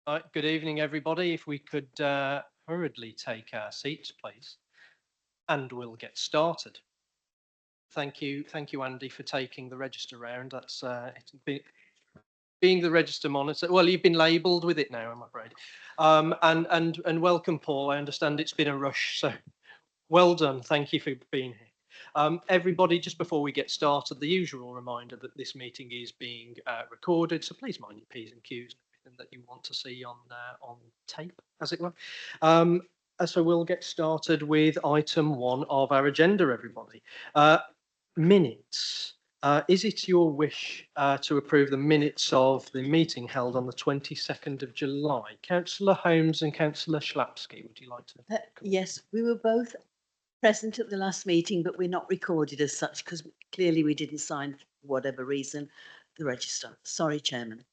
Good evening, everybody. If we could hurriedly take our seats, please, and we'll get started. Thank you, Andy, for taking the register round. That's being the register monitor. Well, you've been labelled with it now, I'm afraid. And welcome, Paul. I understand it's been a rush, so well done. Thank you for being here. Everybody, just before we get started, the usual reminder that this meeting is being recorded, so please mind your P's and Q's and everything that you want to see on tape, as it were. So we'll get started with item 1 of our agenda, everybody. Minutes. Is it your wish to approve the minutes of the meeting held on the 22nd of July? Councillor Holmes and Councillor Schlapsky, would you like to? Yes, we were both present at the last meeting, but we're not recorded as such because clearly we didn't sign, for whatever reason, the register. Sorry, Chairman.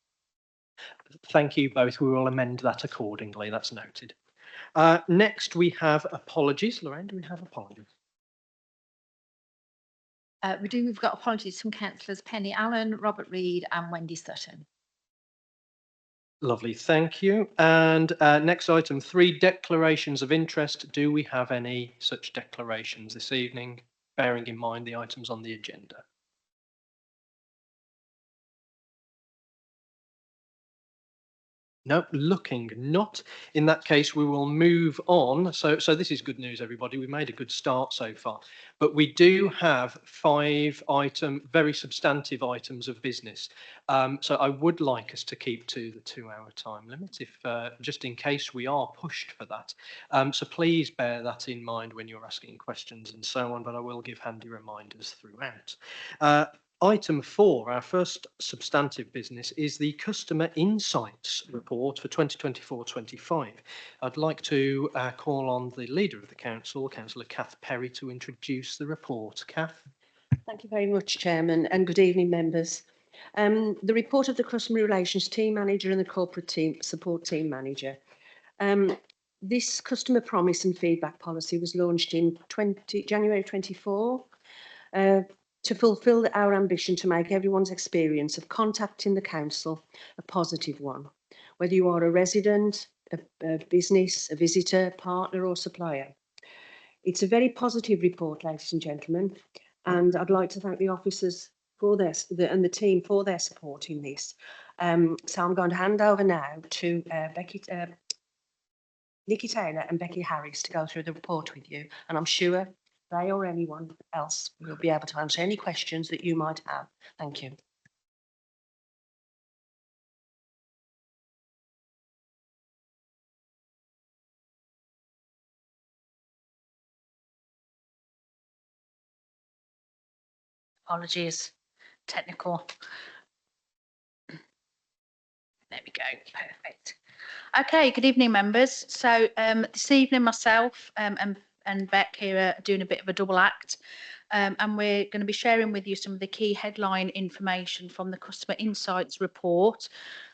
Thank you both. We will amend that accordingly. That's noted. Next, we have apologies. Lorraine, do we have apologies? We've got apologies from councillors Penny Allen, Robert Reid and Wendy Sutton. Lovely, thank you. And next item, 3 declarations of interest. Do we have any such declarations this evening, bearing in mind the items on the agenda? No, looking not. In that case, we will move on. So this is good news, everybody. We've made a good start so far, but we do have 5 very substantive items of business. So I would like us to keep to the 2-hour time limit, if just in case we are pushed for that. So please bear that in mind when you're asking questions and so on, but I will give handy reminders throughout. Item 4, our first substantive business, is the Customer Insights Report for 2024-25. I'd like to call on the Leader of the Council, Councillor Kath Perry, to introduce the report. Kath. Thank you very much, Chairman, and good evening, members. The report of the Customer Relations Team Manager and the Corporate Support Team Manager. This Customer Promise and Feedback Policy was launched in January 24. To fulfil our ambition to make everyone's experience of contacting the council a positive one, whether you are a resident, a business, a visitor, partner or supplier. It's a very positive report, ladies and gentlemen, and I'd like to thank the officers for and the team for their support in this. So I'm going to hand over now to Nikki Taylor and Becky Harris to go through the report with you, and I'm sure they or anyone else will be able to answer any questions that you might have. Thank you. Apologies, technical. There we go, perfect. Okay, good evening, members. So this evening, myself and Beck here are doing a bit of a double act. And we're going to be sharing with you some of the key headline information from the Customer Insights Report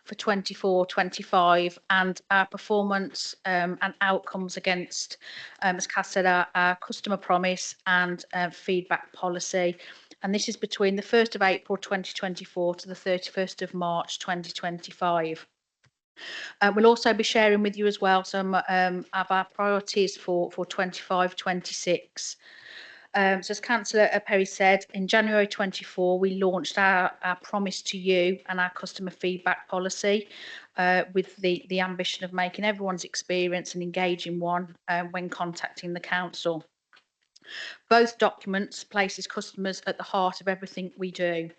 for 24-25 and our performance and outcomes against, as Cass said, our customer promise and feedback policy. And this is between the 1st of April 2024 to the 31st of March 2025. We'll also be sharing with you as well some of our priorities for 25-26. So as Councillor Perry said, in January 24, we launched our promise to you and our customer feedback policy with the ambition of making everyone's experience an engaging one when contacting the council. Both documents places customers at the heart of everything we do.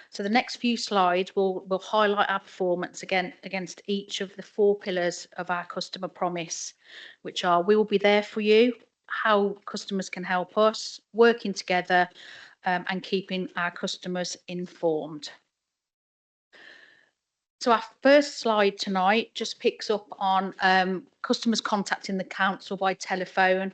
So the next few slides will highlight our performance against each of the 4 pillars of our customer promise, which are: we will be there for you, how customers can help us, working together, and keeping our customers informed. So our first slide tonight just picks up on customers contacting the council by telephone,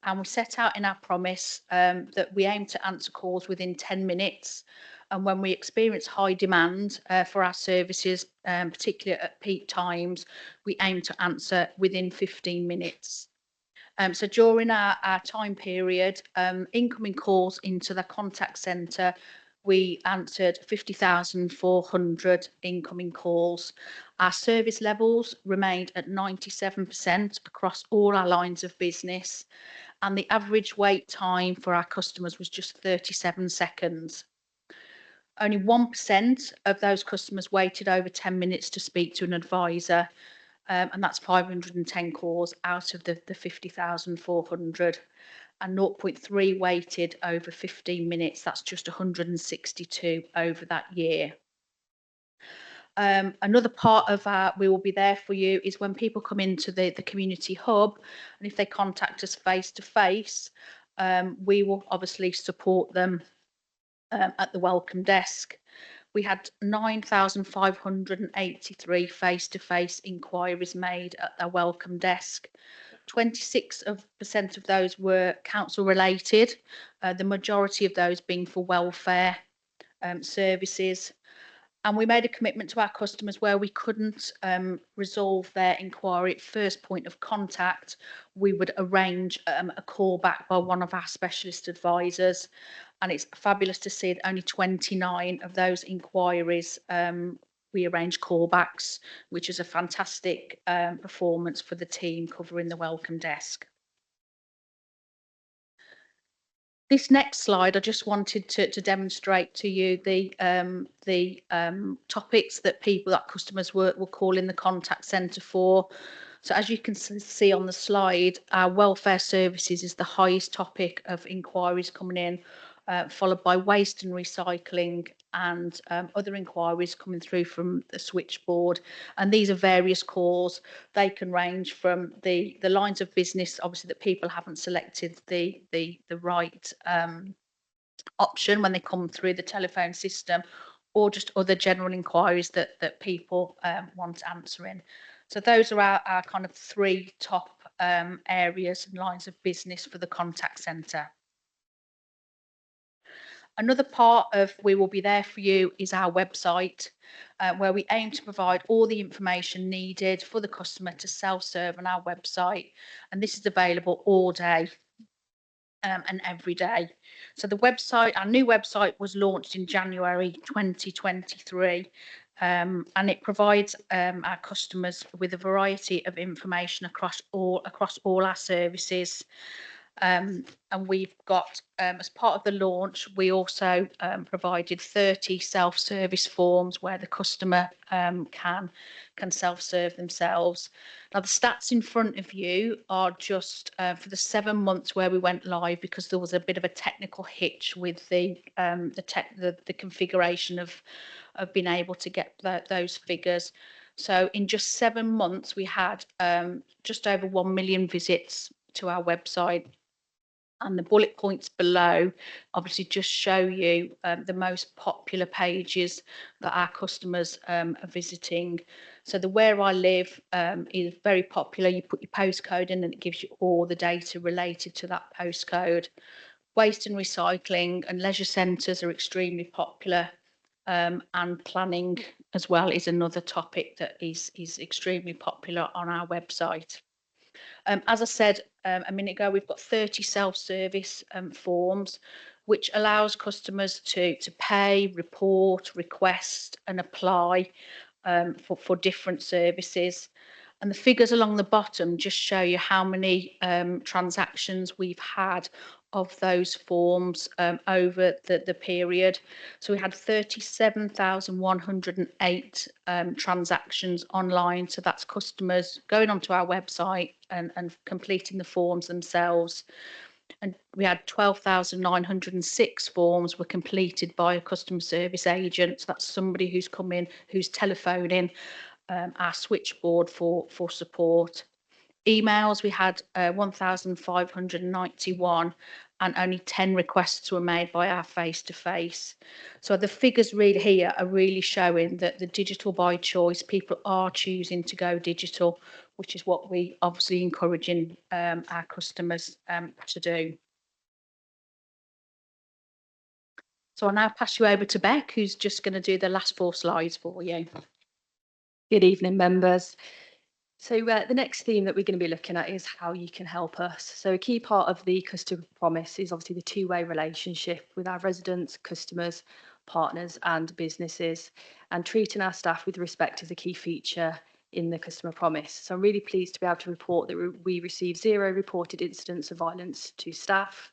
and we set out in our promise that we aim to answer calls within 10 minutes. And when we experience high demand for our services, particularly at peak times, we aim to answer within 15 minutes. So during our time period, incoming calls into the contact centre we answered 50,400 incoming calls. Our service levels remained at 97% across all our lines of business, and the average wait time for our customers was just 37 seconds. Only 1% of those customers waited over 10 minutes to speak to an advisor, and that's 510 calls out of the 50,400. And 0.3 waited over 15 minutes. That's just 162 over that year. Another part of our we will be there for you is when people come into the community hub, and if they contact us face to face, we will obviously support them at the welcome desk. We had 9,583 face-to-face inquiries made at our welcome desk. 26% of those were council related, the majority of those being for welfare services. And we made a commitment to our customers where we couldn't resolve their inquiry at first point of contact, we would arrange a call back by one of our specialist advisors. And it's fabulous to see that only 29 of those inquiries we arranged callbacks, which is a fantastic performance for the team covering the welcome desk. This next slide, I just wanted to demonstrate to you the topics that customers were calling the contact centre for. So as you can see on the slide, our welfare services is the highest topic of inquiries coming in, followed by waste and recycling and other inquiries coming through from the switchboard. And these are various calls. They can range from the lines of business, obviously, that people haven't selected the right option when they come through the telephone system, or just other general inquiries that people want answering. So those are our kind of three top areas and lines of business for the contact centre. Another part of We Will Be There For You is our website, where we aim to provide all the information needed for the customer to self-serve on our website. And this is available all day and every day. So the website, our new website was launched in January 2023, and it provides our customers with a variety of information across all our services. And we've got, as part of the launch, we also provided 30 self-service forms where the customer can self-serve themselves. Now, the stats in front of you are just for the 7 months where we went live, because there was a bit of a technical hitch with the configuration of being able to get those figures. So in just 7 months, we had just over 1 million visits to our website. And the bullet points below obviously just show you the most popular pages that our customers are visiting. So the Where I Live is very popular. You put your postcode in and it gives you all the data related to that postcode. Waste and recycling and leisure centres are extremely popular. And planning as well is another topic that is extremely popular on our website. As I said a minute ago, we've got 30 self-service forms, which allows customers to pay, report, request and apply for different services. And the figures along the bottom just show you how many transactions we've had of those forms over the period. So we had 37,108 transactions online. So that's customers going onto our website and completing the forms themselves. And we had 12,906 forms were completed by a customer service agent. So that's somebody who's come in, who's telephoning our switchboard for support. Emails, we had 1,591 and only 10 requests were made by our face-to-face. So the figures really here are really showing that the digital by choice, people are choosing to go digital, which is what we obviously encouraging our customers to do. So I'll now pass you over to Beck, who's just going to do the last 4 slides for you. Good evening, members. So the next theme that we're going to be looking at is how you can help us. So a key part of the customer promise is obviously the two-way relationship with our residents, customers, partners and businesses, and treating our staff with respect is a key feature in the customer promise. So I'm really pleased to be able to report that we received 0 reported incidents of violence to staff.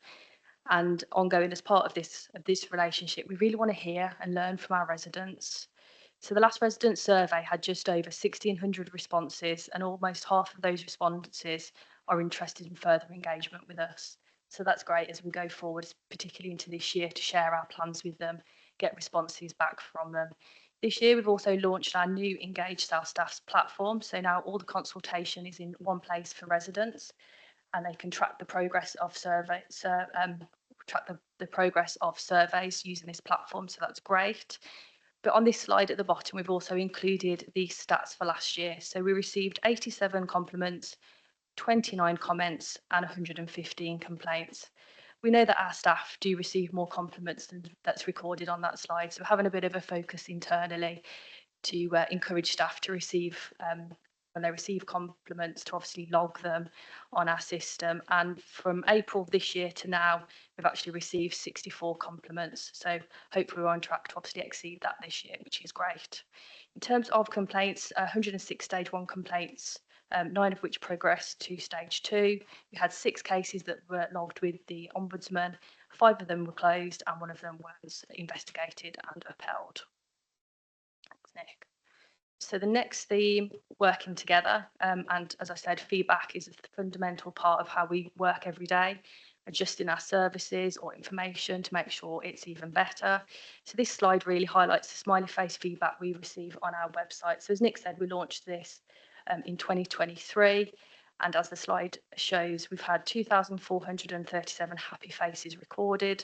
And ongoing as part of this relationship, we really want to hear and learn from our residents. So the last resident survey had just over 1,600 responses, and almost half of those responses are interested in further engagement with us. So that's great as we go forward, particularly into this year, to share our plans with them, get responses back from them. This year, we've also launched our new Engage Sales Staffs platform. So now all the consultation is in one place for residents, and they can track the progress of the progress of surveys using this platform. So that's great. But on this slide at the bottom, we've also included the stats for last year. So we received 87 compliments, 29 comments, and 115 complaints. We know that our staff do receive more compliments than that's recorded on that slide. So we're having a bit of a focus internally to encourage staff to receive, when they receive compliments, to obviously log them on our system. And from April this year to now, we've actually received 64 compliments. So hopefully we're on track to obviously exceed that this year, which is great. In terms of complaints, 106 stage 1 complaints, 9 of which progressed to stage 2. We had 6 cases that were logged with the Ombudsman, 5 of them were closed, and 1 of them was investigated and upheld. Thanks, Nick. So the next theme, working together, and as I said, feedback is a fundamental part of how we work every day, adjusting our services or information to make sure it's even better. So this slide really highlights the smiley face feedback we receive on our website. So as Nick said, we launched this in 2023, and as the slide shows, we've had 2,437 happy faces recorded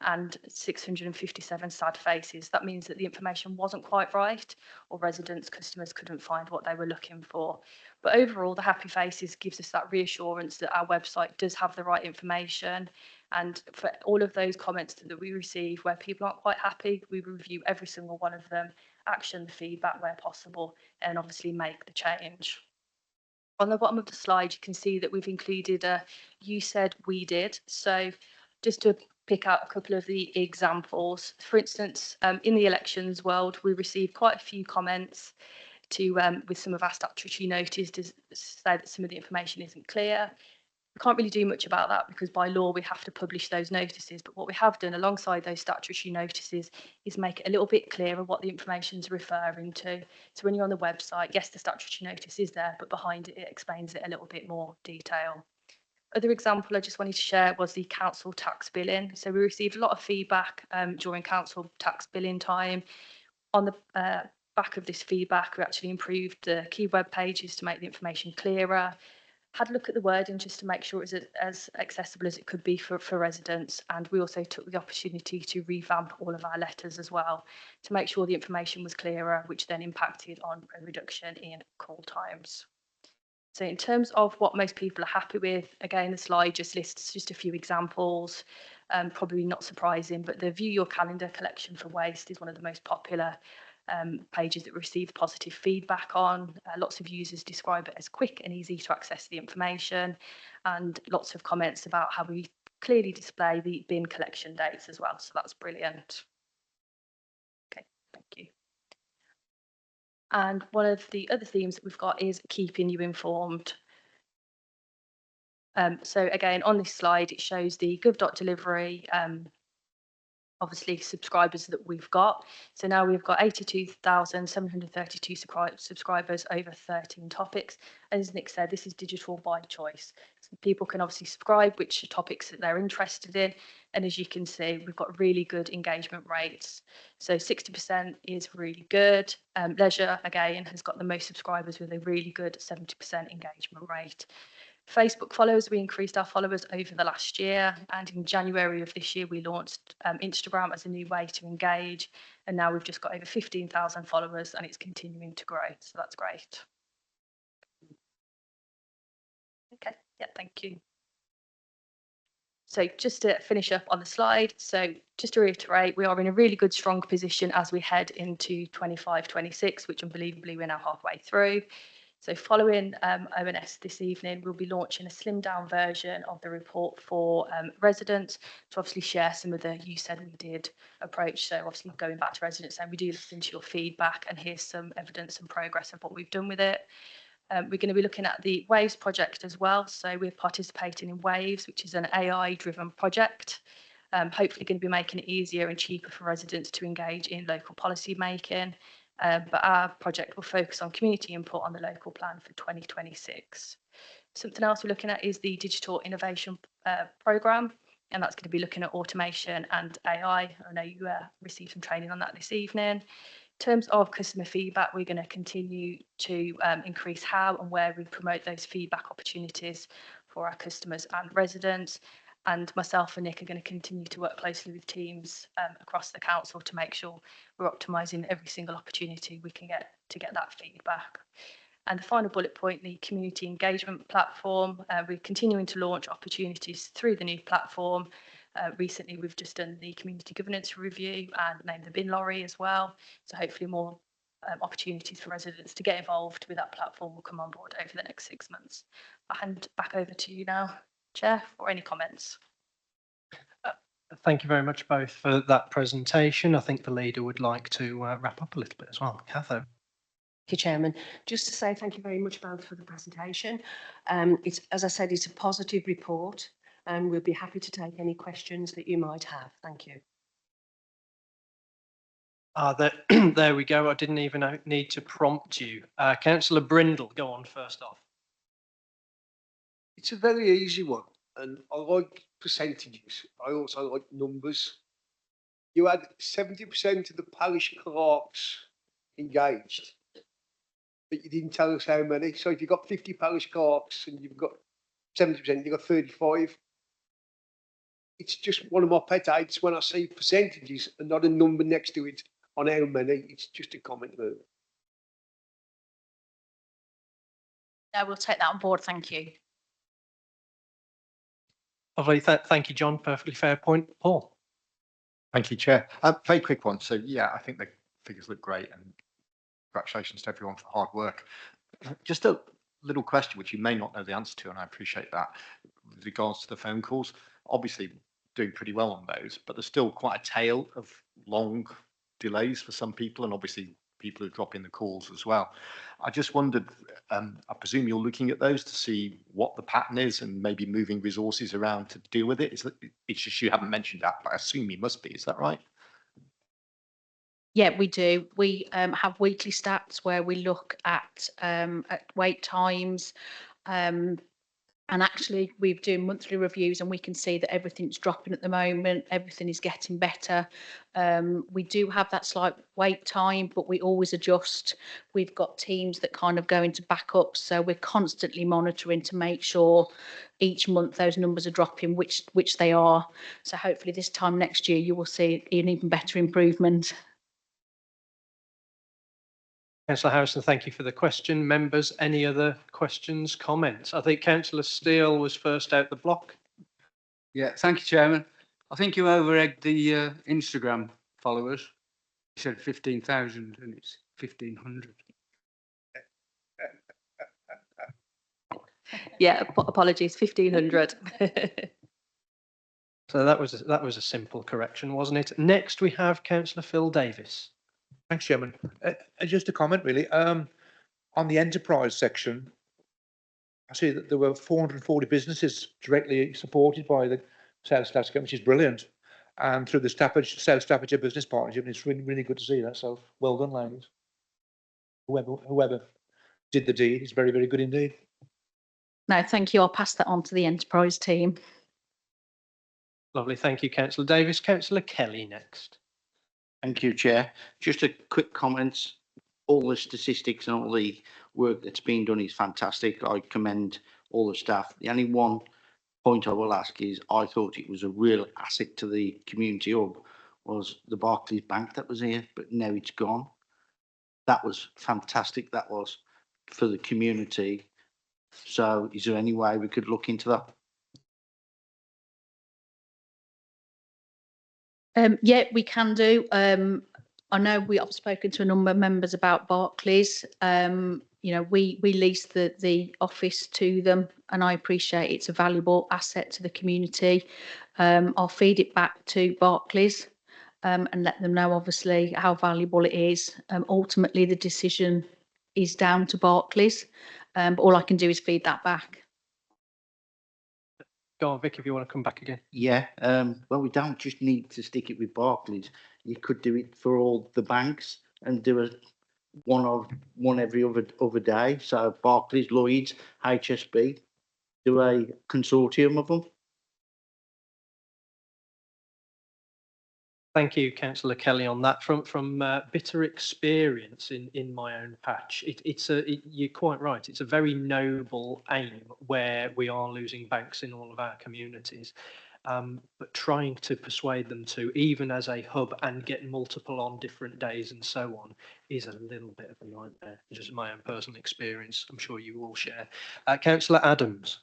and 657 sad faces. That means that the information wasn't quite right, or residents, customers couldn't find what they were looking for. But overall, the happy faces gives us that reassurance that our website does have the right information. And for all of those comments that we receive where people aren't quite happy, we review every single one of them, action the feedback where possible, and obviously make the change. On the bottom of the slide, you can see that we've included a "you said, we did." So just to pick out a couple of the examples, for instance, in the elections world, we received quite a few comments to with some of our statutory notice to say that some of the information isn't clear. We can't really do much about that because by law we have to publish those notices, but what we have done alongside those statutory notices is make it a little bit clearer what the information is referring to. So when you're on the website, yes, the statutory notice is there, but behind it, it explains it a little bit more detail. Other example I just wanted to share was the council tax billing. So we received a lot of feedback during council tax billing time. On the back of this feedback, we actually improved the key web pages to make the information clearer, had a look at the wording just to make sure it was as accessible as it could be for residents, and we also took the opportunity to revamp all of our letters as well to make sure the information was clearer, which then impacted on a reduction in call times. So in terms of what most people are happy with, again, the slide just lists just a few examples, probably not surprising, but the View Your Calendar collection for waste is one of the most popular pages that received positive feedback on. Lots of users describe it as quick and easy to access the information, and lots of comments about how we clearly display the bin collection dates as well. So that's brilliant. Okay, thank you. And one of the other themes that we've got is keeping you informed. So again, on this slide, it shows the gov.delivery obviously subscribers that we've got. So now we've got 82,732 subscribers over 13 topics. As Nick said, this is digital by choice. So people can obviously subscribe which topics that they're interested in. And as you can see, we've got really good engagement rates. So 60% is really good. Leisure, again, has got the most subscribers with a really good 70% engagement rate. Facebook followers, we increased our followers over the last year, and in January of this year we launched Instagram as a new way to engage, and now we've just got over 15,000 followers and it's continuing to grow, so that's great. Okay, yeah, thank you. So just to finish up on the slide, so just to reiterate, we are in a really good, strong position as we head into 25-26, which unbelievably we're now halfway through. So following ONS this evening, we'll be launching a slimmed down version of the report for residents to obviously share some of the you said we did approach. So obviously going back to residents and we do listen to your feedback and here's some evidence and progress of what we've done with it. We're going to be looking at the Waves project as well. So we're participating in Waves, which is an AI driven project. Hopefully going to be making it easier and cheaper for residents to engage in local policy making. But our project will focus on community input on the local plan for 2026. Something else we're looking at is the Digital Innovation Programme, and that's going to be looking at automation and AI. I know you received some training on that this evening. In terms of customer feedback, we're going to continue to increase how and where we promote those feedback opportunities for our customers and residents. And myself and Nick are going to continue to work closely with teams across the council to make sure we're optimising every single opportunity we can get to get that feedback. And the final bullet point, the community engagement platform. We're continuing to launch opportunities through the new platform. Recently, we've just done the community governance review and named the bin lorry as well. So hopefully more opportunities for residents to get involved with that platform will come on board over the next 6 months. I'll hand back over to you now, Chair, for any comments. Thank you very much both for that presentation. I think the leader would like to wrap up a little bit as well. Catho. Thank you, Chairman. Just to say thank you very much both for the presentation. It's, as I said, it's a positive report and we'll be happy to take any questions that you might have. Thank you. There we go. I didn't even need to prompt you. Councillor Brindle, go on first off. It's a very easy one, and I like percentages. I also like numbers. You had 70% of the parish clerks engaged, but you didn't tell us how many. So if you've got 50 parish clerks and you've got 70%, you've got 35. It's just one of my pet hates when I see percentages and not a number next to it on how many. It's just a comment really. No, we'll take that on board. Thank you. Lovely. Thank you, John. Perfectly fair point. Paul. Thank you, Chair. Very quick one. So, yeah, I think the figures look great and congratulations to everyone for hard work. Just a little question, which you may not know the answer to, and I appreciate that, with regards to the phone calls. Obviously, doing pretty well on those, but there's still quite a tail of long delays for some people, and obviously people who drop in the calls as well. I just wondered, I presume you're looking at those to see what the pattern is and maybe moving resources around to deal with it. It's just you haven't mentioned that, but I assume you must be. Is that right? Yeah, we do. We have weekly stats where we look at wait times, and actually we're doing monthly reviews and we can see that everything's dropping at the moment. Everything is getting better. We do have that slight wait time, but we always adjust. We've got teams that kind of go into backup. So we're constantly monitoring to make sure each month those numbers are dropping, which they are. So hopefully this time next year, you will see an even better improvement. Councillor Harrison, thank you for the question. Members, any other questions, comments? I think Councillor Steele was first out the block. Yeah, thank you, Chairman. I think you over-egged the Instagram followers. You said 15,000 and it's 1,500. Yeah, apologies, 1,500. So that was a simple correction, wasn't it? Next, we have Councillor Phil Davis. Thanks, Chairman. Just a comment, really. On the enterprise section, I see that there were 440 businesses directly supported by the South Staffordshire, which is brilliant. And through the South Staffordshire Business Partnership, and it's really, really good to see that. So well done, ladies. Whoever did the deed is very, very good indeed. No, thank you. I'll pass that on to the enterprise team. Lovely. Thank you, Councillor Davis. Councillor Kelly next. Thank you, Chair. Just a quick comment. All the statistics and all the work that's been done is fantastic. I commend all the staff. The only one point I will ask is I thought it was a real asset to the community hub was the Barclays Bank that was here, but now it's gone. That was fantastic. That was for the community. So is there any way we could look into that? Yeah, we can do. I know I've spoken to a number of members about Barclays. We lease the office to them, and I appreciate it's a valuable asset to the community. I'll feed it back to Barclays and let them know, obviously, how valuable it is. Ultimately, the decision is down to Barclays, but all I can do is feed that back. Go on, Vic, if you want to come back again. Yeah, well, we don't just need to stick it with Barclays. You could do it for all the banks and do one every other day. So Barclays, Lloyds, HSB, do a consortium of them. Thank you, Councillor Kelly, on that. From bitter experience in my own patch, you're quite right. It's a very noble aim where we are losing banks in all of our communities, but trying to persuade them to, even as a hub, and get multiple on different days and so on, is a little bit of a nightmare. Just my own personal experience. I'm sure you all share. Councillor Adams.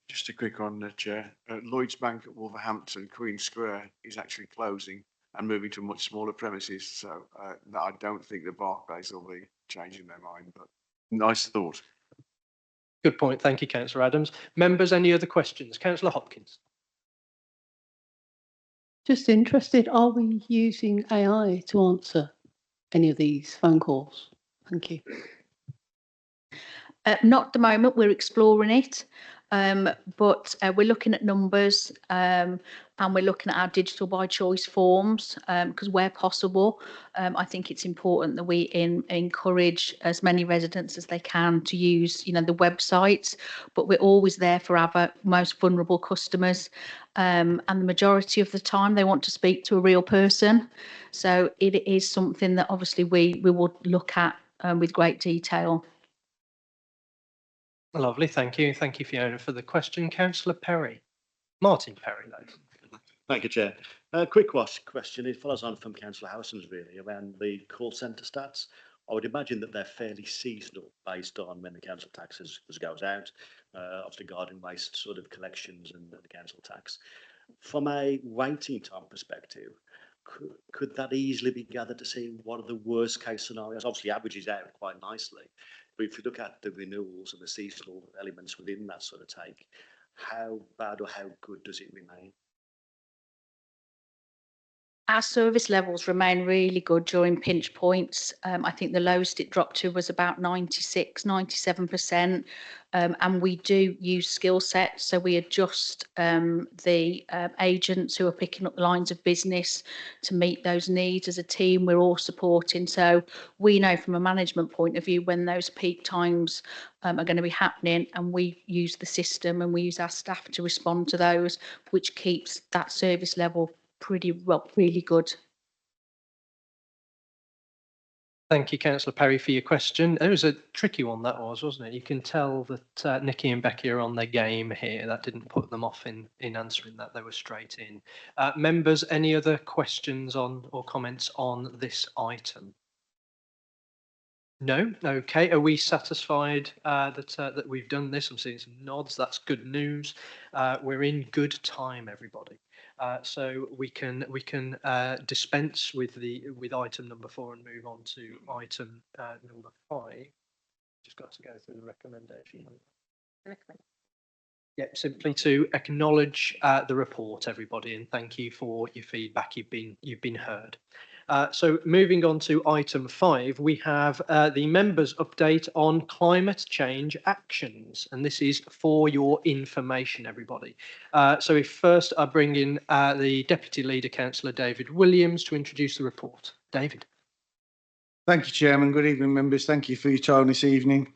Just a quick one, Chair. Lloyds Bank at Wolverhampton, Queen Square, is actually closing and moving to much smaller premises. So I don't think the Barclays will be changing their mind, but nice thought. Good point. Thank you, Councillor Adams. Members, any other questions? Councillor Hopkins. Just interested, are we using AI to answer any of these phone calls? Thank you. Not at the moment, we're exploring it, but we're looking at numbers and we're looking at our digital by choice forms because where possible, I think it's important that we encourage as many residents as they can to use, the websites, but we're always there for our most vulnerable customers. And the majority of the time they want to speak to a real person. So it is something that obviously we will look at with great detail. Lovely, thank you. Thank you, Fiona, for the question. Councillor Perry. Martin Perry, though. Thank you, Chair. Quick question. It follows on from Councillor Harrison's really around the call centre stats. I would imagine that they're fairly seasonal based on when the council tax goes out, obviously garden waste sort of collections and the council tax. From a waiting time perspective, could that easily be gathered to see what are the worst case scenarios? Obviously averages out quite nicely, but if you look at the renewals and the seasonal elements within that sort of take, how bad or how good does it remain? Our service levels remain really good during pinch points. I think the lowest it dropped to was about 96, 97%. And we do use skill sets. So we adjust the agents who are picking up the lines of business to meet those needs. As a team, we're all supporting. So we know from a management point of view when those peak times are going to be happening, and we use the system and we use our staff to respond to those, which keeps that service level really good. Thank you, Councillor Perry, for your question. It was a tricky one, that was, wasn't it? You can tell that Nikki and Becky are on their game here. That didn't put them off in answering that. They were straight in. Members, any other questions on or comments on this item? No? Okay. Are we satisfied that we've done this? I'm seeing some nods. That's good news. We're in good time, everybody. So we can dispense with item number 4 and move on to item number 5. Just got to go through the recommendation. Yep, simply to acknowledge the report, everybody, and thank you for your feedback. You've been heard. So moving on to item 5, we have the members' update on climate change actions, and this is for your information, everybody. So if first I bring in the Deputy Leader, Councillor David Williams, to introduce the report. David. Thank you, Chairman. Good evening, members. Thank you for your time this evening.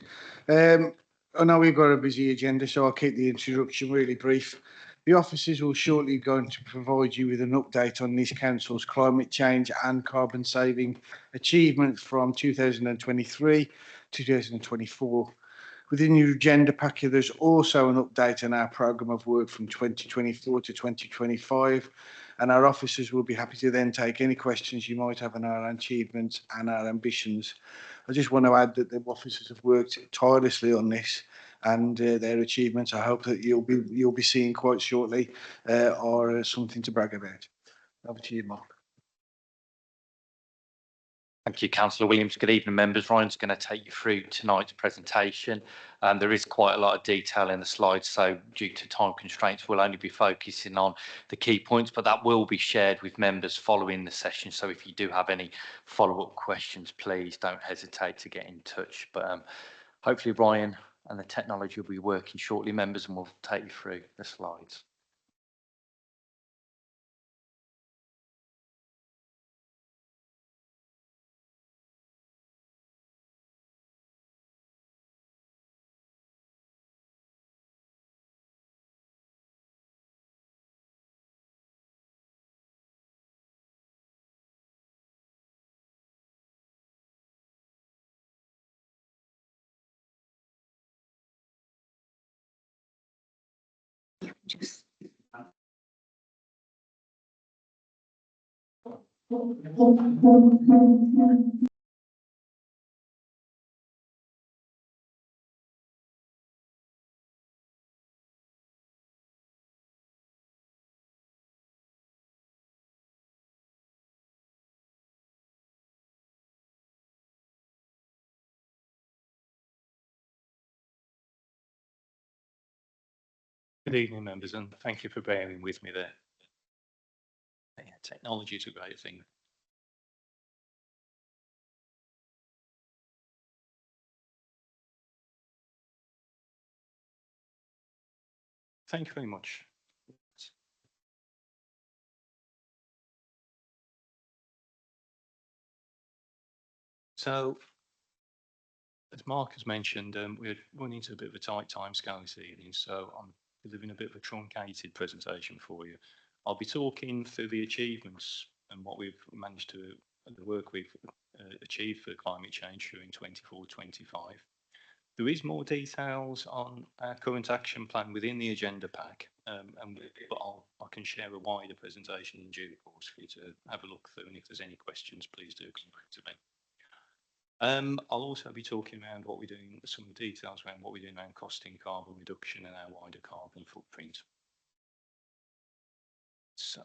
I know we've got a busy agenda, so I'll keep the introduction really brief. The officers will shortly going to provide you with an update on this council's climate change and carbon saving achievements from 2023 to 2024. Within your agenda packet, there's also an update on our programme of work from 2024 to 2025, and our officers will be happy to then take any questions you might have on our achievements and our ambitions. I just want to add that the officers have worked tirelessly on this, and their achievements, I hope that you'll be seeing quite shortly, are something to brag about. Over to you, Mark. Thank you, Councillor Williams. Good evening, members. Ryan's going to take you through tonight's presentation. There is quite a lot of detail in the slides, so due to time constraints, we'll only be focusing on the key points, but that will be shared with members following the session. So if you do have any follow-up questions, please don't hesitate to get in touch. But hopefully Ryan and the technology will be working shortly, members, and we'll take you through the slides. Good evening, members, and thank you for bearing with me there. Yeah, technology is a great thing. Thank you very much. So, as Mark has mentioned, we're running into a bit of a tight timescale this evening, so I'm delivering a bit of a truncated presentation for you. I'll be talking through the achievements and what we've managed to, the work we've achieved for climate change during 24-25. There is more details on our current action plan within the agenda pack, but I can share a wider presentation in due course for you to have a look through, and if there's any questions, please do come back to me. I'll also be talking around what we're doing, some details around what we're doing around costing carbon reduction and our wider carbon footprint. So,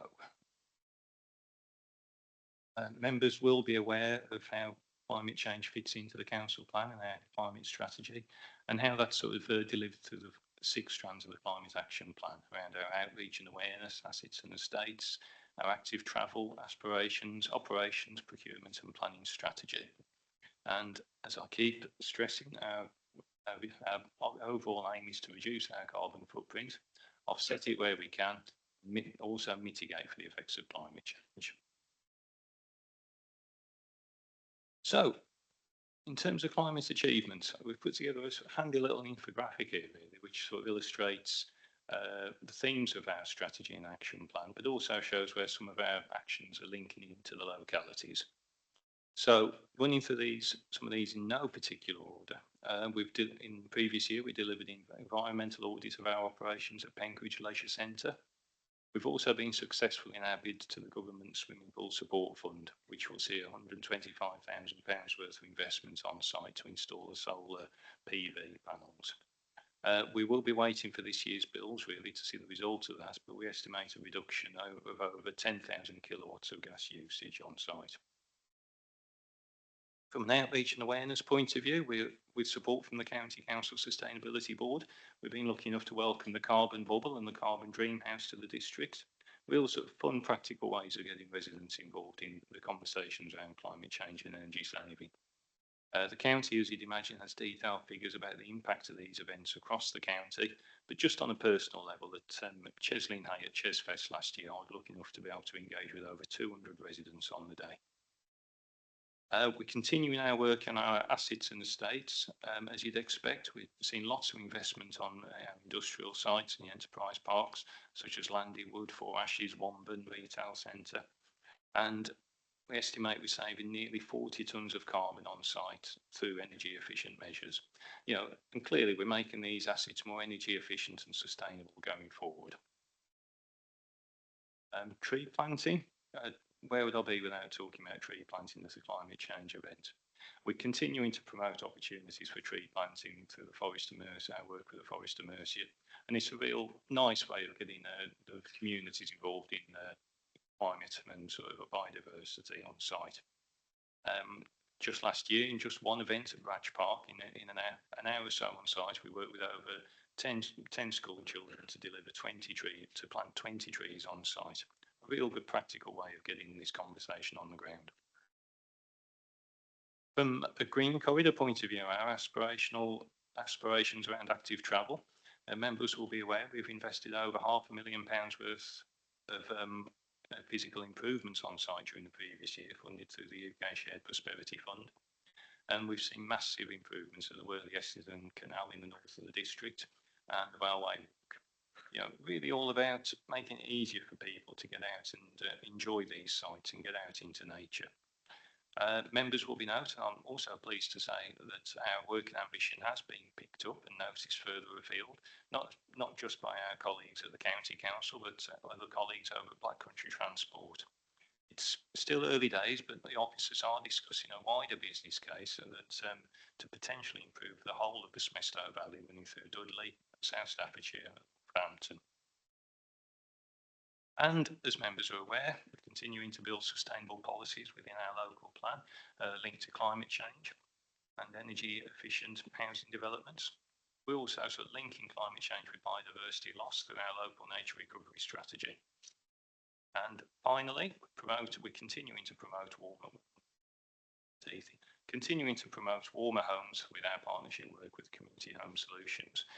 members will be aware of how climate change fits into the council plan and our climate strategy, and how that's sort of delivered through the 6 strands of the climate action plan around our outreach and awareness, assets and estates, our active travel, aspirations, operations, procurement and planning strategy. And as I keep stressing, our overall aim is to reduce our carbon footprint, offset it where we can, also mitigate for the effects of climate change. So, in terms of climate achievements, we've put together a handy little infographic here, really, which sort of illustrates the themes of our strategy and action plan, but also shows where some of our actions are linking into the localities. So, running through some of these in no particular order, in the previous year we delivered an environmental audit of our operations at Penkridge Leisure Centre. We've also been successful in our bid to the Government Swimming Pool Support Fund, which will see £125,000 worth of investment on site to install the solar PV panels. We will be waiting for this year's bills really to see the result of that, but we estimate a reduction of over 10,000 kilowatts of gas usage on site. From an outreach and awareness point of view, with support from the County Council Sustainability Board, we've been lucky enough to welcome the Carbon Bubble and the Carbon Dream House to the district. Real sort of fun, practical ways of getting residents involved in the conversations around climate change and energy saving. The county, as you'd imagine, has detailed figures about the impact of these events across the county, but just on a personal level, at Cheslin Hay at Chesfest last year, I was lucky enough to be able to engage with over 200 residents on the day. We're continuing our work on our assets and estates. As you'd expect, we've seen lots of investment on our industrial sites and the enterprise parks, such as Landy Wood, Four Ashes, Womburn Retail Centre. And we estimate we're saving nearly 40 tonnes of carbon on site through energy efficient measures. You know, and clearly we're making these assets more energy efficient and sustainable going forward. Tree planting. Where would I be without talking about tree planting as a climate change event? We're continuing to promote opportunities for tree planting through the Forest of Mercia, our work with the Forest of Mercia, and it's a real nice way of getting the communities involved in climate and sort of biodiversity on site. Just last year, in just one event at Ratch Park, in an hour or so on site, we worked with over 10 school children to deliver 20 trees, to plant 20 trees on site. A real good practical way of getting this conversation on the ground. From a green corridor point of view, our aspirations around active travel, members will be aware we've invested over £500,000 worth of physical improvements on site during the previous year, funded through the UK Shared Prosperity Fund. And we've seen massive improvements at the Worley Essendon Canal in the north of the district and the railway. You know, really all about making it easier for people to get out and enjoy these sites and get out into nature. Members will be noted, I'm also pleased to say that our working ambition has been picked up and noticed further afield, not just by our colleagues at the County Council, but other colleagues over at Black Country Transport. It's still early days, but the officers are discussing a wider business case that to potentially improve the whole of the Smestow Valley running through Dudley, South Staffordshire, Brampton. And as members are aware, we're continuing to build sustainable policies within our local plan linked to climate change and energy efficient housing developments. We're also sort of linking climate change with biodiversity loss through our local nature recovery strategy. And finally, we're continuing to promote warmer homes with our partnership work with Community Home Solutions,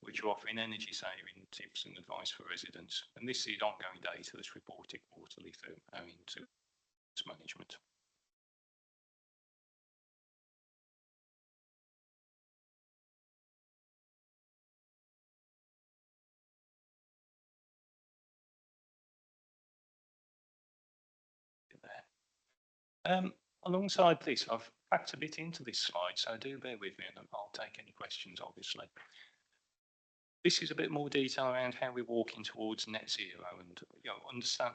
which are offering energy saving tips and advice for residents. And this is ongoing data that's reported quarterly through our into management. Alongside this, I've packed a bit into this slide, so do bear with me and I'll take any questions, obviously. This is a bit more detail around how we're walking towards net zero and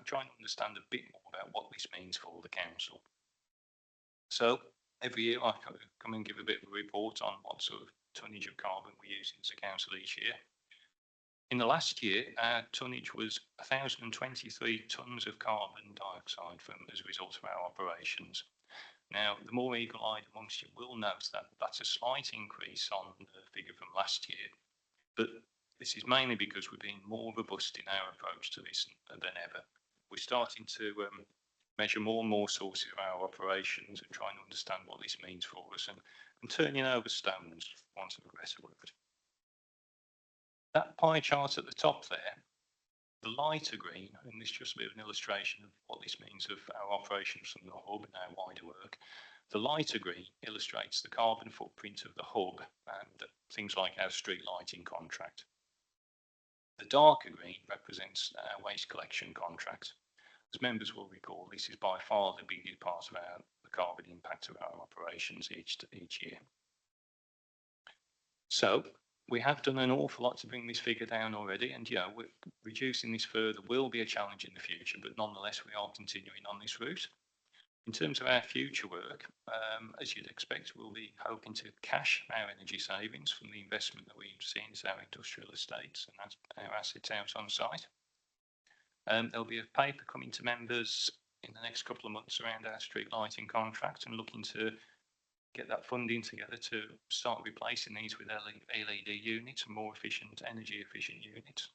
trying to understand a bit more about what this means for the council. So every year I come and give a bit of a report on what sort of tonnage of carbon we're using as a council each year. In the last year, our tonnage was 1,023 tonnes of carbon dioxide as a result of our operations. Now, the more eagle-eyed amongst you will note that that's a slight increase on the figure from last year, but this is mainly because we're being more robust in our approach to this than ever. We're starting to measure more and more sources of our operations and trying to understand what this means for us and turning over stones, want of a better word. That pie chart at the top there, the lighter green, and this is just a bit of an illustration of what this means of our operations from the hub and our wider work. The lighter green illustrates the carbon footprint of the hub and things like our street lighting contract. The darker green represents our waste collection contract. As members will recall, this is by far the biggest part of the carbon impact of our operations each year. So we have done an awful lot to bring this figure down already, and we're reducing this further will be a challenge in the future, but nonetheless we are continuing on this route. In terms of our future work, as you'd expect, we'll be hoping to cash our energy savings from the investment that we've seen into our industrial estates and our assets out on site. There'll be a paper coming to members in the next couple of months around our street lighting contract and looking to get that funding together to start replacing these with LED units and more efficient, energy efficient units.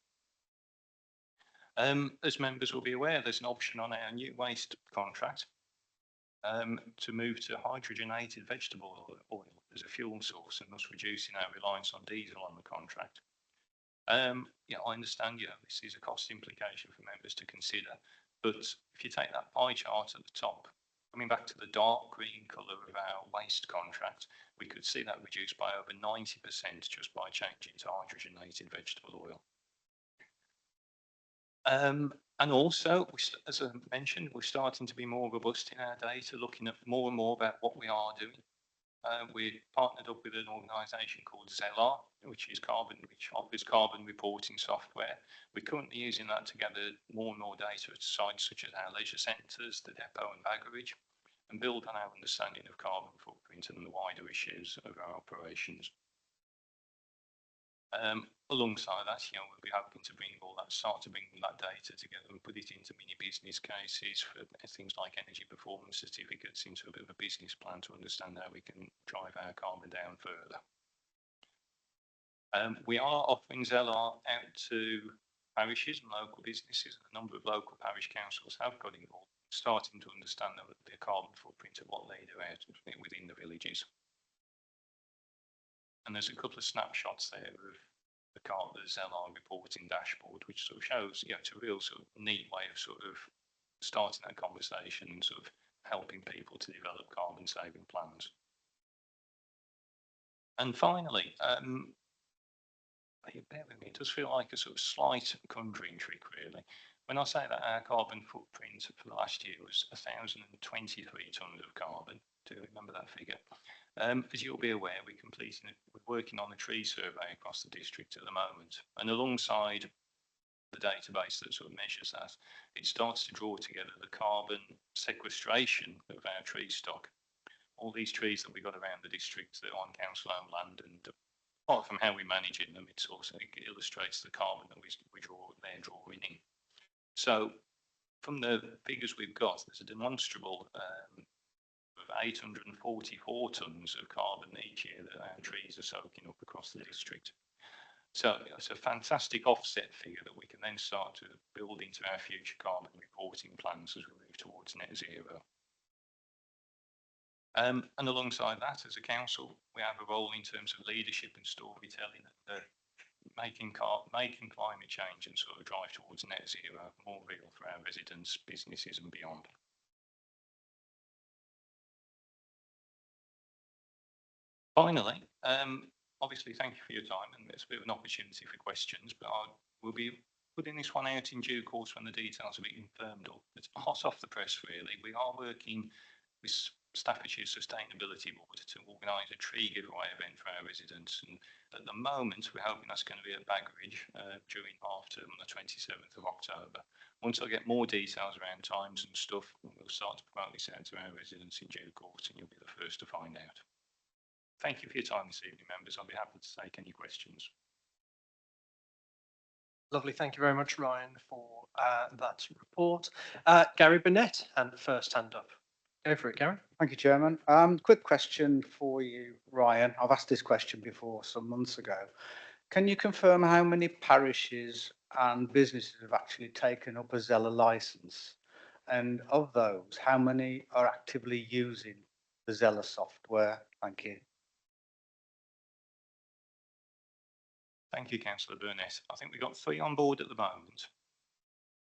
As members will be aware, there's an option on our new waste contract to move to hydrogenated vegetable oil as a fuel source and thus reducing our reliance on diesel on the contract. I understand, this is a cost implication for members to consider, but if you take that pie chart at the top, coming back to the dark green colour of our waste contract, we could see that reduced by over 90% just by changing to hydrogenated vegetable oil. And also, as I mentioned, we're starting to be more robust in our data, looking at more and more about what we are doing. We partnered up with an organisation called Zellar, which offers carbon reporting software. We're currently using that to gather more and more data at sites such as our leisure centres, the depot and baggerage, and build on our understanding of carbon footprint and the wider issues of our operations. alongside that, we'll be hoping to start to bring that data together and put it into mini business cases for things like energy performance certificates, into a bit of a business plan to understand how we can drive our carbon down further. We are offering Zellar out to parishes and local businesses. A number of local parish councils have got involved, starting to understand the carbon footprint of what they do out within the villages. And there's a couple of snapshots there of the Zellar reporting dashboard, which sort of shows, it's a real sort of neat way of sort of starting that conversation and sort of helping people to develop carbon saving plans. And finally, bear with me, it does feel like a sort of slight conjuring trick, really. When I say that our carbon footprint for the last year was 1,023 tonnes of carbon, do you remember that figure? As you'll be aware, we're working on a tree survey across the district at the moment, and alongside the database that sort of measures that, it starts to draw together the carbon sequestration of our tree stock. All these trees that we've got around the district that are on council-owned land, and apart from how we manage them, it illustrates the carbon that they're drawing in. So from the figures we've got, there's a demonstrable of 844 tonnes of carbon each year that our trees are soaking up across the district. So it's a fantastic offset figure that we can then start to build into our future carbon reporting plans as we move towards net zero. And alongside that, as a council, we have a role in terms of leadership and storytelling, making climate change and sort of drive towards net zero more real for our residents, businesses and beyond. Finally, obviously, thank you for your time, and it's a bit of an opportunity for questions, but we'll be putting this one out in due course when the details are being firmed up. It's hot off the press, really. We are working with Staffordshire Sustainability Board to organise a tree giveaway event for our residents, and at the moment we're hoping that's going to be at Bagridge during half term on the 27th of October. Once I get more details around times and stuff, we'll start to promote this out to our residents in due course, and you'll be the first to find out. Thank you for your time this evening, members. I'll be happy to take any questions. Lovely. Thank you very much, Ryan, for that report. Gary Burnett, and first hand up. Go for it, Gary. Thank you, Chairman. Quick question for you, Ryan. I've asked this question before some months ago. Can you confirm how many parishes and businesses have actually taken up a Zellar licence? And of those, how many are actively using the Zellar software? Thank you. Thank you, Councillor Burnett. I think we've got 3 on board at the moment,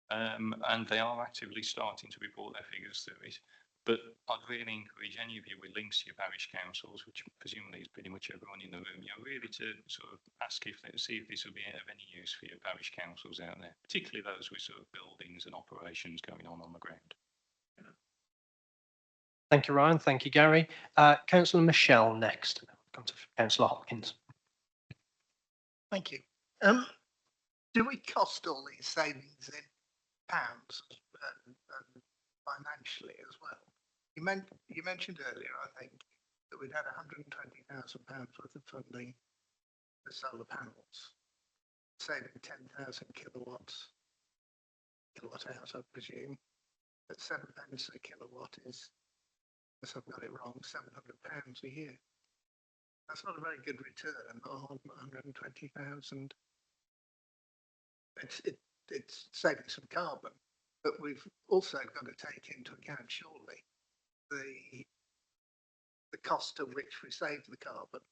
and they are actively starting to report their figures through it. But I'd really encourage any of you with links to your parish councils, which presumably is pretty much everyone in the room, really to sort of see if this will be of any use for your parish councils out there, particularly those with sort of buildings and operations going on the ground. Thank you, Ryan. Thank you, Gary. Councillor Michelle next. Come to Councillor Hopkins. Thank you. Do we cost all these savings in pounds and financially as well? You mentioned earlier, I think, that we'd had £120,000 worth of funding for solar panels, saving 10,000 kilowatt hours, I presume. At 7 pence a kilowatt is, unless I've got it wrong, £700 a year. That's not a very good return on 120,000. It's saving some carbon, but we've also got to take into account, surely, the cost at which we save the carbon.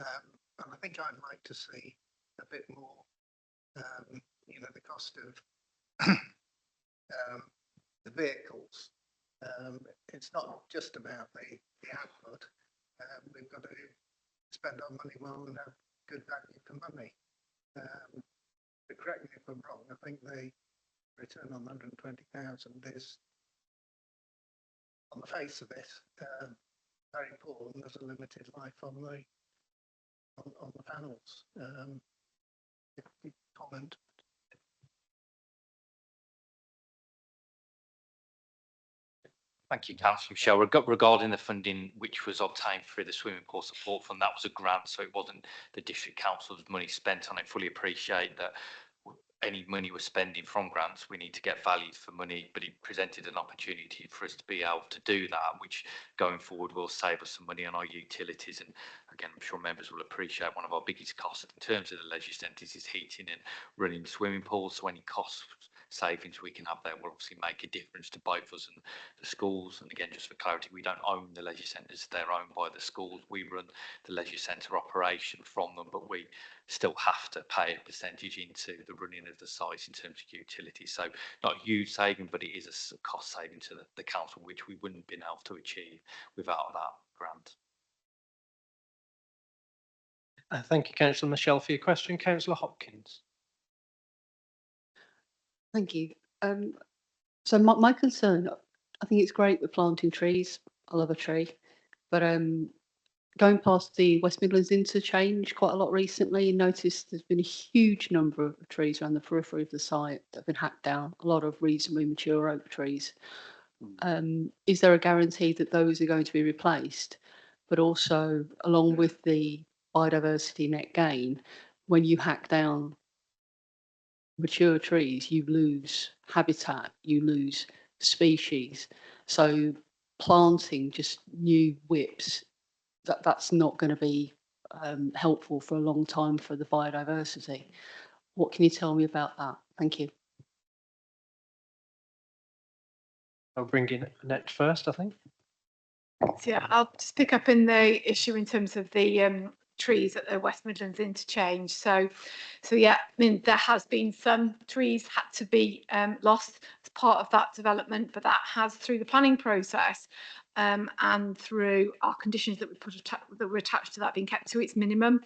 And I think I'd like to see a bit more, the cost of the vehicles. It's not just about the output. We've got to spend our money well and have good value for money. But correct me if I'm wrong, I think the return on 120,000 is, on the face of it, very poor, and there's a limited life on the panels. If you comment. Thank you, Councillor Michelle. Regarding the funding which was obtained through the Swimming Pool Support Fund, that was a grant, so it wasn't the District Council's money spent on it. Fully appreciate that any money we're spending from grants, we need to get value for money, but it presented an opportunity for us to be able to do that, which going forward will save us some money on our utilities. And again, I'm sure members will appreciate one of our biggest costs in terms of the leisure centres is heating and running swimming pools. So any cost savings we can have there will obviously make a difference to both us and the schools. And again, just for clarity, we don't own the leisure centres, they're owned by the schools. We run the leisure centre operation from them, but we still have to pay a percentage into the running of the sites in terms of utilities. So not a huge saving, but it is a cost saving to the council, which we wouldn't have been able to achieve without that grant. Thank you, Councillor Michelle, for your question. Councillor Hopkins. Thank you. So my concern, I think it's great with planting trees. I love a tree, but going past the West Midlands interchange quite a lot recently, noticed there's been a huge number of trees around the periphery of the site that have been hacked down. A lot of reasonably mature oak trees. Is there a guarantee that those are going to be replaced? But also, along with the biodiversity net gain, when you hack down mature trees, you lose habitat, you lose species. So planting just new whips, that's not going to be helpful for a long time for the biodiversity. What can you tell me about that? Thank you. I'll bring in Annette first, I think. Yeah, I'll just pick up in the issue in terms of the trees at the West Midlands interchange. So yeah, I mean, there has been some trees had to be lost as part of that development, but that has, through the planning process and through our conditions that we that were attached to that, being kept to its minimum,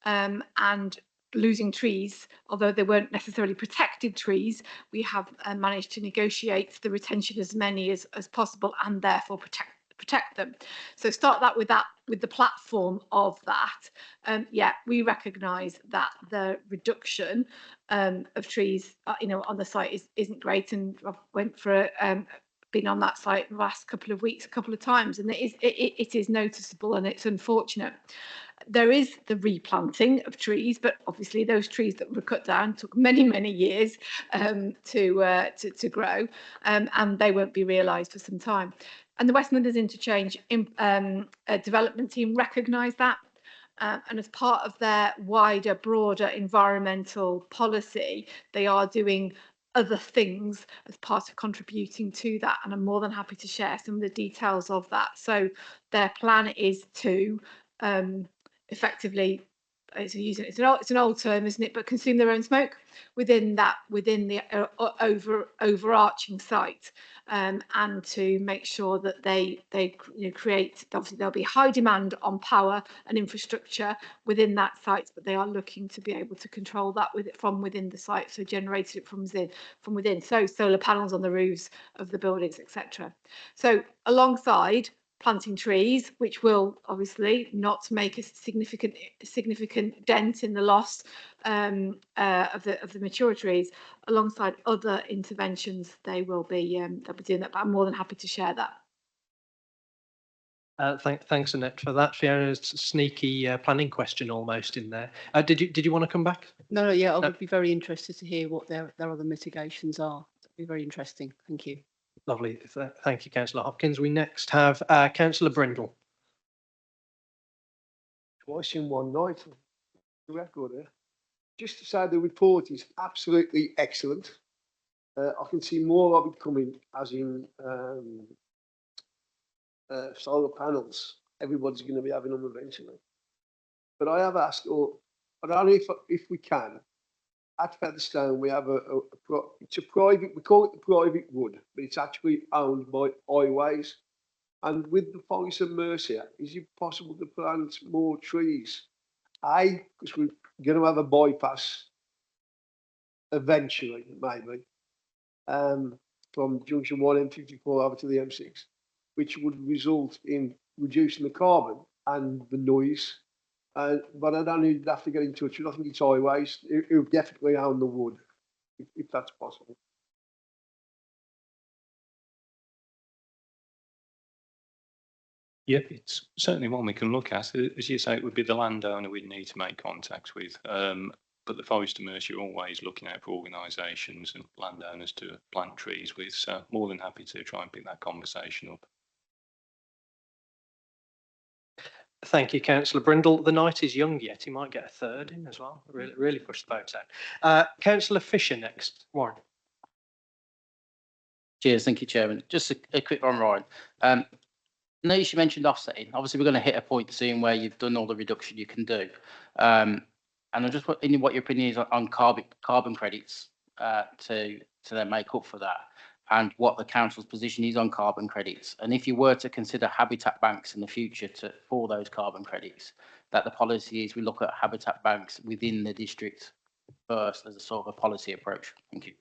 and losing trees, although they weren't necessarily protected trees, we have managed to negotiate the retention as many as possible and therefore protect them. So start that with the platform of that. Yeah, we recognise that the reduction of trees, on the site isn't great, and I've went for been on that site the last couple of weeks, a couple of times, and it is noticeable and it's unfortunate. There is the replanting of trees, but obviously those trees that were cut down took many years to grow, and they won't be realised for some time. And the West Midlands Interchange development team recognise that, and as part of their wider, broader environmental policy, they are doing other things as part of contributing to that, and I'm more than happy to share some of the details of that. So their plan is to effectively, it's an old term, isn't it, but consume their own smoke within the overarching site, and to make sure that they create, obviously there'll be high demand on power and infrastructure within that site, but they are looking to be able to control that from within the site, so generated it from within, so solar panels on the roofs of the buildings, etc. So alongside planting trees, which will obviously not make a significant dent in the loss of the mature trees, alongside other interventions, they'll be doing that. But I'm more than happy to share that. Thanks, Annette, for that. Fiona's sneaky planning question almost in there. Did you want to come back? No, yeah, I would be very interested to hear what their other mitigations are. That'd be very interesting. Thank you. Lovely. Thank you, Councillor Hopkins. We next have Councillor Brindle. Twice in one night. The record here. Just to say the report is absolutely excellent. I can see more of it coming, as in solar panels. Everybody's going to be having them eventually. But I have asked, or I don't know if we can, at Featherstone, we have it's a private, we call it the private wood, but it's actually owned by Highways. And with the Forest of Mercia, is it possible to plant more trees? Because we're going to have a bypass eventually, maybe, from Junction 1 M54 over to the M6, which would result in reducing the carbon and the noise. But I don't need to have to get in touch with, I think it's Highways. It would definitely own the wood, if that's possible. Yep, it's certainly one we can look at. As you say, it would be the landowner we'd need to make contact with. But the Forest and Mercy are always looking out for organisations and landowners to plant trees with. So more than happy to try and pick that conversation up. Thank you, Councillor Brindle. The night is young yet. He might get a third in as well. Really push the vote out. Councillor Fisher next. Warren. Cheers, thank you, Chairman. Just a quick one, Ryan. Notice you mentioned offsetting. Obviously, we're going to hit a point soon where you've done all the reduction you can do. And I'm just wondering what your opinion is on carbon credits to then make up for that, and what the council's position is on carbon credits. And if you were to consider habitat banks in the future for those carbon credits, that the policy is we look at habitat banks within the district first as a sort of a policy approach. Thank you.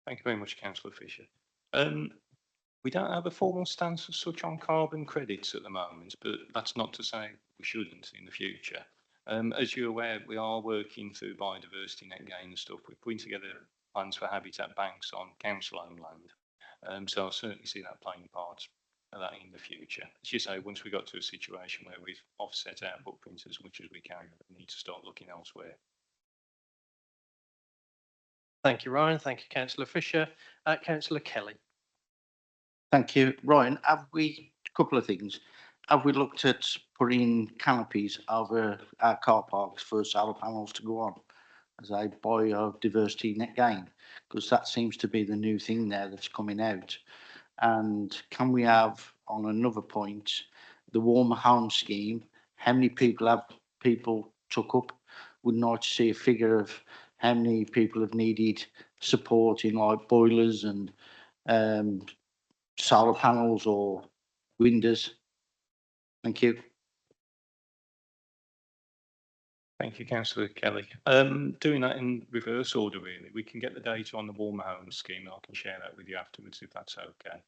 Thank you very much, Councillor Fisher. We don't have a formal stance as such on carbon credits at the moment, but that's not to say we shouldn't in the future. As you're aware, we are working through biodiversity net gain and stuff. We're putting together plans for habitat banks on council-owned land. So I'll certainly see that playing part of that in the future. As you say, once we got to a situation where we've offset our footprint as much as we can, we need to start looking elsewhere. Thank you, Ryan. Thank you, Councillor Fisher. Councillor Kelly. Thank you. Ryan, a couple of things. Have we looked at putting canopies over our car parks for solar panels to go on as a biodiversity net gain? Because that seems to be the new thing there that's coming out. And can we have, on another point, the warmer home scheme? How many people took up? Would like to see a figure of how many people have needed support in like boilers and solar panels or windows. Thank you. Thank you, Councillor Kelly. Doing that in reverse order, really. We can get the data on the warm home scheme, and I can share that with you afterwards if that's okay.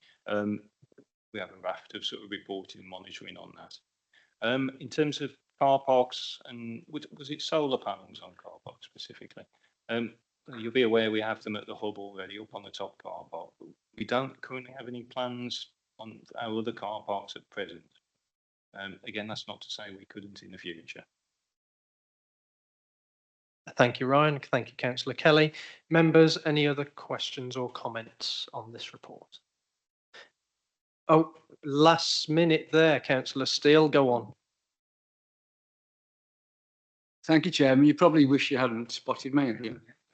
We have a raft of sort of reporting and monitoring on that. In terms of car parks, and was it solar panels on car parks specifically? You'll be aware we have them at the hub already up on the top car park. We don't currently have any plans on our other car parks at present. Again, that's not to say we couldn't in the future. Thank you, Ryan. Thank you, Councillor Kelly. Members, any other questions or comments on this report? Oh, last minute there, Councillor Steele, go on. Thank you, Chairman. You probably wish you hadn't spotted me.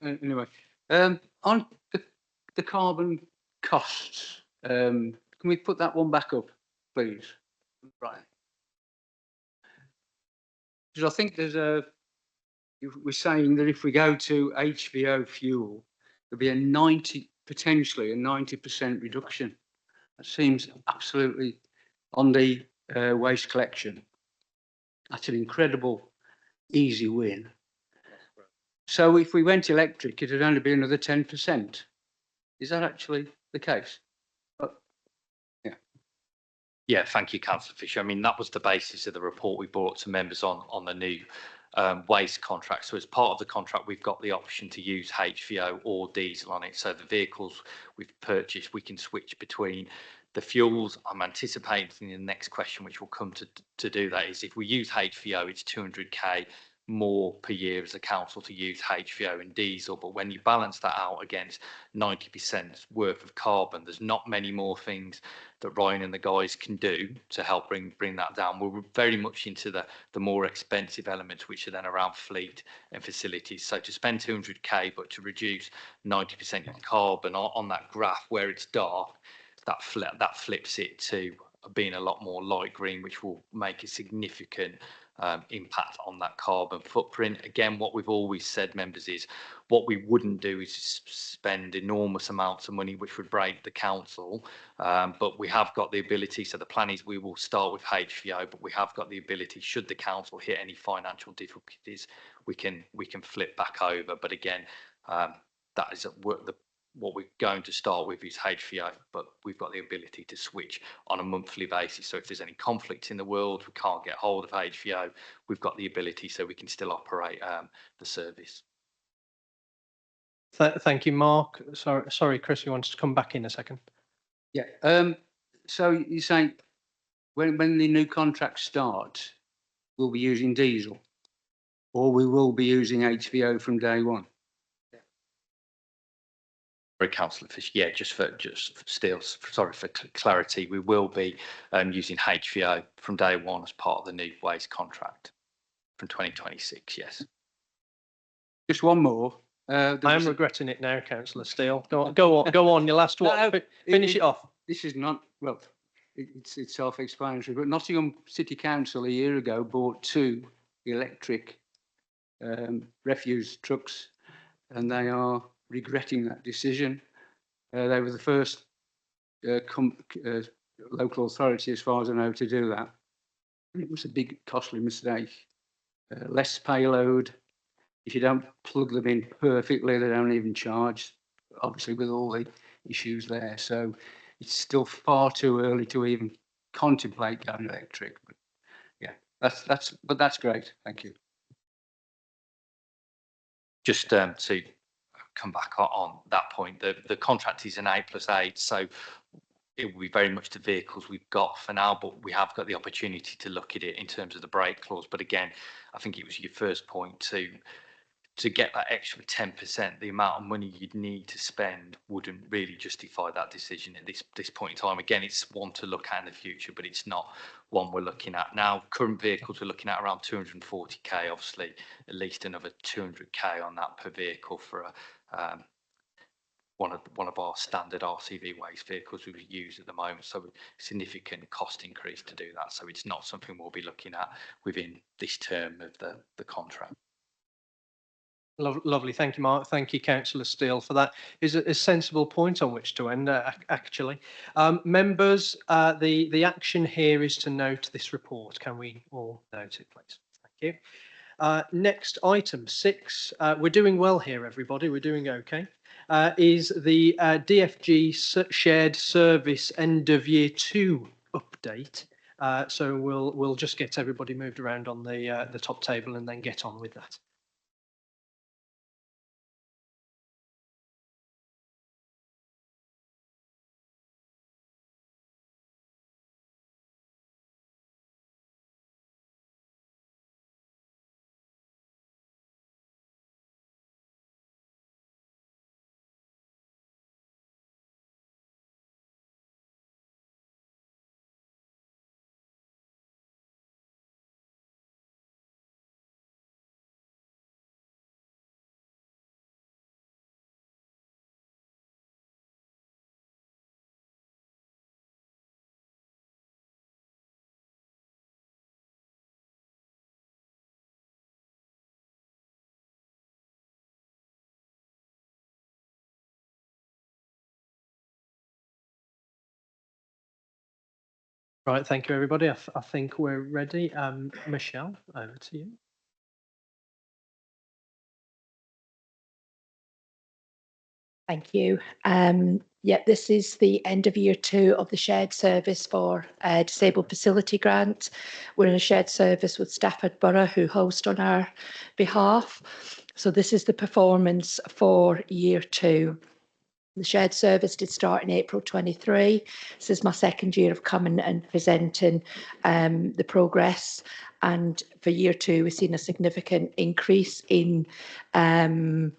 Anyway, on the carbon costs, can we put that one back up, please? Right. Because I think there's we're saying that if we go to HVO fuel, there'll be potentially a 90% reduction. That seems absolutely on the waste collection. That's an incredible easy win. So if we went electric, it would only be another 10%. Is that actually the case? Yeah, thank you, Councillor Fisher. I mean, that was the basis of the report we brought to members on the new waste contract. So as part of the contract, we've got the option to use HVO or diesel on it. So the vehicles we've purchased, we can switch between the fuels. I'm anticipating the next question, which will come to do that, is if we use HVO, it's 200k more per year as a council to use HVO and diesel. But when you balance that out against 90% worth of carbon, there's not many more things that Ryan and the guys can do to help bring that down. We're very much into the more expensive elements, which are then around fleet and facilities. So to spend 200k, but to reduce 90% of carbon on that graph where it's dark, that flips it to being a lot more light green, which will make a significant impact on that carbon footprint. Again, what we've always said, members, is what we wouldn't do is spend enormous amounts of money, which would break the council. But we have got the ability. So the plan is we will start with HVO, but we have got the ability, should the council hit any financial difficulties, we can flip back over. But again, that is what we're going to start with is HVO, but we've got the ability to switch on a monthly basis. So if there's any conflict in the world, we can't get hold of HVO, we've got the ability so we can still operate the service. Thank you, Mark. Sorry, Chris, you wanted to come back in a second. Yeah. So you're saying when the new contract starts, we'll be using diesel, or we will be using HVO from day one? Sorry, Councillor Fisher. Yeah, just for clarity, we will be using HVO from day one as part of the new waste contract from 2026. Yes. Just one more. I am regretting it now, Councillor Steele. Go on, your last one. Finish it off. This is not, well, it's self-explanatory, but Nottingham City Council a year ago bought 2 electric refuse trucks, and they are regretting that decision. They were the first local authority, as far as I know, to do that. It was a big, costly mistake. Less payload. If you don't plug them in perfectly, they don't even charge, obviously, with all the issues there. So it's still far too early to even contemplate going electric. But yeah, that's great. Thank you. Just to come back on that point, the contract is an 8+8, so it will be very much the vehicles we've got for now, but we have got the opportunity to look at it in terms of the break clause. But again, I think it was your first point to get that extra 10%, the amount of money you'd need to spend wouldn't really justify that decision at this point in time. Again, it's one to look at in the future, but it's not one we're looking at now. Current vehicles we're looking at around 240k, obviously at least another 200k on that per vehicle for one of our standard RCV waste vehicles we use at the moment. So significant cost increase to do that. So it's not something we'll be looking at within this term of the contract. Lovely. Thank you, Mark. Thank you, Councillor Steele, for that. Is a sensible point on which to end, actually. Members, the action here is to note this report. Can we all note it, please? Thank you. Next item 6. We're doing well here, everybody. We're doing okay. Is the DFG shared service end of year 2 update. So we'll just get everybody moved around on the top table and then get on with that. Right, thank you, everybody. I think we're ready. Michelle, over to you. Thank you. This is the end of year 2 of the shared service for disabled facility grant. We're in a shared service with Stafford Borough, who host on our behalf. So this is the performance for year 2. The shared service did start in April 23. This is my second year of coming and presenting the progress. And for year 2, we've seen a significant increase in a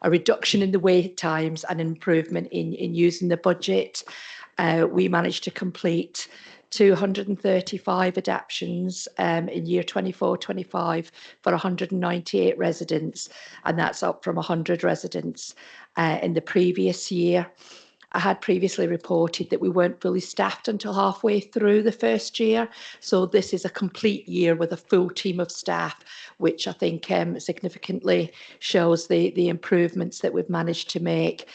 reduction in the wait times and improvement in using the budget. We managed to complete 235 adaptions in year 24-25 for 198 residents, and that's up from 100 residents in the previous year. I had previously reported that we weren't fully staffed until halfway through the first year. So this is a complete year with a full team of staff, which I think significantly shows the improvements that we've managed to make.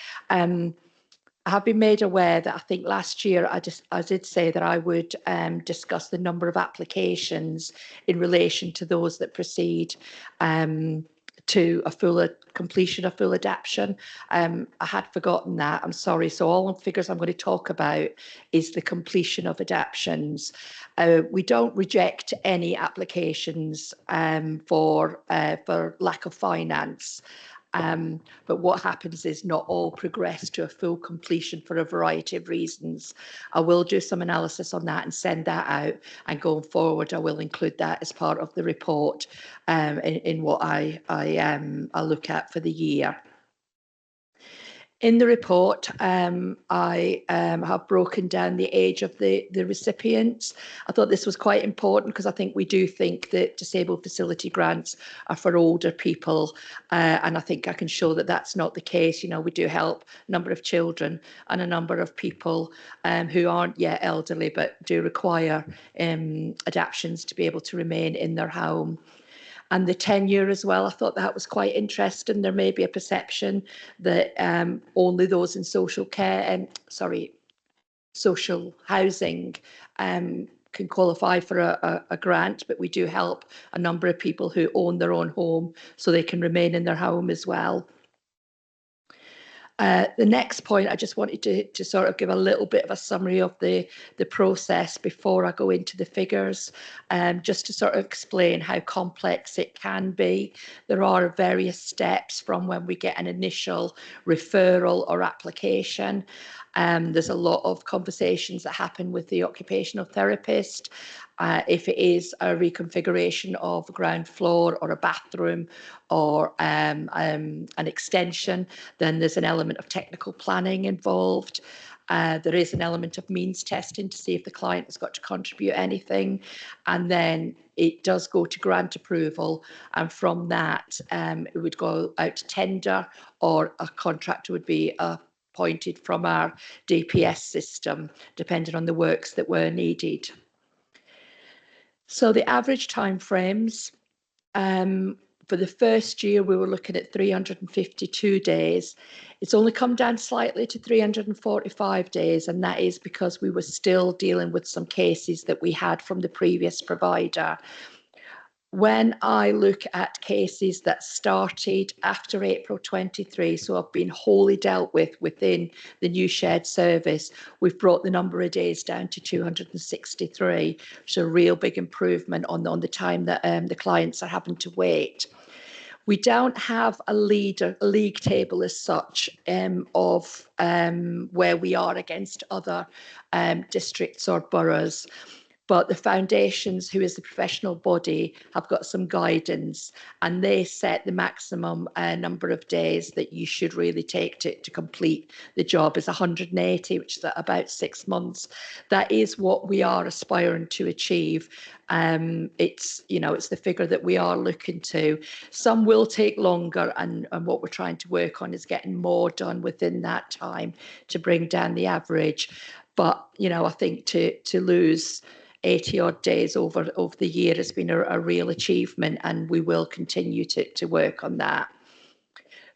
I have been made aware that I think last year I did say that I would discuss the number of applications in relation to those that proceed to a full completion, a full adaptation. I had forgotten that. I'm sorry. So all the figures I'm going to talk about is the completion of adaptations. We don't reject any applications for lack of finance. But what happens is not all progress to a full completion for a variety of reasons. I will do some analysis on that and send that out, and going forward I will include that as part of the report in what I look at for the year. In the report, I have broken down the age of the recipients. I thought this was quite important because I think we do think that disabled facility grants are for older people, and I think I can show that that's not the case. You know, we do help a number of children and a number of people who aren't yet elderly but do require adaptations to be able to remain in their home. And the tenure as well, I thought that was quite interesting. There may be a perception that only those in social care, social housing can qualify for a grant, but we do help a number of people who own their own home so they can remain in their home as well. The next point, I just wanted to sort of give a little bit of a summary of the process before I go into the figures, just to sort of explain how complex it can be. There are various steps from when we get an initial referral or application. There's a lot of conversations that happen with the occupational therapist. If it is a reconfiguration of a ground floor or a bathroom or an extension, then there's an element of technical planning involved. There is an element of means testing to see if the client has got to contribute anything. And then it does go to grant approval. And from that, it would go out to tender, or a contractor would be appointed from our DPS system, depending on the works that were needed. So the average timeframes, for the first year, we were looking at 352 days. It's only come down slightly to 345 days, and that is because we were still dealing with some cases that we had from the previous provider. When I look at cases that started after April 23, so have been wholly dealt with within the new shared service, we've brought the number of days down to 263. So a real big improvement on the time that the clients are having to wait. We don't have a league table as such of where we are against other districts or boroughs. But the foundations, who is the professional body, have got some guidance, and they set the maximum number of days that you should really take to complete the job is 180, which is about 6 months. That is what we are aspiring to achieve. It's the figure that we are looking to. Some will take longer, and what we're trying to work on is getting more done within that time to bring down the average. But I think to lose 80 odd days over the year has been a real achievement, and we will continue to work on that.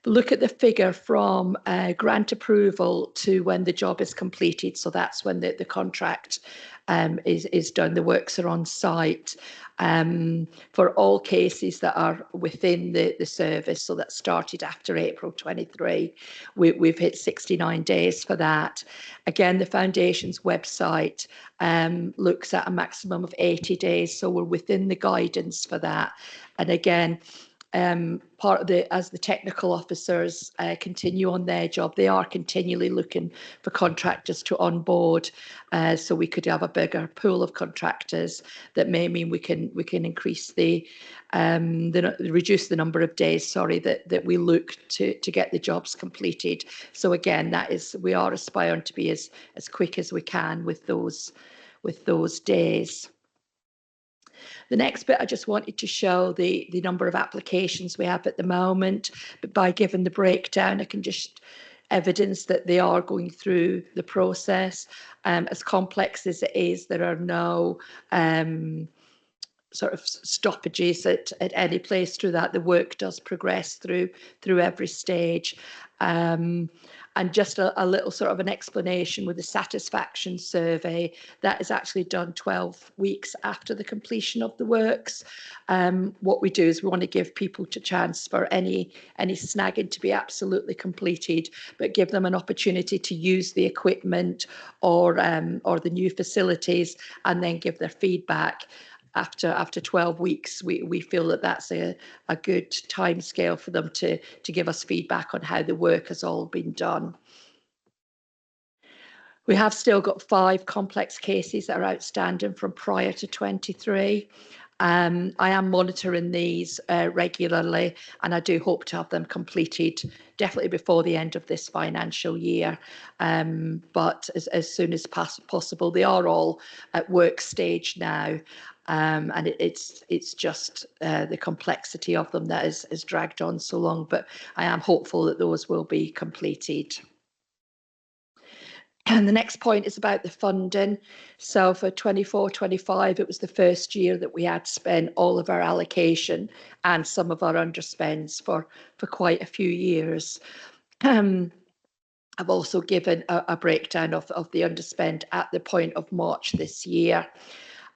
Look at the figure from grant approval to when the job is completed. So that's when the contract is done, the works are on site. For all cases that are within the service, so that started after April 23, we've hit 69 days for that. Again, the Foundation's website looks at a maximum of 80 days, so we're within the guidance for that. And again, as the technical officers continue on their job, they are continually looking for contractors to onboard, so we could have a bigger pool of contractors. That may mean we can increase reduce the number of days, that we look to get the jobs completed. So again, we are aspiring to be as quick as we can with those days. The next bit, I just wanted to show the number of applications we have at the moment, but by giving the breakdown, I can just evidence that they are going through the process. As complex as it is, there are no sort of stoppages at any place through that. The work does progress through every stage. And just a little sort of an explanation with the satisfaction survey that is actually done 12 weeks after the completion of the works. What we do is we want to give people a chance for any snagging to be absolutely completed, but give them an opportunity to use the equipment or the new facilities, and then give their feedback. after 12 weeks, we feel that that's a good timescale for them to give us feedback on how the work has all been done. We have still got 5 complex cases that are outstanding from prior to 23. I am monitoring these regularly, and I do hope to have them completed definitely before the end of this financial year. But as soon as possible, they are all at work stage now. And it's just the complexity of them that has dragged on so long, but I am hopeful that those will be completed. And the next point is about the funding. So for 24-25, it was the first year that we had spent all of our allocation and some of our underspends for quite a few years. I've also given a breakdown of the underspend at the point of March this year.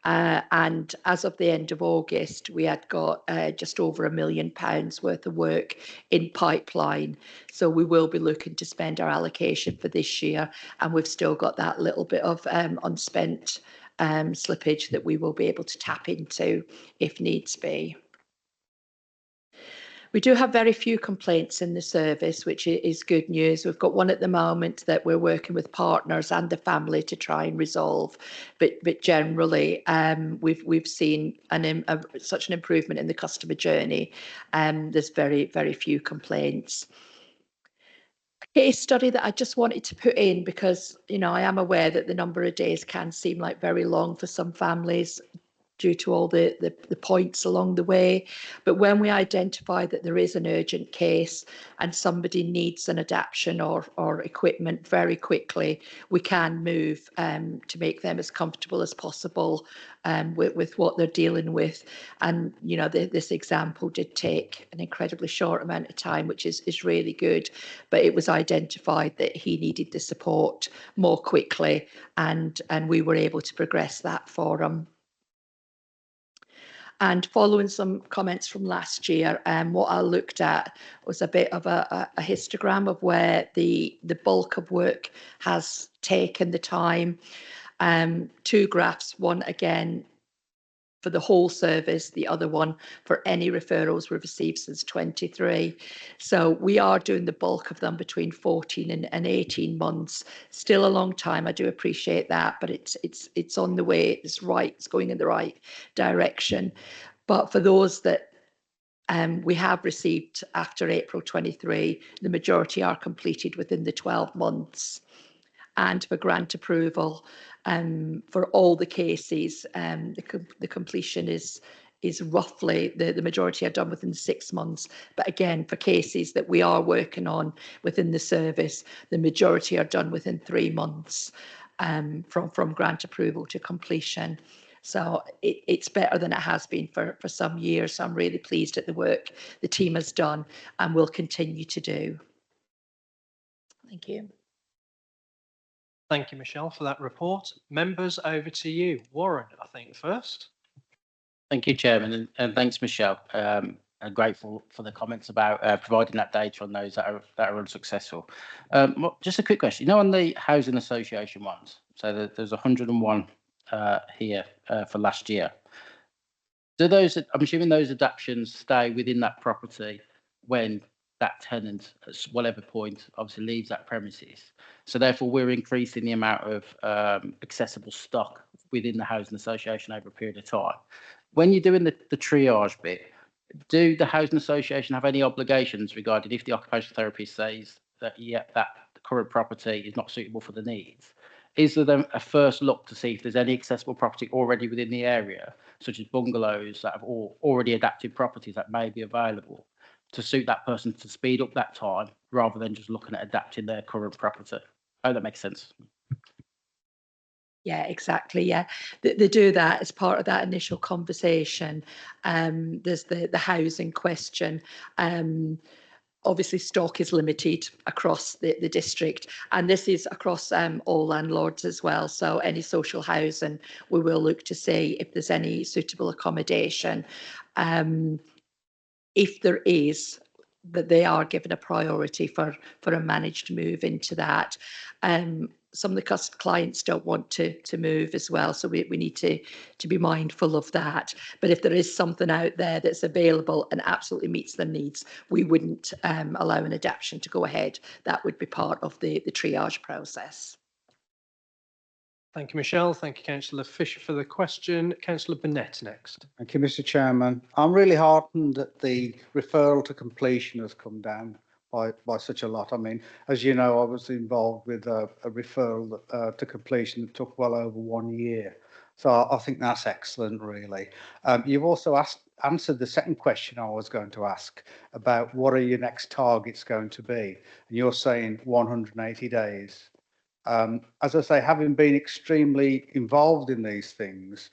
And as of the end of August, we had got just over £1 million worth of work in pipeline. So we will be looking to spend our allocation for this year, and we've still got that little bit of unspent slippage that we will be able to tap into if needs be. We do have very few complaints in the service, which is good news. We've got one at the moment that we're working with partners and the family to try and resolve. But generally, we've seen such an improvement in the customer journey. There's very, very few complaints. A case study that I just wanted to put in because, you know, I am aware that the number of days can seem like very long for some families due to all the points along the way. But when we identify that there is an urgent case and somebody needs an adaptation or equipment very quickly, we can move to make them as comfortable as possible with what they're dealing with. And, you know, this example did take an incredibly short amount of time, which is really good. But it was identified that he needed the support more quickly, and we were able to progress that for him. And following some comments from last year, what I looked at was a bit of a histogram of where the bulk of work has taken the time. 2 graphs, one again for the whole service, the other one for any referrals we've received since 23. So we are doing the bulk of them between 14 and 18 months. Still a long time, I do appreciate that, but it's on the way, it's right, it's going in the right direction. But for those that we have received after April 23, the majority are completed within the 12 months. And for grant approval, for all the cases, the completion is roughly, the majority are done within 6 months. But again, for cases that we are working on within the service, the majority are done within 3 months from grant approval to completion. So it's better than it has been for some years. So I'm really pleased at the work the team has done and will continue to do. Thank you. Thank you, Michelle, for that report. Members, over to you. Warren, I think, first. Thank you, Chairman, and thanks, Michelle. I'm grateful for the comments about providing that data on those that are unsuccessful. Just a quick question. You know, on the housing association ones, so there's 101 here for last year. Do those? I'm assuming those adaptations stay within that property when that tenant, at whatever point, obviously leaves that premises. So therefore, we're increasing the amount of accessible stock within the housing association over a period of time. When you're doing the triage bit, do the housing association have any obligations regarding if the occupational therapist says that, yeah, that the current property is not suitable for the needs? Is there then a first look to see if there's any accessible property already within the area, such as bungalows that have already adapted properties that may be available, to suit that person to speed up that time rather than just looking at adapting their current property? Oh, that makes sense. Yeah, exactly. Yeah, they do that as part of that initial conversation. There's the housing question. Obviously, stock is limited across the district, and this is across all landlords as well. So any social housing, we will look to see if there's any suitable accommodation. If there is, that they are given a priority for a managed move into that. some of the clients don't want to move as well. So we need to be mindful of that. But if there is something out there that's available and absolutely meets their needs, we wouldn't allow an adaptation to go ahead. That would be part of the triage process. Thank you, Michelle. Thank you, Councillor Fisher, for the question. Councillor Burnett next. Thank you, Mr. Chairman. I'm really heartened that the referral to completion has come down by such a lot. I mean, as you know, I was involved with a referral to completion that took well over 1 year. So I think that's excellent, really. You've also answered the second question I was going to ask about what are your next targets going to be? And you're saying 180 days. As I say, having been extremely involved in these things,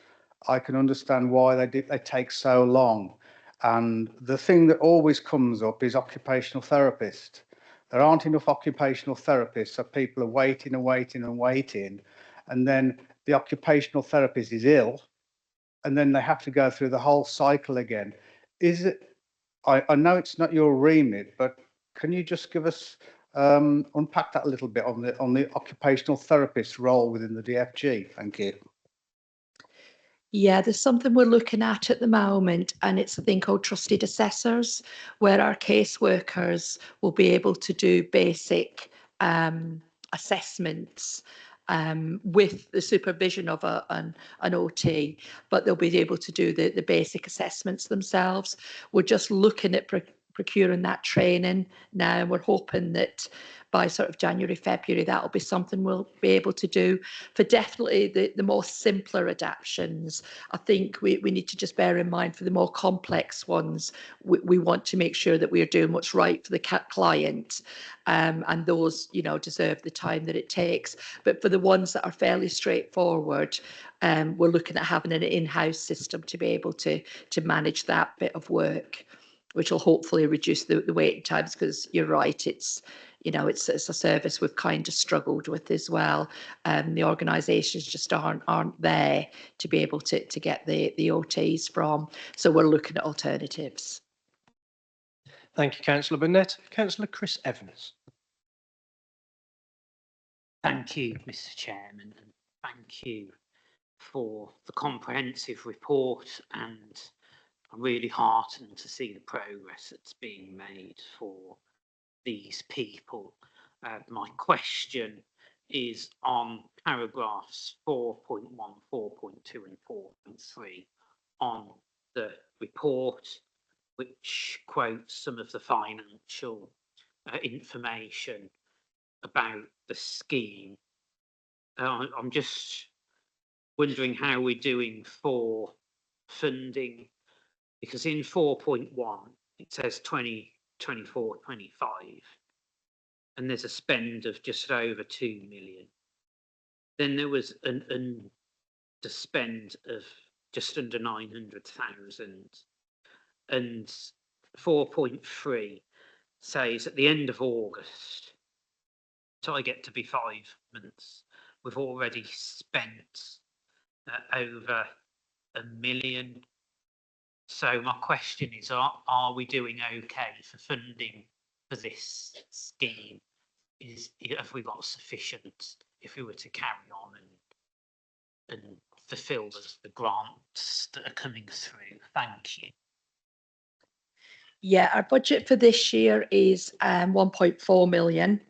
I can understand why they take so long. And the thing that always comes up is occupational therapist. There aren't enough occupational therapists, so people are waiting and waiting and waiting. And then the occupational therapist is ill, and then they have to go through the whole cycle again. Is it? I know it's not your remit, but can you just give us unpack that a little bit on the occupational therapist role within the DFG? Thank you. Yeah, there's something we're looking at the moment, and it's a thing called trusted assessors, where our caseworkers will be able to do basic assessments with the supervision of an OT, but they'll be able to do the basic assessments themselves. We're just looking at procuring that training now, and we're hoping that by sort of January, February, that'll be something we'll be able to do. For definitely the more simpler adaptations, I think we need to just bear in mind for the more complex ones, we want to make sure that we are doing what's right for the client, and those, you know, deserve the time that it takes. But for the ones that are fairly straightforward, we're looking at having an in-house system to be able to manage that bit of work, which will hopefully reduce the waiting times, because you're right, it's, you know, it's a service we've kind of struggled with as well. The organisations just aren't there to be able to get the OTs from. So we're looking at alternatives. Thank you, Councillor Burnett. Councillor Chris Evans. Thank you, Mr. Chairman, and thank you for the comprehensive report, and I'm really heartened to see the progress that's being made for these people. My question is on paragraphs 4.1, 4.2 and 4.3 on the report, which quotes some of the financial information about the scheme. I'm just wondering how we're doing for funding, because in 4.1 it says 2024-25, and there's a spend of just over 2 million. Then there was the spend of just under 900,000, and 4.3 says at the end of August, so I get to be 5 months, we've already spent over 1 million. So my question is, are we doing okay for funding for this scheme? Have we got sufficient if we were to carry on and fulfil the grants that are coming through? Thank you. Yeah, our budget for this year is 1.4 million.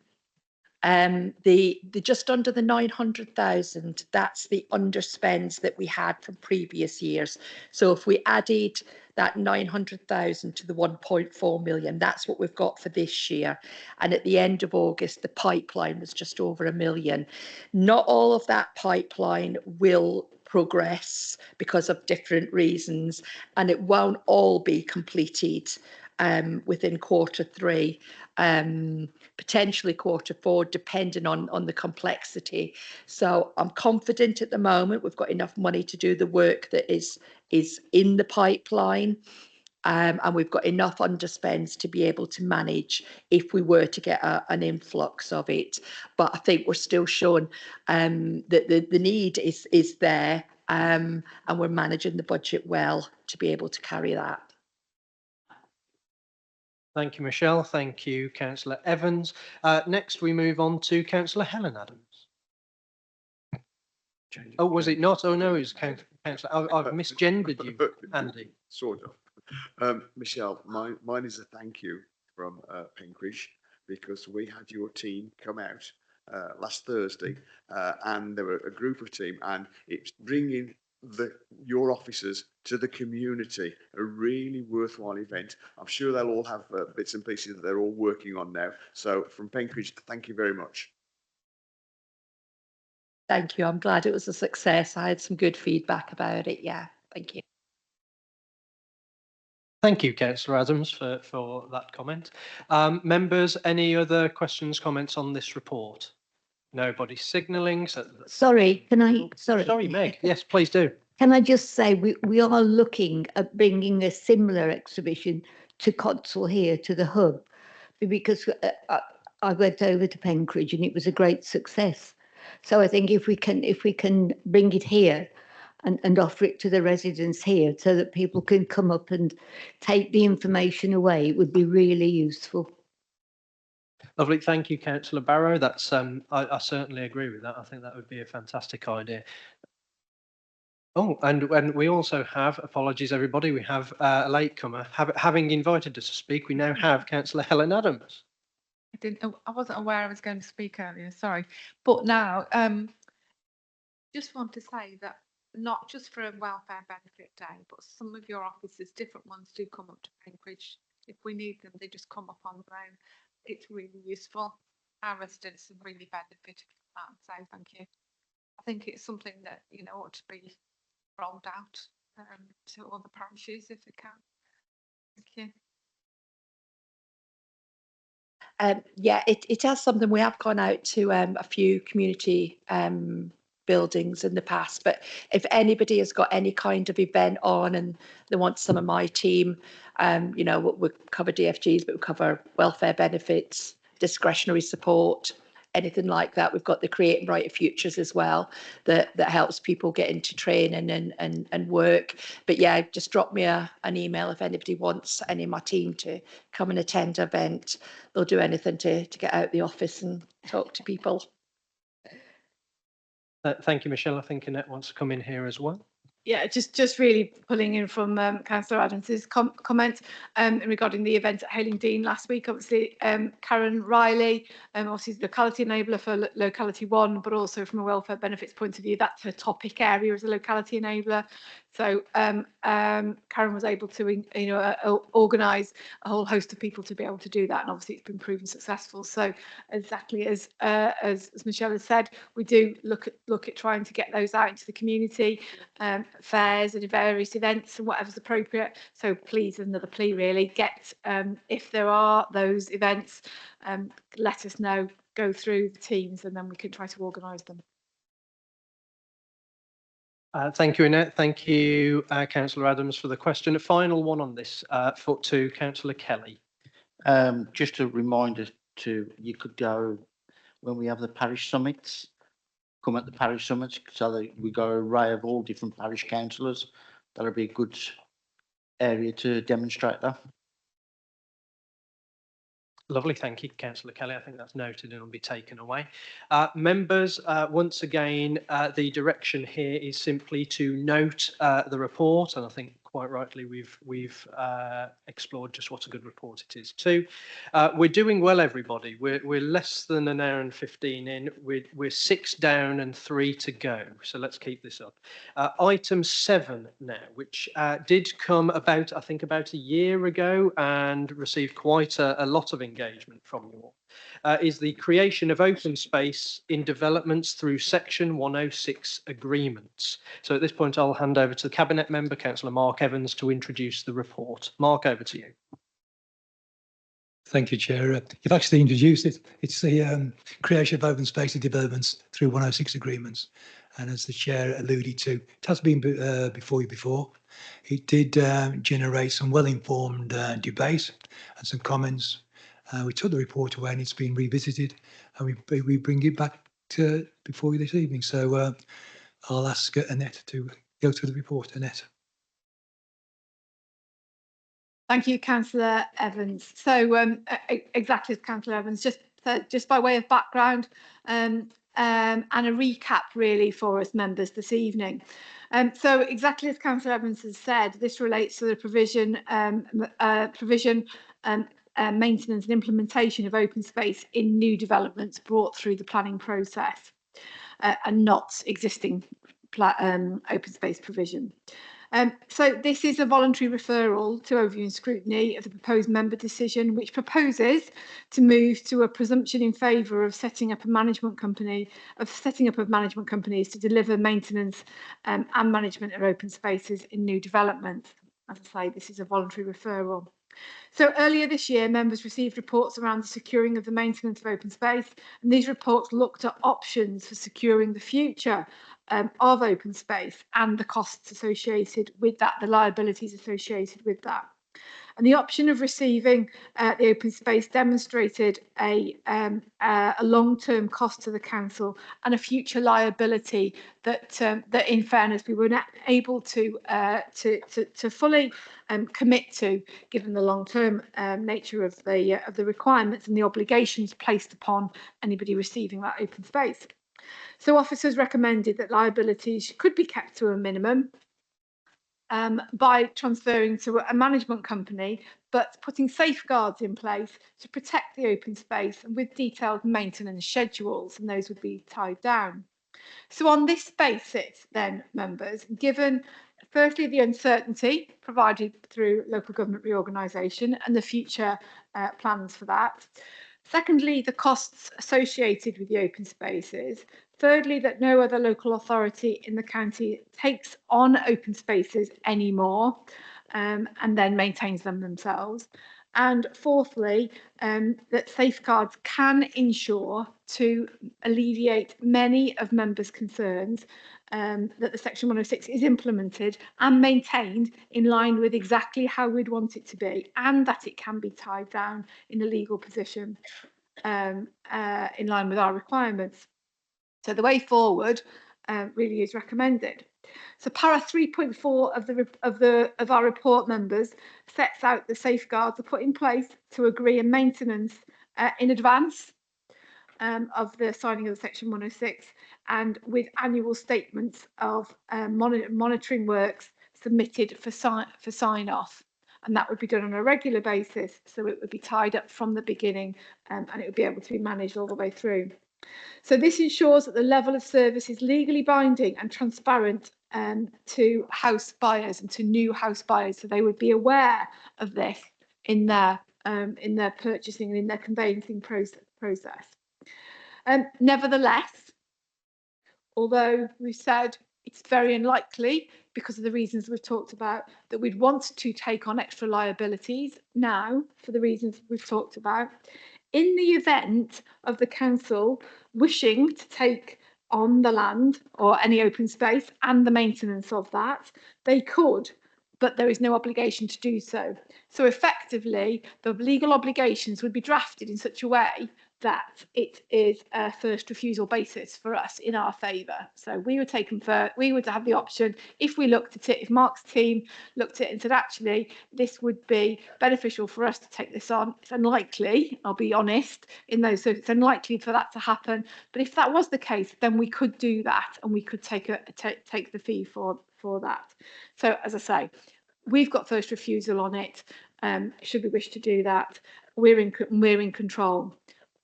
The just under the 900,000, that's the underspends that we had from previous years. So if we added that 900,000 to the 1.4 million, that's what we've got for this year. And at the end of August, the pipeline was just over 1 million. Not all of that pipeline will progress because of different reasons, and it won't all be completed within Q3, potentially Q4, depending on the complexity. So I'm confident at the moment we've got enough money to do the work that is in the pipeline, and we've got enough underspends to be able to manage if we were to get an influx of it. But I think we're still showing that the need is there, and we're managing the budget well to be able to carry that. Thank you, Michelle. Thank you, Councillor Evans. Next, we move on to Councillor Helen Adams. Oh, was it not? Oh, no, it was councillor. I've misgendered you, Andy. Sort of. Michelle, mine is a thank you from Penkridge, because we had your team come out last Thursday, and there were a group of team, and it's bringing your officers to the community, a really worthwhile event. I'm sure they'll all have bits and pieces that they're all working on now. So from Penkridge, thank you very much. Thank you. I'm glad it was a success. I had some good feedback about it. Yeah, thank you. Thank you, Councillor Adams, for that comment. Members, any other questions, comments on this report? Nobody signalling. So Sorry, can I? Sorry, Meg. Yes, please do. Can I just say we are looking at bringing a similar exhibition to Cotswold here, to the hub, because I went over to Penkridge and it was a great success. So I think if we can bring it here and offer it to the residents here so that people can come up and take the information away, it would be really useful. Lovely. Thank you, Councillor Barrow. That's I certainly agree with that. I think that would be a fantastic idea. Oh, and we also have, apologies everybody, we have a latecomer. Having invited us to speak, we now have Councillor Helen Adams. I wasn't aware I was going to speak earlier, sorry. But now, just want to say that not just for a welfare benefit day, but some of your officers, different ones, do come up to Penkridge. If we need them, they just come up on their own. It's really useful. Our residents have really benefited from that, so thank you. I think it's something that, you know, ought to be rolled out to all the parishes if it can. Thank you. Yeah, it has something. We have gone out to a few community buildings in the past, but if anybody has got any kind of event on and they want some of my team, you know, we cover DFGs, but we cover welfare benefits, discretionary support, anything like that. We've got the Creating Brighter Futures as well, that helps people get into training and work. But yeah, just drop me an email if anybody wants any of my team to come and attend an event. They'll do anything to get out the office and talk to people. Thank you, Michelle. I think Annette wants to come in here as well. Yeah, just really pulling in from Councillor Adams's comment regarding the event at Hailing Dean last week. Obviously, Karen Riley, obviously locality enabler for Locality 1, but also from a welfare benefits point of view, that's her topic area as a locality enabler. So Karen was able to, you know, organise a whole host of people to be able to do that, and obviously it's been proven successful. So exactly as Michelle has said, we do look at trying to get those out into the community, fairs and various events and whatever's appropriate. So please, another plea really, get if there are those events, let us know, go through the teams, and then we can try to organise them. Thank you, Annette. Thank you, Councillor Adams, for the question. A final one on this to Councillor Kelly. Just a reminder you could go when we have the parish summits, come at the parish summits, so that we got an array of all different parish councillors. That'll be a good area to demonstrate that. Lovely, thank you, Councillor Kelly. I think that's noted and will be taken away. Members, once again, the direction here is simply to note the report, and I think quite rightly we've explored just what a good report it is too. We're doing well, everybody. We're less than an hour and 15 in. We're 6 down and 3 to go. So let's keep this up. Item 7 now, which did come about, I think, about a year ago and received quite a lot of engagement from you all, is the creation of open space in developments through Section 106 agreements. So at this point, I'll hand over to the Cabinet Member, Councillor Mark Evans, to introduce the report. Mark, over to you. Thank you, Chair. You've actually introduced it. It's the creation of open space and developments through 106 agreements. And as the Chair alluded to, it has been before you before. It did generate some well-informed debate and some comments. We took the report away and it's been revisited, and we bring it back to before you this evening. So I'll ask Annette to go through the report. Annette. Thank you, Councillor Evans. So exactly as Councillor Evans, just by way of background, and a recap really for us members this evening. So exactly as Councillor Evans has said, this relates to the provision, maintenance and implementation of open space in new developments brought through the planning process and not existing open space provision. So this is a voluntary referral to overview and scrutiny of the proposed member decision, which proposes to move to a presumption in favour of setting up a management company, of management companies to deliver maintenance and management of open spaces in new developments. As I say, this is a voluntary referral. So earlier this year, members received reports around the securing of the maintenance of open space, and these reports looked at options for securing the future of open space and the costs associated with that, the liabilities associated with that. And the option of receiving the open space demonstrated a long-term cost to the council and a future liability that, that in fairness, we were not able to fully commit to, given the long-term nature of the requirements and the obligations placed upon anybody receiving that open space. So officers recommended that liabilities could be kept to a minimum by transferring to a management company, but putting safeguards in place to protect the open space and with detailed maintenance schedules, and those would be tied down. So on this basis then, members, given firstly the uncertainty provided through local government reorganisation and the future plans for that, secondly the costs associated with the open spaces, thirdly, that no other local authority in the county takes on open spaces anymore and then maintains them themselves. And fourthly, that safeguards can ensure to alleviate many of members' concerns that the Section 106 is implemented and maintained in line with exactly how we'd want it to be, and that it can be tied down in a legal position in line with our requirements. So the way forward really is recommended. So para 3.4 of our report, members, sets out the safeguards are put in place to agree a maintenance in advance of the signing of the Section 106, and with annual statements of monitoring works submitted for sign off. And that would be done on a regular basis, so it would be tied up from the beginning and it would be able to be managed all the way through. So this ensures that the level of service is legally binding and transparent to house buyers and to new house buyers, so they would be aware of this in their purchasing and in their conveyancing process. Nevertheless, although we've said it's very unlikely, because of the reasons we've talked about, that we'd want to take on extra liabilities now for the reasons we've talked about, in the event of the council wishing to take on the land or any open space and the maintenance of that, they could, but there is no obligation to do so. So effectively, the legal obligations would be drafted in such a way that it is a first refusal basis for us in our favour. So we would we would have the option, if we looked at it, if Mark's team looked at it and said, actually, this would be beneficial for us to take this on. It's unlikely, I'll be honest, in those, so it's unlikely for that to happen. But if that was the case, then we could do that and we could take the fee for that. So as I say, we've got first refusal on it. Should we wish to do that, we're in control.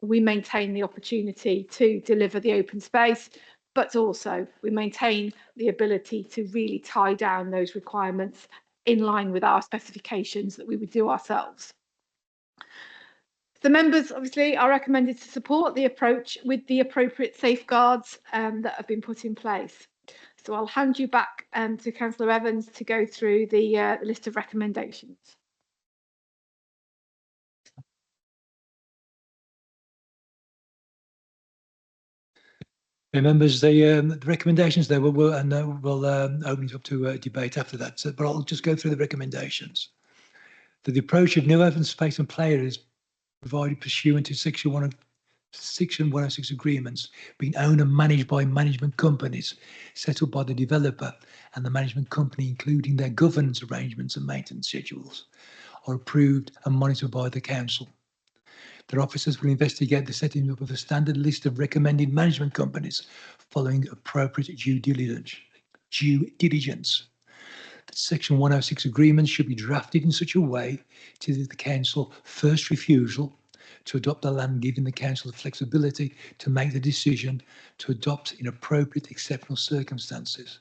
We maintain the opportunity to deliver the open space, but also we maintain the ability to really tie down those requirements in line with our specifications that we would do ourselves. The members obviously are recommended to support the approach with the appropriate safeguards that have been put in place. So I'll hand you back to Councillor Evans to go through the list of recommendations. Members, the recommendations there we'll open it up to debate after that. So, but I'll just go through the recommendations. The approach of new open space and player is provided pursuant to Section 106 agreements being owned and managed by management companies set up by the developer and the management company, including their governance arrangements and maintenance schedules, are approved and monitored by the council. Their officers will investigate the setting up of a standard list of recommended management companies following appropriate due diligence. Section 106 agreements should be drafted in such a way to give the council first refusal to adopt the land, giving the council the flexibility to make the decision to adopt in appropriate exceptional circumstances.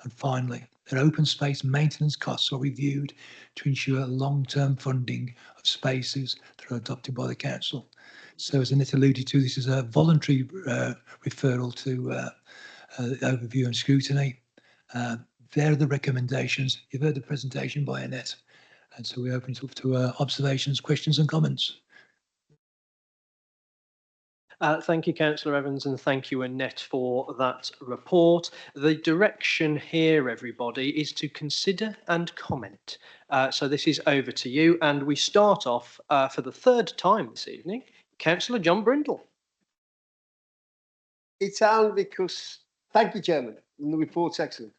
And finally, that open space maintenance costs are reviewed to ensure long-term funding of spaces that are adopted by the council. So as Annette alluded to, this is a voluntary referral to overview and scrutiny. There are the recommendations. You've heard the presentation by Annette. And so we open it up to observations, questions and comments. Thank you, Councillor Evans, and thank you, Annette, for that report. The direction here, everybody, is to consider and comment. So this is over to you, and we start off for the third time this evening. Councillor John Brindle. It's only because, thank you, Chairman, and the report's excellent.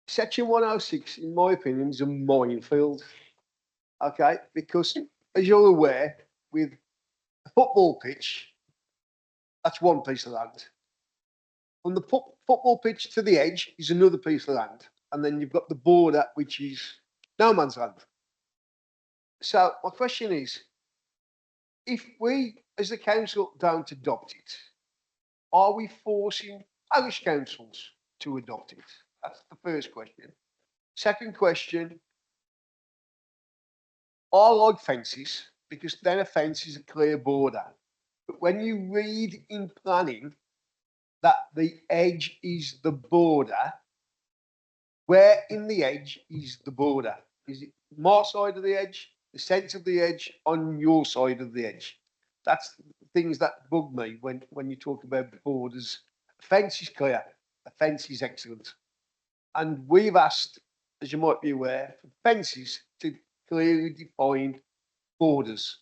Section 106, in my opinion, is a minefield. Okay, because as you're aware, with a football pitch, that's one piece of land. From the football pitch to the edge is another piece of land. And then you've got the border, which is no man's land. So my question is, if we, as the council, don't adopt it, are we forcing parish councils to adopt it? That's the first question. Second question, I like fences because then a fence is a clear border. But when you read in planning that the edge is the border, where in the edge is the border? Is it my side of the edge, the centre of the edge, on your side of the edge? That's things that bug me when you talk about borders. A fence is clear, a fence is excellent. And we've asked, as you might be aware, for fences to clearly define borders.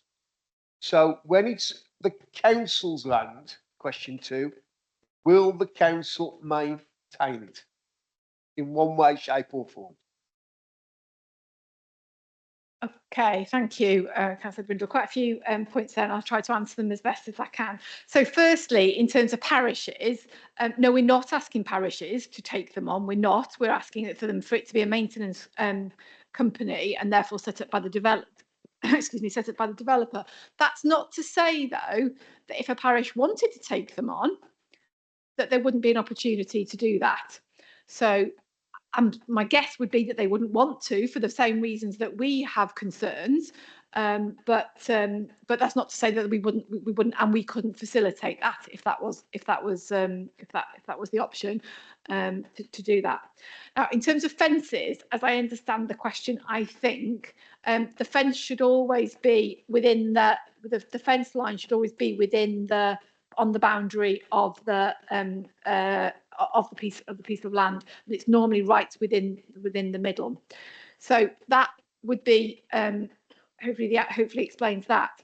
So when it's the council's land, question 2, will the council maintain it in one way, shape or form? Okay, thank you, Councillor Brindle. Quite a few points there, and I'll try to answer them as best as I can. So firstly, in terms of parishes, no, we're not asking parishes to take them on. We're not. We're asking it for it to be a maintenance company and therefore set up by the developer. Set up by the developer. That's not to say, though, that if a parish wanted to take them on, that there wouldn't be an opportunity to do that. So my guess would be that they wouldn't want to for the same reasons that we have concerns, but that's not to say that we wouldn't and we couldn't facilitate that if that was the option to do that. Now, in terms of fences, as I understand the question, I think the fence should always be within the fence line should always be within on the boundary of the piece of land, and it's normally right within the middle. So that would be hopefully explains that.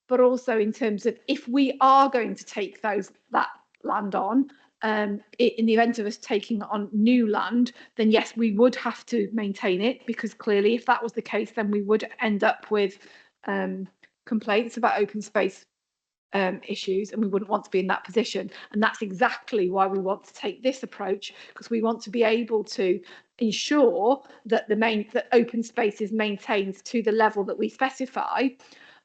But also in terms of if we are going to take that land on, in the event of us taking on new land, then yes, we would have to maintain it, because clearly if that was the case, then we would end up with complaints about open space issues, and we wouldn't want to be in that position. And that's exactly why we want to take this approach, because we want to be able to ensure that that open space is maintained to the level that we specify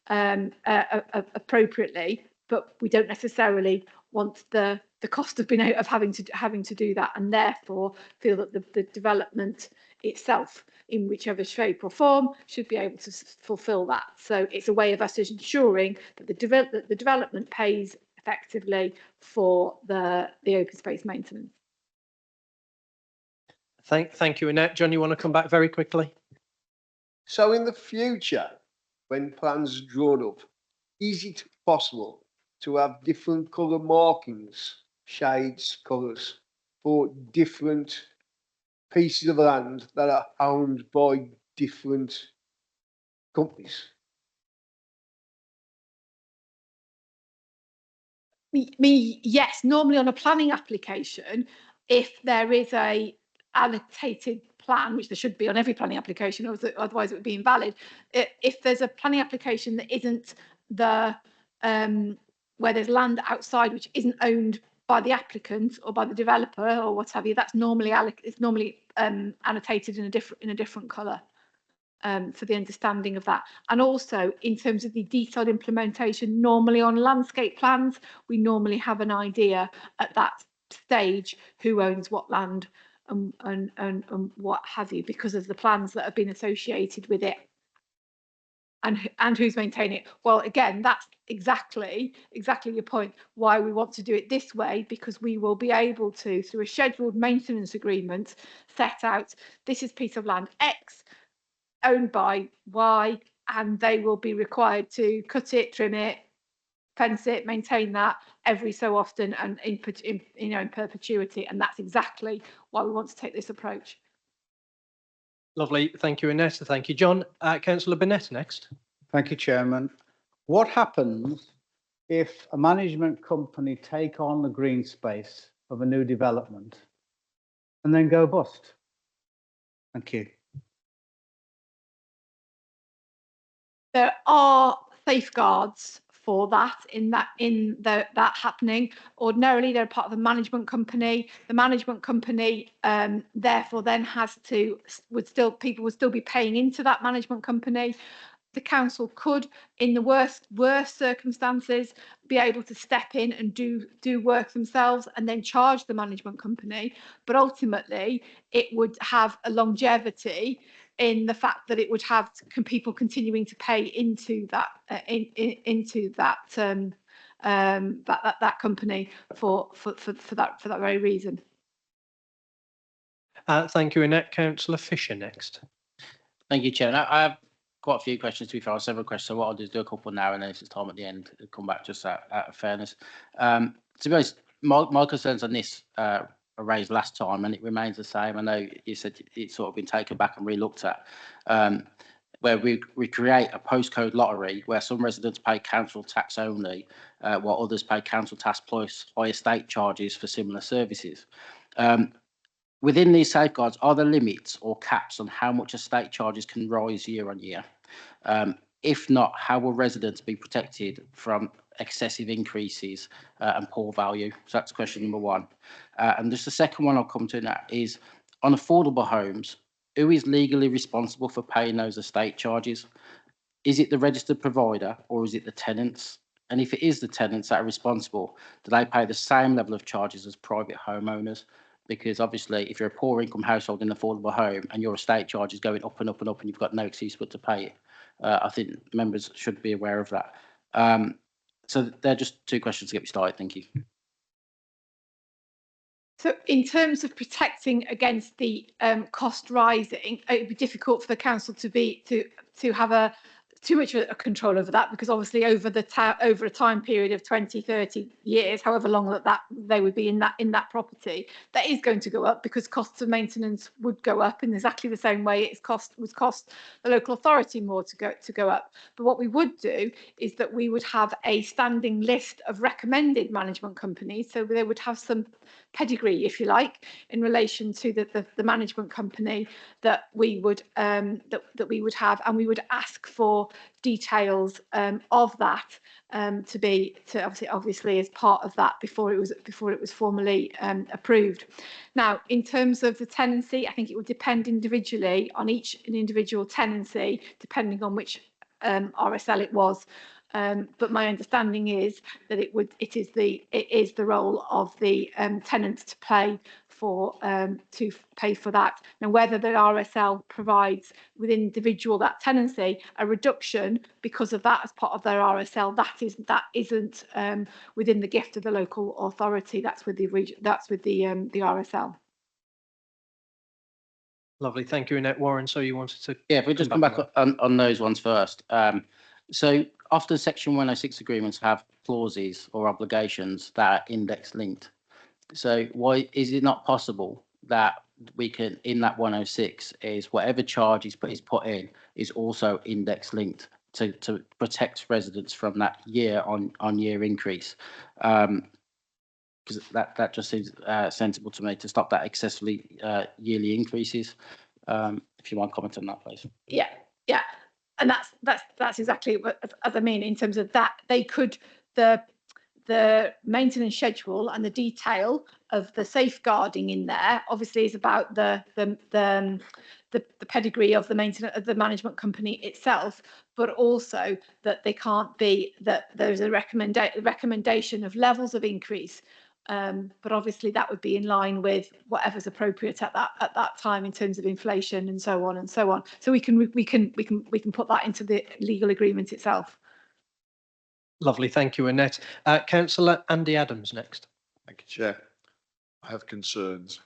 appropriately, but we don't necessarily want the cost of having to do that, and therefore feel that the development itself, in whichever shape or form, should be able to fulfil that. So it's a way of us ensuring that the development pays effectively for the open space maintenance. Thank you, Annette. John, you want to come back very quickly? So in the future, when plans are drawn up, is it possible to have different colour markings, shades, colours, for different pieces of land that are owned by different companies? Yes, normally on a planning application, if there is a allocated plan, which there should be on every planning application, or otherwise it would be invalid. If there's a planning application that isn't the where there's land outside which isn't owned by the applicant or by the developer or what have you, that's normally annotated in a different colour. For the understanding of that. And also in terms of the detailed implementation, normally on landscape plans, we normally have an idea at that stage who owns what land and what have you, because of the plans that have been associated with it and who's maintaining it. Well, again, that's exactly your point, why we want to do it this way, because we will be able to, through a scheduled maintenance agreement, set out this is piece of land X owned by Y, and they will be required to cut it, trim it, fence it, maintain that every so often and in perpetuity. And that's exactly why we want to take this approach. Lovely. Thank you, Annette. Thank you, John. Councillor Burnett next. Thank you, Chairman. What happens if a management company take on the green space of a new development and then go bust? Thank you. There are safeguards for that that happening. Ordinarily, they're part of the management company. The management company therefore then people would still be paying into that management company. The council could, in the worst circumstances, be able to step in and do work themselves and then charge the management company. But ultimately, it would have a longevity in the fact that it would have people continuing to pay into that that company for that very reason. Thank you, Annette. Councillor Fisher next. Thank you, Chair. I have quite a few questions, to be fair, several questions. So what I'll do is do a couple now, and then if it's time at the end, I'll come back just out of fairness. To be honest, my concerns on this are raised last time, and it remains the same. I know you said it's sort of been taken back and re-looked at, where we create a postcode lottery where some residents pay council tax only, while others pay council tax plus high estate charges for similar services. Within these safeguards, are there limits or caps on how much estate charges can rise year on year? If not, how will residents be protected from excessive increases and poor value? So that's question number one. And just the second one I'll come to now is on affordable homes, who is legally responsible for paying those estate charges? Is it the registered provider or is it the tenants? And if it is the tenants that are responsible, do they pay the same level of charges as private homeowners? Because obviously, if you're a poor income household in an affordable home and your estate charge is going up and up and up and you've got no excuse but to pay it, I think members should be aware of that. So they're just two questions to get me started. Thank you. So in terms of protecting against the cost rising, it would be difficult for the council to have too much of a control over that, because obviously over a time period of 20-30 years, however long that they would be in that property, that is going to go up, because costs of maintenance would go up in exactly the same way it would cost the local authority more to go up. But what we would do is that we would have a standing list of recommended management companies, so they would have some pedigree, if you like, in relation to the management company that we would that we would have, and we would ask for details of that obviously as part of that before it was formally approved. Now, in terms of the tenancy, I think it would depend individually on an individual tenancy, depending on which RSL it was. But my understanding is that it is the role of the tenant to pay for that. Now, whether the RSL provides within individual that tenancy a reduction because of that as part of their RSL, that isn't within the gift of the local authority. That's with the RSL. Lovely, thank you, Annette. Warren, so you wanted to... Yeah, if we just come back on those ones first. So often Section 106 agreements have clauses or obligations that are index linked. So why is it not possible that we can, in that 106, is whatever charge is put in is also index linked to protect residents from that year on year increase? Because that just seems sensible to me, to stop that excessively yearly increases. If you want to comment on that, please. Yeah, yeah, and that's exactly what as I mean in terms of that they could the maintenance schedule and the detail of the safeguarding in there obviously is about the pedigree of the maintenance of the management company itself, but also that they can't be that there's a recommendation of levels of increase. But obviously that would be in line with whatever's appropriate at that time in terms of inflation and so on and so on. So we can put that into the legal agreement itself. Lovely, thank you, Annette. Councillor Andy Adams next. Thank you, Chair. I have concerns,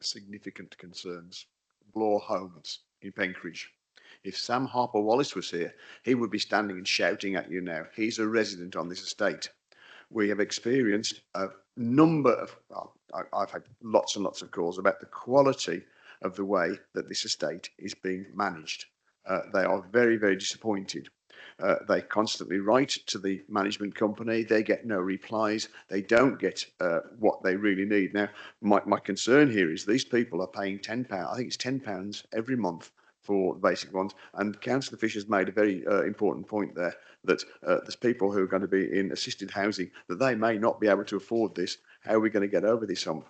significant concerns. Bloor Homes in Penkridge. If Sam Harper Wallace was here, he would be standing and shouting at you now. He's a resident on this estate. We have experienced a number of, I've had lots and lots of calls about the quality of the way that this estate is being managed. They are very, very disappointed. They constantly write to the management company. They get no replies. They don't get what they really need. Now, my concern here is these people are paying £10. I think it's £10 every month for the basic ones. And Councillor Fisher's made a very important point there that there's people who are going to be in assisted housing that they may not be able to afford this. How are we going to get over this hump?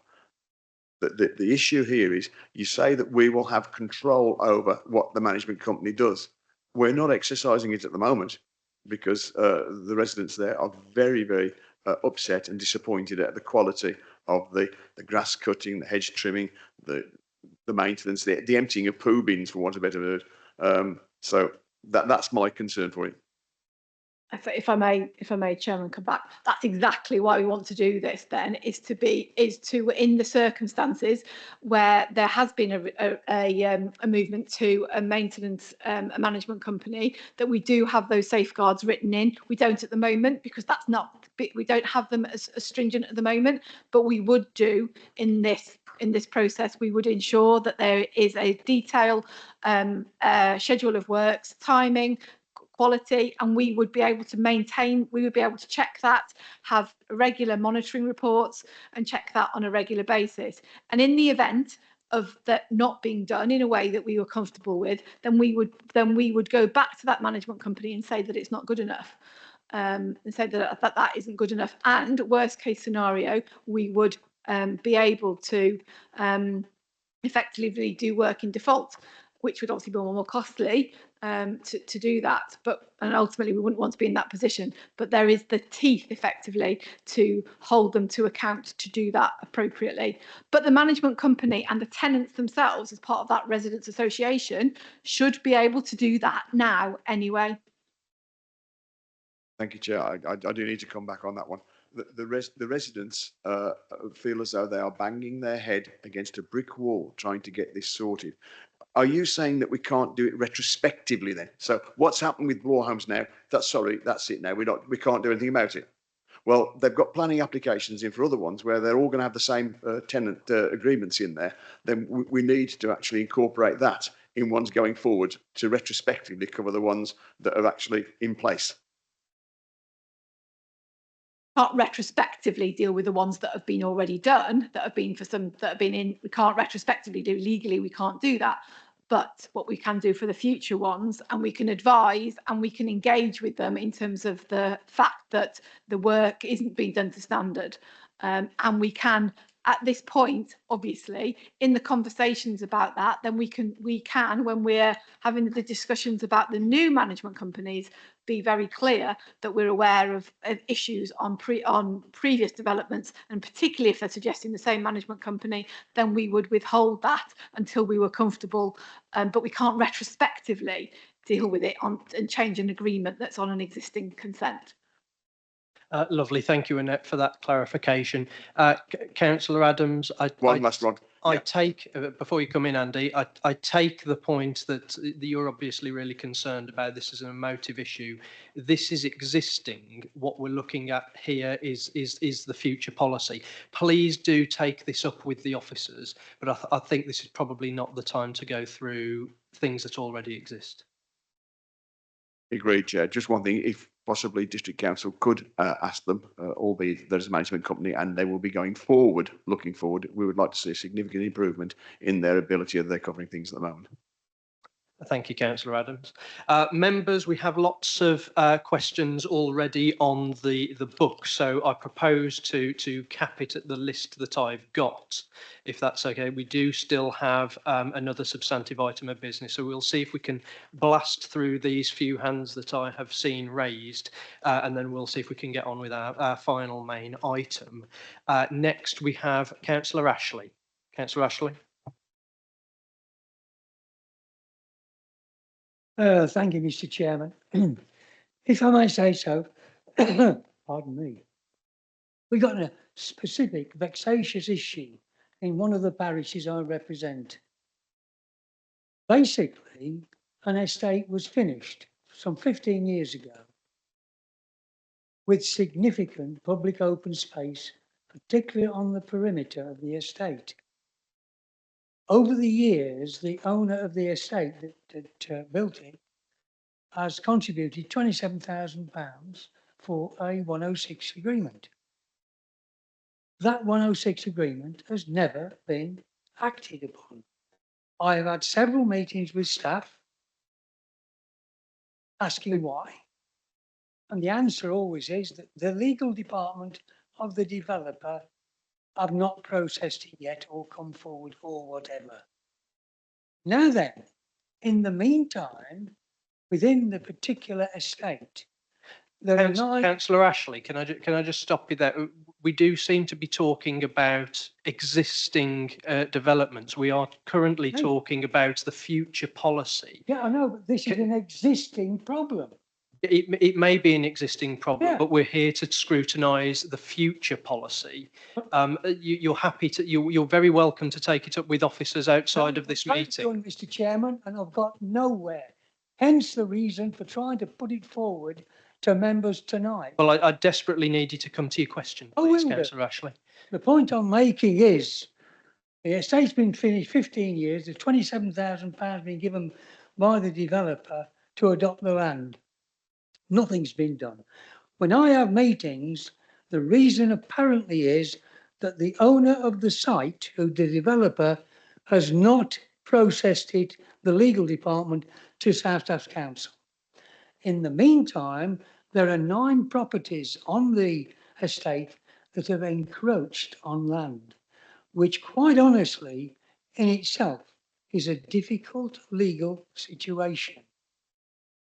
The issue here is you say that we will have control over what the management company does. We're not exercising it at the moment because the residents there are very, very upset and disappointed at the quality of the grass cutting, the hedge trimming, the maintenance, the emptying of poo bins, for want of a better word. So that's my concern for you. If I may, Chairman, come back. That's exactly why we want to do this. Then is to in the circumstances where there has been a movement to a maintenance a management company, that we do have those safeguards written in. We don't at the moment because that's not we don't have them as stringent at the moment, but we would do in this process. We would ensure that there is a detailed schedule of works, timing, quality, and we would be able to check that, have regular monitoring reports and check that on a regular basis. And in the event of that not being done in a way that we were comfortable with, then we would go back to that management company and say that it's not good enough, and say that isn't good enough. And worst case scenario, we would be able to effectively do work in default, which would obviously be more costly to do that. And ultimately we wouldn't want to be in that position, but there is the teeth effectively to hold them to account to do that appropriately. But the management company and the tenants themselves, as part of that residents association, should be able to do that now anyway. Thank you, Chair. I do need to come back on that one. The residents feel as though they are banging their head against a brick wall trying to get this sorted. Are you saying that we can't do it retrospectively then? So what's happened with Bloor Homes now? That's it now. We can't do anything about it. Well, they've got planning applications in for other ones where they're all going to have the same tenant agreements in there. Then we need to actually incorporate that in ones going forward to retrospectively cover the ones that are actually in place. Can't retrospectively deal with the ones that have been already done, that have been in. We can't retrospectively do legally. We can't do that. But what we can do for the future ones, and we can advise and we can engage with them in terms of the fact that the work isn't being done to standard, and we can, at this point, obviously, in the conversations about that, then we can, when we're having the discussions about the new management companies, be very clear that we're aware of issues on previous developments, and particularly if they're suggesting the same management company, then we would withhold that until we were comfortable. But we can't retrospectively deal with it and change an agreement that's on an existing consent. Lovely, thank you, Annette, for that clarification. Councillor Adams, I take, before you come in, Andy, I take the point that you're obviously really concerned about this as an emotive issue. This is existing. What we're looking at here is the future policy. Please do take this up with the officers, but I think this is probably not the time to go through things that already exist. Agreed, Chair. Just one thing, possibly district council could ask them, albeit there's a management company, and they will be going forward, looking forward. We would like to see a significant improvement in their ability of they're covering things at the moment. Thank you, Councillor Adams. Members, we have lots of questions already on the book, so I propose to cap it at the list that I've got, if that's okay. We do still have another substantive item of business, so we'll see if we can blast through these few hands that I have seen raised, and then we'll see if we can get on with our final main item. Next, we have Councillor Ashley. Councillor Ashley. Thank you, Mr. Chairman. If I may say so, pardon me, we got a specific vexatious issue in one of the parishes I represent. Basically, an estate was finished some 15 years ago with significant public open space, particularly on the perimeter of the estate. Over the years, the owner of the estate that built it has contributed £27,000 for a 106 agreement. That 106 agreement has never been acted upon. I have had several meetings with staff asking why. And the answer always is that the legal department of the developer have not processed it yet or come forward or whatever. Now then, in the meantime, within the particular estate, there are nine... Councillor Ashley, can I just stop you there? We do seem to be talking about existing developments. We are currently talking about the future policy. Yeah, I know, but this is an existing problem. It may be an existing problem, but we're here to scrutinise the future policy. You're happy to. You're very welcome to take it up with officers outside of this meeting. Done, Mr. Chairman, and I've got nowhere. Hence the reason for trying to put it forward to members tonight. Well, I desperately need you to come to your question, please, Councillor Ashley. The point I'm making is the estate's been finished 15 years. There's £27,000 been given by the developer to adopt the land. Nothing's been done. When I have meetings, the reason apparently is that the owner of the site, who the developer, has not processed it, the legal department, to South Staffs Council. In the meantime, there are 9 properties on the estate that have encroached on land, which quite honestly, in itself, is a difficult legal situation,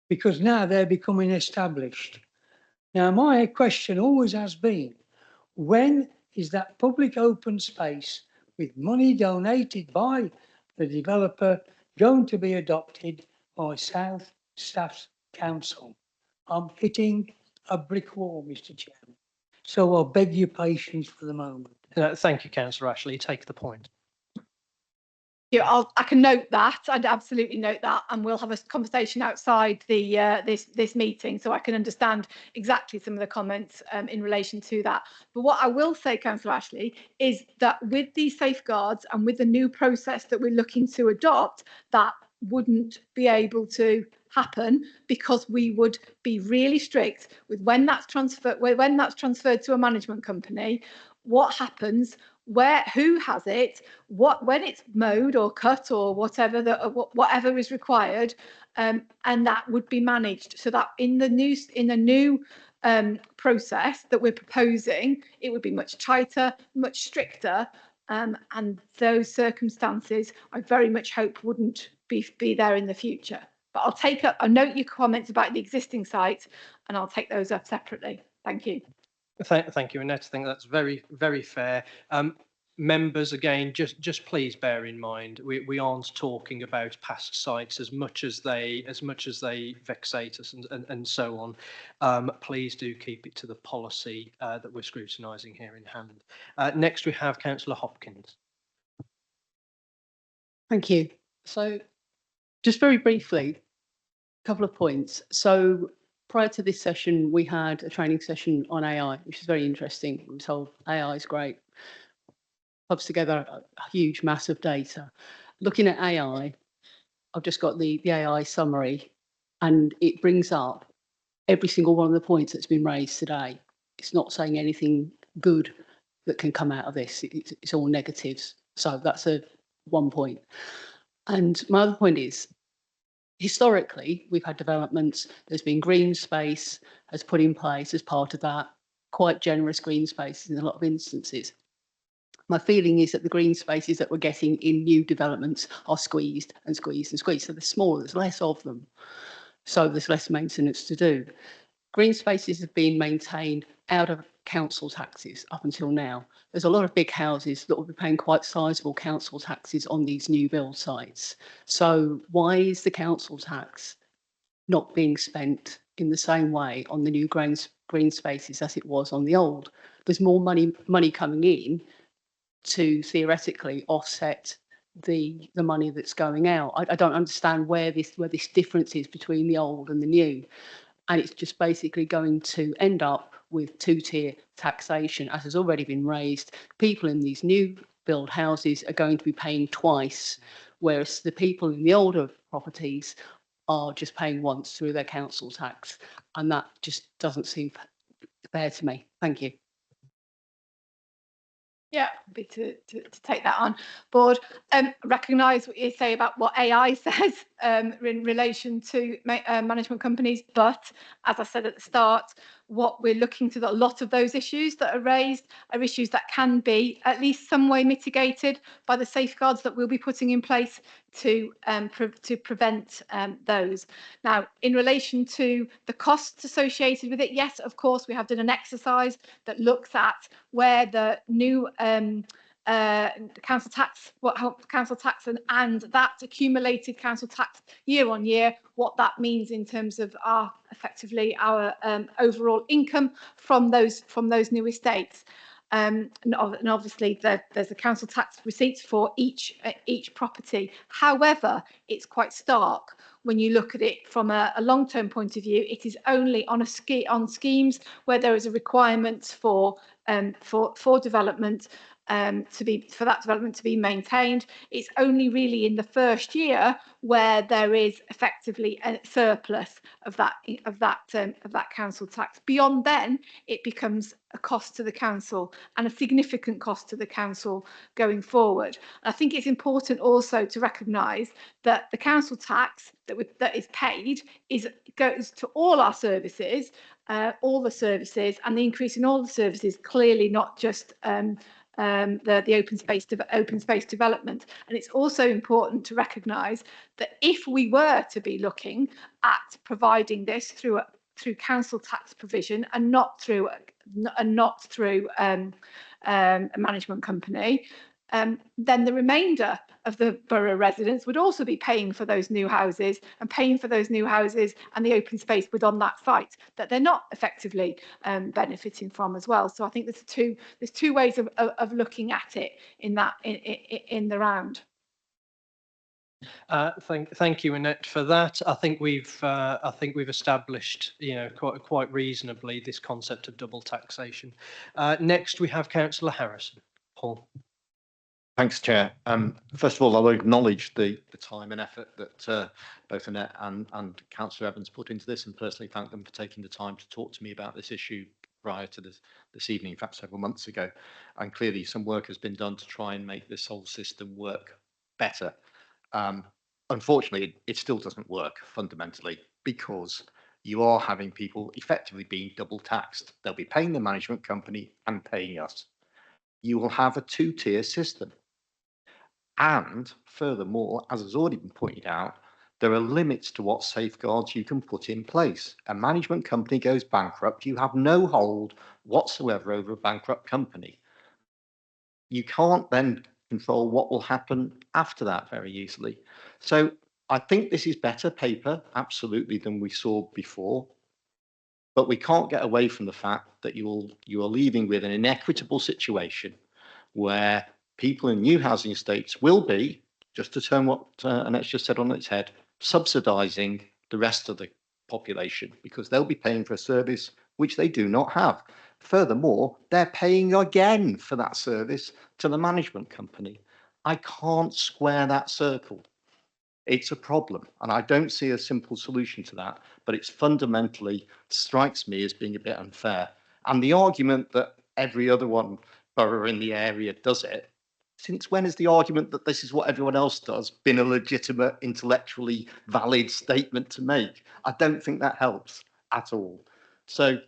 because now they're becoming established. Now, my question always has been, when is that public open space with money donated by the developer going to be adopted by South Staffs Council? I'm hitting a brick wall, Mr. Chairman. So I'll beg your patience for the moment. Thank you, Councillor Ashley. Take the point. Yeah, I can note that. I'd absolutely note that, and we'll have a conversation outside the this meeting, so I can understand exactly some of the comments in relation to that. But what I will say, Councillor Ashley, is that with these safeguards and with the new process that we're looking to adopt, that wouldn't be able to happen, because we would be really strict with when that's transferred to a management company, what happens, where, who has it, when it's mowed or cut or whatever whatever is required, and that would be managed. So that in the new process that we're proposing, it would be much tighter, much stricter, and those circumstances I very much hope wouldn't be there in the future. But I'll note your comments about the existing site, and I'll take those up separately. Thank you. Thank you, Annette. I think that's very, very fair. Members, again, just please bear in mind, we aren't talking about past sites as much as they vexate us and so on. Please do keep it to the policy that we're scrutinising here in hand. Next, we have Councillor Hopkins. Thank you. So, just very briefly, a couple of points. So, prior to this session, we had a training session on AI, which is very interesting. We were told AI is great. Clubs together a huge mass of data. Looking at AI, I've just got the AI summary, and it brings up every single one of the points that's been raised today. It's not saying anything good that can come out of this. It's all negatives. So that's one point. And my other point is, historically, we've had developments. There's been green space as put in place as part of that, quite generous green spaces in a lot of instances. My feeling is that the green spaces that we're getting in new developments are squeezed and squeezed and squeezed. So they're smaller, there's less of them. So there's less maintenance to do. Green spaces have been maintained out of council taxes up until now. There's a lot of big houses that will be paying quite sizable council taxes on these new build sites. So why is the council tax not being spent in the same way on the new green spaces as it was on the old? There's more money coming in to theoretically offset the money that's going out. I don't understand where this difference is between the old and the new. And it's just basically going to end up with two-tier taxation, as has already been raised. People in these new build houses are going to be paying twice, whereas the people in the older properties are just paying once through their council tax. And that just doesn't seem fair to me. Thank you. Yeah, happy to take that on board. Recognise what you say about what AI says in relation to management companies, but as I said at the start, what we're looking to, a lot of those issues that are raised are issues that can be at least some way mitigated by the safeguards that we'll be putting in place to prevent those. Now, in relation to the costs associated with it, yes, of course, we have done an exercise that looks at where the new council tax, council tax and that accumulated council tax year on year, what that means in terms of our effectively our overall income from those new estates. And obviously there's a council tax receipts for each property. However, it's quite stark when you look at it from a long-term point of view. It is only on schemes where there is a requirement for development for that development to be maintained. It's only really in the first year where there is effectively a surplus of that council tax. Beyond then, it becomes a cost to the council and a significant cost to the council going forward. I think it's important also to recognise that the council tax that is paid goes to all our services, all the services, and the increase in all the services, clearly not just the open space development. And it's also important to recognise that if we were to be looking at providing this through council tax provision and not through a management company, then the remainder of the borough residents would also be paying for those new houses and the open space within that site that they're not effectively benefiting from as well. So I think there's two ways of looking at it in the round. Thank you, Annette, for that. I think we've established, quite reasonably this concept of double taxation. Next, we have Councillor Harrison. Paul. Thanks, Chair. First of all, I'll acknowledge the time and effort that both Annette and Councillor Evans put into this, and personally thank them for taking the time to talk to me about this issue prior to this evening, in fact, several months ago. And clearly some work has been done to try and make this whole system work better. Unfortunately, it still doesn't work fundamentally, because you are having people effectively being double taxed. They'll be paying the management company and paying us. You will have a two-tier system. And furthermore, as has already been pointed out, there are limits to what safeguards you can put in place. A management company goes bankrupt, you have no hold whatsoever over a bankrupt company. You can't then control what will happen after that very easily. So I think this is better paper, absolutely, than we saw before. But we can't get away from the fact that you are leaving with an inequitable situation where people in new housing estates will be, just to turn what Annette's just said on its head, subsidising the rest of the population, because they'll be paying for a service which they do not have. Furthermore, they're paying again for that service to the management company. I can't square that circle. It's a problem, and I don't see a simple solution to that, but it's fundamentally strikes me as being a bit unfair. And the argument that every other borough in the area does it, since when is the argument that this is what everyone else does been a legitimate, intellectually valid statement to make? I don't think that helps at all. So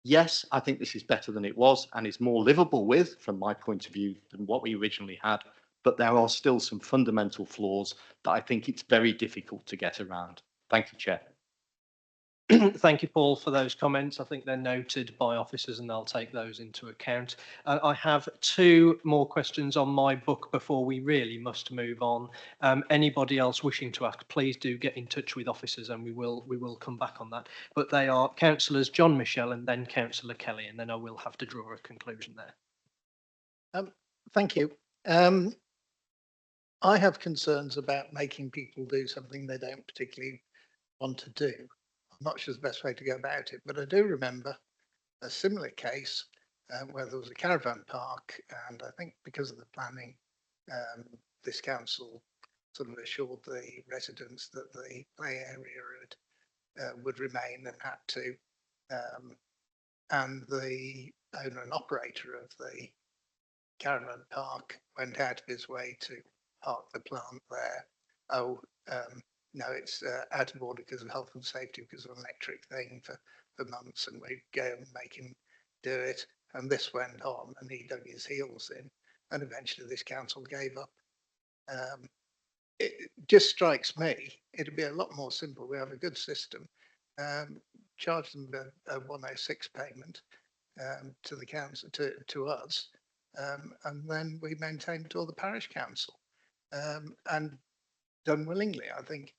yes, I think this is better than it was and is more livable with, from my point of view, than what we originally had. But there are still some fundamental flaws that I think it's very difficult to get around. Thank you, Chair. Thank you, Paul, for those comments. I think they're noted by officers and they'll take those into account. I have 2 more questions on my book before we really must move on. Anybody else wishing to ask, please do get in touch with officers and we will come back on that. But they are Councillors John Michel and then Councillor Kelly, and then I will have to draw a conclusion there. Thank you. I have concerns about making people do something they don't particularly want to do. I'm not sure the best way to go about it, but I do remember a similar case where there was a caravan park, and I think because of the planning, this council sort of assured the residents that the play area would remain and had to, and the owner and operator of the caravan park went out of his way to park the plant there. No, it's out of order because of health and safety, because of an electric thing for months, and we go and make him do it. And this went on, and he dug his heels in, and eventually this council gave up. It just strikes me, it'd be a lot more simple. We have a good system. Charge them a 106 payment to the council, to us, and then we maintain it to the parish council, and done willingly. I think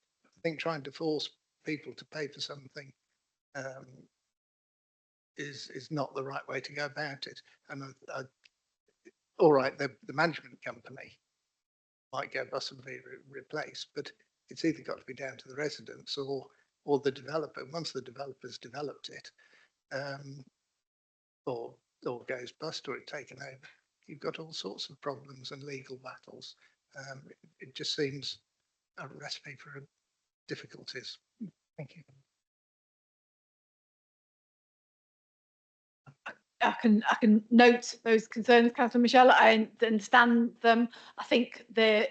trying to force people to pay for something is not the right way to go about it. And all right, the management company might go bust and be replaced, but it's either got to be down to the residents or the developer. Once the developer's developed it, or goes bust or it's taken over, you've got all sorts of problems and legal battles. It just seems a recipe for difficulties. Thank you. I can note those concerns, Councillor Michel. I understand them. I think the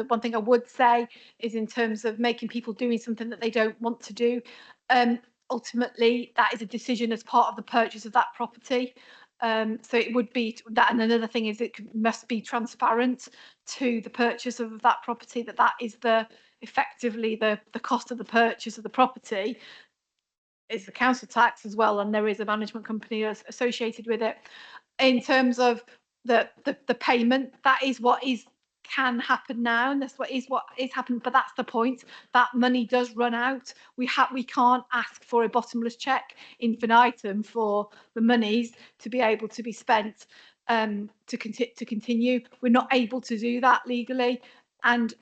one thing I would say is, in terms of making people doing something that they don't want to do, ultimately that is a decision as part of the purchase of that property. So it would be that, and another thing is it must be transparent to the purchase of that property, that is effectively the cost of the purchase of the property is the council tax as well, and there is a management company associated with it. In terms of the payment, that is what can happen now, and that's what is happening. But that's the point. That money does run out. We can't ask for a bottomless check infinitum for the monies to be able to be spent to continue. We're not able to do that legally, and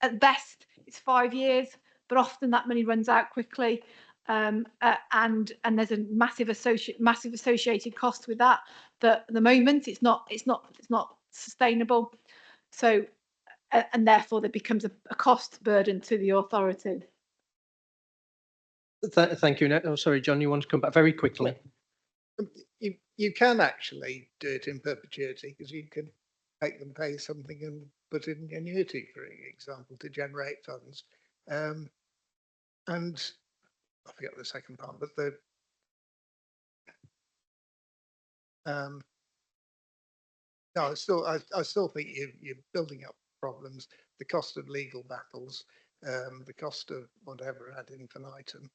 at best it's 5 years, but often that money runs out quickly. And there's a massive associated cost with that. But at the moment, it's not sustainable. So, and therefore, there becomes a cost burden to the authority. Thank you. Oh, sorry, John, you want to come back very quickly? You can actually do it in perpetuity, because you can make them pay something and put in annuity, for example, to generate funds. And I forget the second part, but no, I still think you're building up problems. The cost of legal battles, the cost of whatever ad infinitum.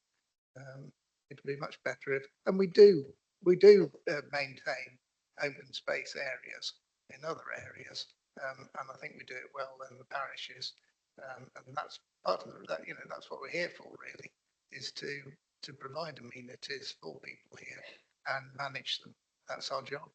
It'd be much better if, and we do maintain open space areas in other areas, and I think we do it well in the parishes, and that's part of that. That's what we're here for, really, is to provide amenities for people here and manage them. That's our job.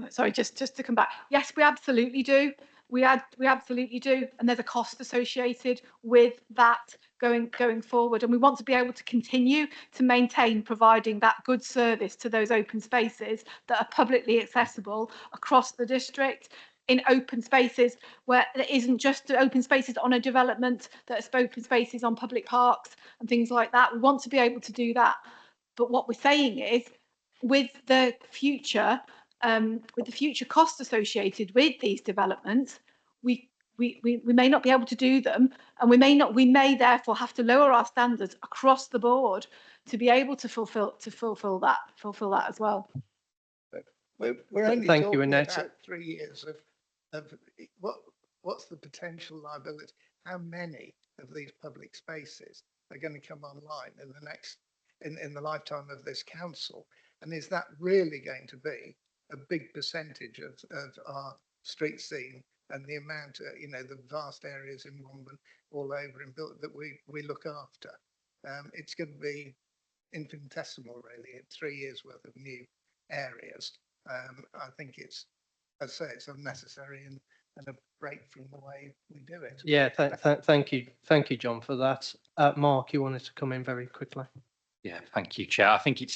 Sorry, just to come back. Yes, we absolutely do. We absolutely do, and there's a cost associated with that going forward, and we want to be able to continue to maintain providing that good service to those open spaces that are publicly accessible across the district. in open spaces where there isn't just open spaces on a development, that are open spaces on public parks and things like that. We want to be able to do that. But what we're saying is, with the future costs associated with these developments, we may not be able to do them, and we may therefore have to lower our standards across the board to be able to fulfill that as well. We're only Thank you, talking Annette. about 3 years of what's the potential liability? How many of these public spaces are going to come online in the next in the lifetime of this council? And is that really going to be a big percentage of our street scene and the amount, the vast areas in Womben, all over in that we look after? It's going to be infinitesimal, really, in 3 years worth of new areas. I think it's unnecessary and a break from the way we do it. Yeah, thank you, John, for that. Mark, you wanted to come in very quickly. Yeah, thank you, Chair. I think it's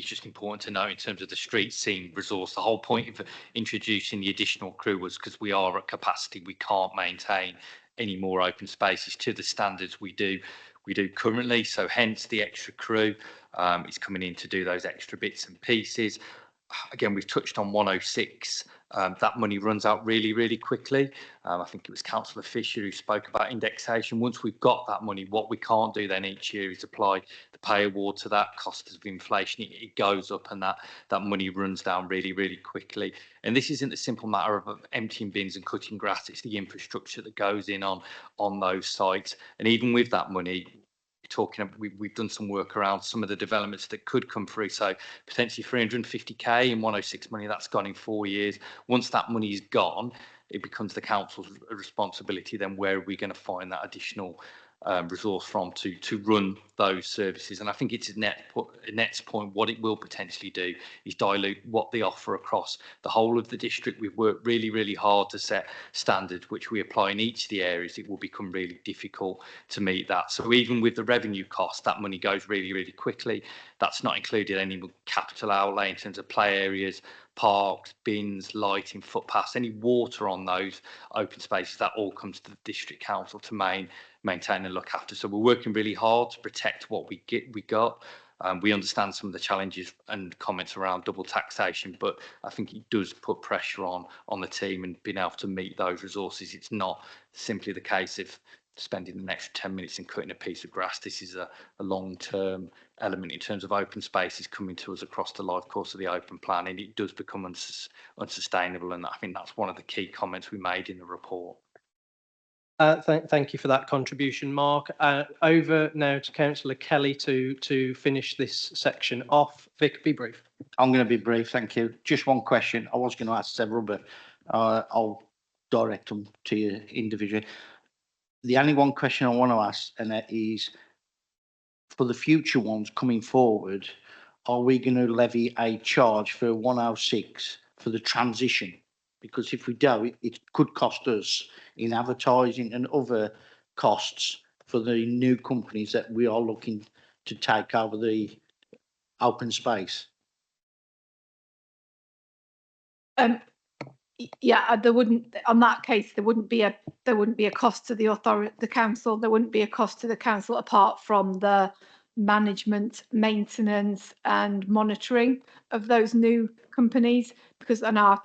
just important to know in terms of the street scene resource, the whole point of introducing the additional crew was because we are at capacity. We can't maintain any more open spaces to the standards we do currently. So hence the extra crew is coming in to do those extra bits and pieces. Again, we've touched on 106. That money runs out really, really quickly. I think it was Councillor Fisher who spoke about indexation. Once we've got that money, what we can't do then each year is apply the pay award to that cost of inflation. It goes up, and that money runs down really, really quickly. And this isn't a simple matter of emptying bins and cutting grass. It's the infrastructure that goes in on those sites. And even with that money, we've done some work around some of the developments that could come through. So potentially 350k in 106 money, that's gone in 4 years. Once that money is gone, it becomes the council's responsibility. Then where are we going to find that additional resource from to run those services? And I think it's Annette's point. What it will potentially do is dilute what they offer across the whole of the district. We've worked really, really hard to set standards which we apply in each of the areas. It will become really difficult to meet that. So even with the revenue cost, that money goes really, really quickly. That's not included any capital outlay in terms of play areas, parks, bins, lighting, footpaths, any water on those open spaces. That all comes to the district council to maintain and look after. So we're working really hard to protect what we got. We understand some of the challenges and comments around double taxation, but I think it does put pressure on the team and being able to meet those resources. It's not simply the case of spending an extra 10 minutes and cutting a piece of grass. This is a long-term element in terms of open spaces coming to us across the life course of the open plan, and it does become unsustainable. And I think that's one of the key comments we made in the report. Thank you for that contribution, Mark. Over now to Councillor Kelly to finish this section off. Vic, be brief. I'm going to be brief, thank you. Just one question. I was going to ask several, but I'll direct them to you individually. The only one question I want to ask, and that is, for the future ones coming forward, are we going to levy a charge for 106 for the transition? Because if we do, it could cost us in advertising and other costs for the new companies that we are looking to take over the open space. Yeah, there wouldn't, on that case, there wouldn't be a cost to the council. There wouldn't be a cost to the council apart from the management, maintenance, and monitoring of those new companies, because then our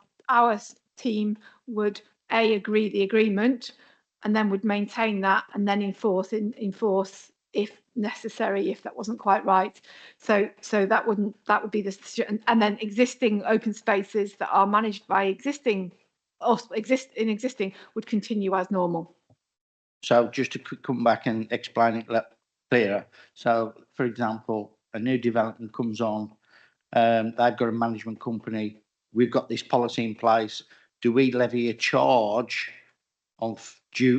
team would agree the agreement and then would maintain that and then enforce if necessary, if that wasn't quite right. So that would be the, and then existing open spaces that are managed by existing would continue as normal. So just to come back and explain it clearer. So for example, a new development comes on, they've got a management company, we've got this policy in place. Do we levy a charge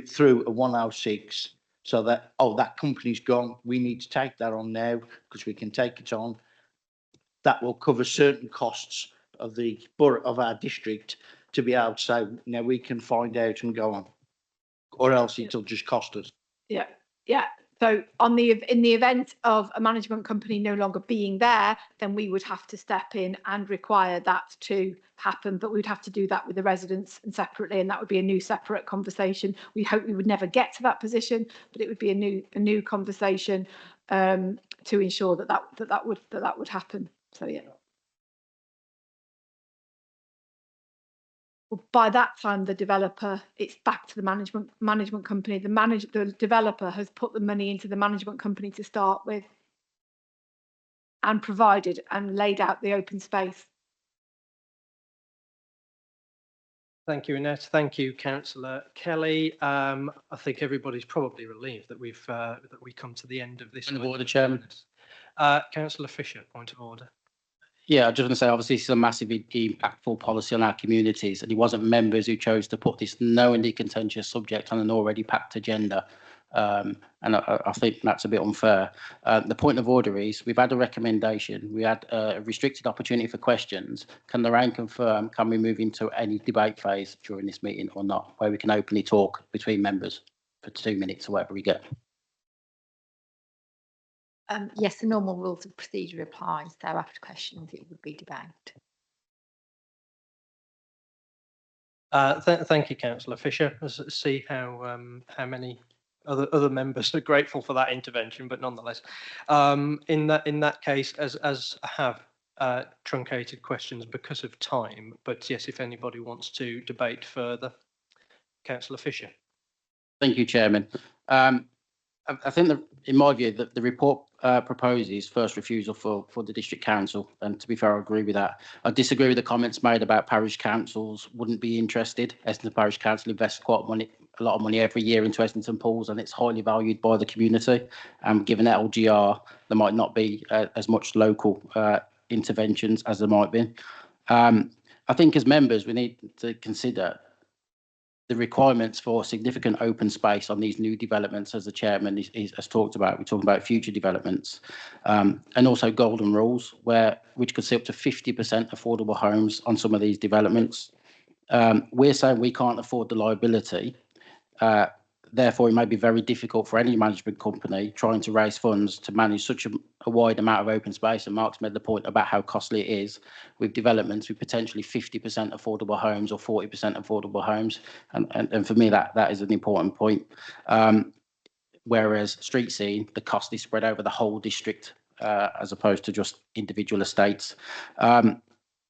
through a 106 so that, that company's gone, we need to take that on now because we can take it on? That will cover certain costs of the borough of our district to be able to say, now we can find out and go on, or else it'll just cost us. Yeah. So in the event of a management company no longer being there, then we would have to step in and require that to happen. But we'd have to do that with the residents and separately, and that would be a new separate conversation. We hope we would never get to that position, but it would be a new conversation to ensure that would happen. So yeah. Well, by that time, the developer, it's back to the management company. The developer has put the money into the management company to start with, and provided and laid out the open space. Thank you, Annette. Thank you, Councillor Kelly. I think everybody's probably relieved that we come to the end of this. Point of order, Chairman. Councillor Fisher, point of order. Yeah, I just want to say, obviously, this is a massively impactful policy on our communities, and it wasn't members who chose to put this knowingly contentious subject on an already packed agenda. And I think that's a bit unfair. The point of order is, we've had a recommendation, we had a restricted opportunity for questions. Can Lorraine confirm, can we move into any debate phase during this meeting or not, where we can openly talk between members for 2 minutes or whatever we get? Yes, the normal rules of procedure apply. So after questions, it would be debate. Thank you, Councillor Fisher. Let's see how many other members are grateful for that intervention, but nonetheless, in that case, as I have truncated questions because of time, but yes, if anybody wants to debate further, Councillor Fisher. Thank you, Chairman. I think that, in my view, that the report proposes first refusal for the district council, and to be fair, I agree with that. I disagree with the comments made about parish councils wouldn't be interested. Essendon Parish Council invests a lot of money every year into Essendon Pools, and it's highly valued by the community. Given that LGR, there might not be as much local interventions as there might be. I think as members, we need to consider the requirements for significant open space on these new developments, as the chairman has talked about. We're talking about future developments, and also golden rules, which could see up to 50% affordable homes on some of these developments. We're saying we can't afford the liability. Therefore, it may be very difficult for any management company trying to raise funds to manage such a wide amount of open space. And Mark's made the point about how costly it is with developments with potentially 50% affordable homes or 40% affordable homes. And for me, that is an important point. Whereas street scene, the cost is spread over the whole district as opposed to just individual estates.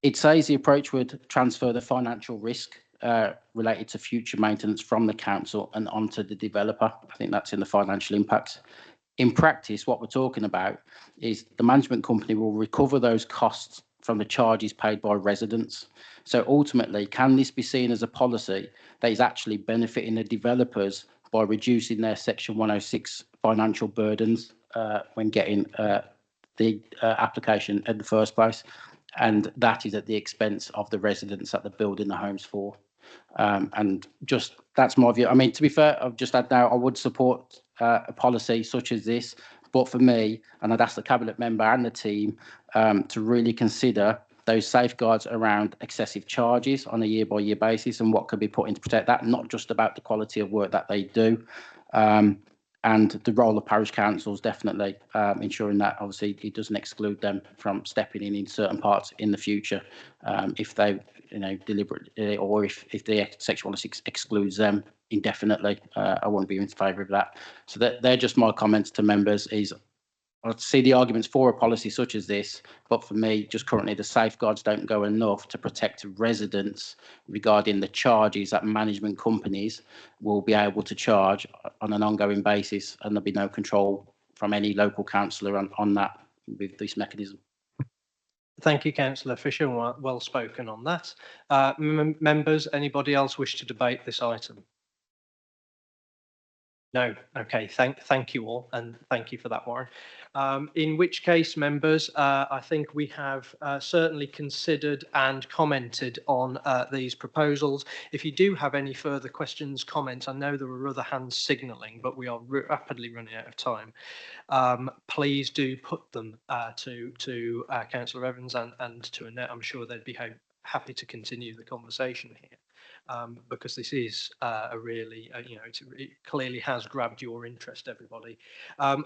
It says the approach would transfer the financial risk related to future maintenance from the council and onto the developer. I think that's in the financial impacts. In practice, what we're talking about is the management company will recover those costs from the charges paid by residents. So ultimately, can this be seen as a policy that is actually benefiting the developers by reducing their Section 106 financial burdens when getting the application in the first place? And that is at the expense of the residents that they're building the homes for. And just that's my view. I mean, to be fair, I've just had now, I would support a policy such as this, but for me, and I'd ask the cabinet member and the team to really consider those safeguards around excessive charges on a year-by-year basis and what could be put in to protect that, not just about the quality of work that they do. And the role of parish councils, definitely ensuring that obviously it doesn't exclude them from stepping in certain parts in the future if they, deliberately, or if the Section 106 excludes them indefinitely. I wouldn't be in favour of that. So they're just my comments to members. I see the arguments for a policy such as this, but for me, just currently the safeguards don't go enough to protect residents regarding the charges that management companies will be able to charge on an ongoing basis, and there'll be no control from any local councillor on that with this mechanism. Thank you, Councillor Fisher. Well spoken on that. Members, anybody else wish to debate this item? No. Okay. Thank you all, and thank you for that, Warren. In which case, members, I think we have certainly considered and commented on these proposals. If you do have any further questions, comments, I know there are other hands signalling, but we are rapidly running out of time. Please do put them to Councillor Evans and to Annette. I'm sure they'd be happy to continue the conversation here. because this is a really, it clearly has grabbed your interest, everybody.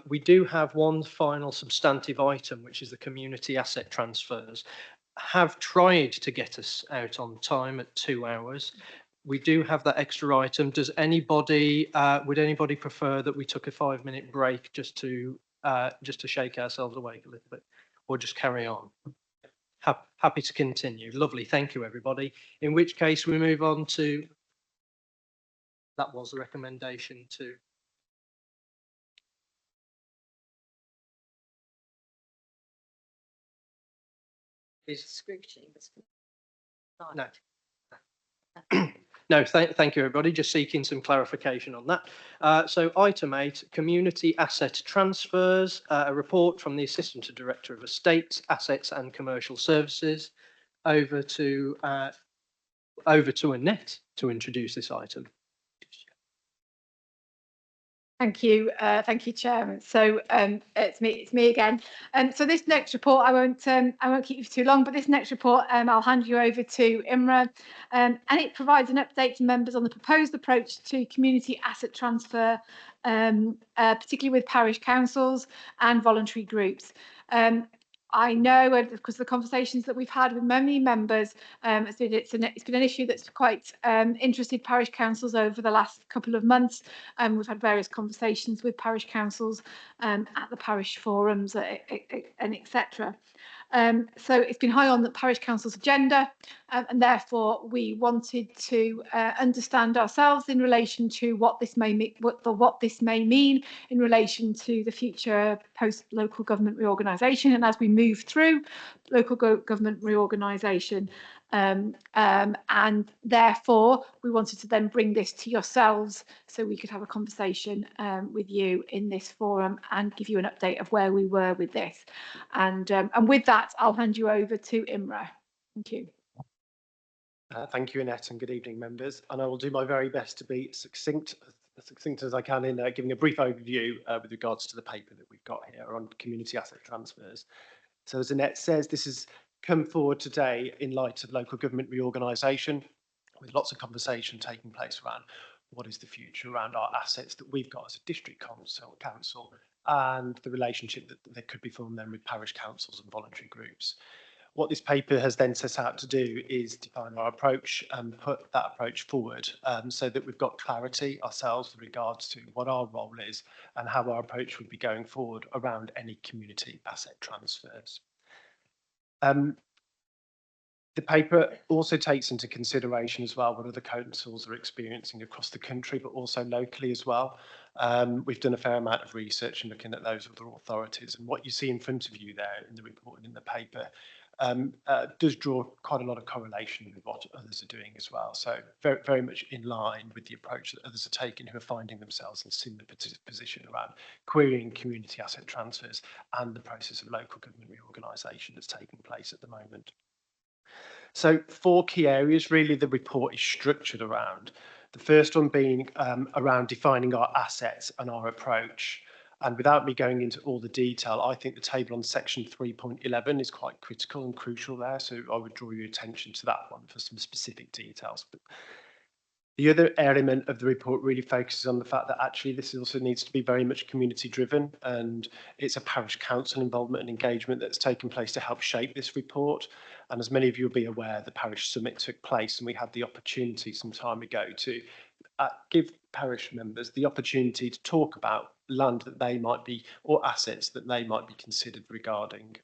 We do have one final substantive item, which is the community asset transfers. Have tried to get us out on time at 2 hours. We do have that extra item. Does anybody, would anybody prefer that we took a 5-minute break just to shake ourselves awake a little bit, or just carry on? Happy to continue. Lovely. Thank you, everybody. In which case we move on to, that was the recommendation to. Is scrutiny. No. No, thank you, everybody. Just seeking some clarification on that. So item 8, community asset transfers, a report from the Assistant Director of Estates, Assets and Commercial Services. Over to Annette to introduce this item. Thank you, Chairman. So it's me again. So this next report, I won't keep you for too long, but this next report, I'll hand you over to Imra, and it provides an update to members on the proposed approach to community asset transfer, particularly with parish councils and voluntary groups. I know, because the conversations that we've had with many members, it's been an issue that's quite interested parish councils over the last couple of months. We've had various conversations with parish councils at the parish forums and etc. So it's been high on the parish council's agenda, and therefore we wanted to understand ourselves in relation to what this may mean in relation to the future post local government reorganisation, and as we move through local government reorganisation. And therefore we wanted to then bring this to yourselves so we could have a conversation with you in this forum and give you an update of where we were with this. And with that, I'll hand you over to Imra. Thank you. Thank you, Annette, and good evening, members. And I will do my very best to be succinct as I can in giving a brief overview with regards to the paper that we've got here on community asset transfers. So as Annette says, this has come forward today in light of local government reorganisation, with lots of conversation taking place around what is the future around our assets that we've got as a district council and the relationship that could be formed then with parish councils and voluntary groups. What this paper has then set out to do is define our approach and put that approach forward so that we've got clarity ourselves with regards to what our role is and how our approach would be going forward around any community asset transfers. The paper also takes into consideration as well what other councils are experiencing across the country, but also locally as well. We've done a fair amount of research and looking at those other authorities, and what you see in front of you there in the report and in the paper does draw quite a lot of correlation with what others are doing as well. So very, very much in line with the approach that others are taking who are finding themselves in a similar position around querying community asset transfers and the process of local government reorganisation that's taking place at the moment. So 4 key areas really the report is structured around. The first one being around defining our assets and our approach. And without me going into all the detail, I think the table on section 3.11 is quite critical and crucial there. So I would draw your attention to that one for some specific details. But the other element of the report really focuses on the fact that actually this also needs to be very much community driven, and it's a parish council involvement and engagement that's taken place to help shape this report. And as many of you will be aware, the parish summit took place and we had the opportunity some time ago to give parish members the opportunity to talk about land that they might be, or assets that they might be considered regarding,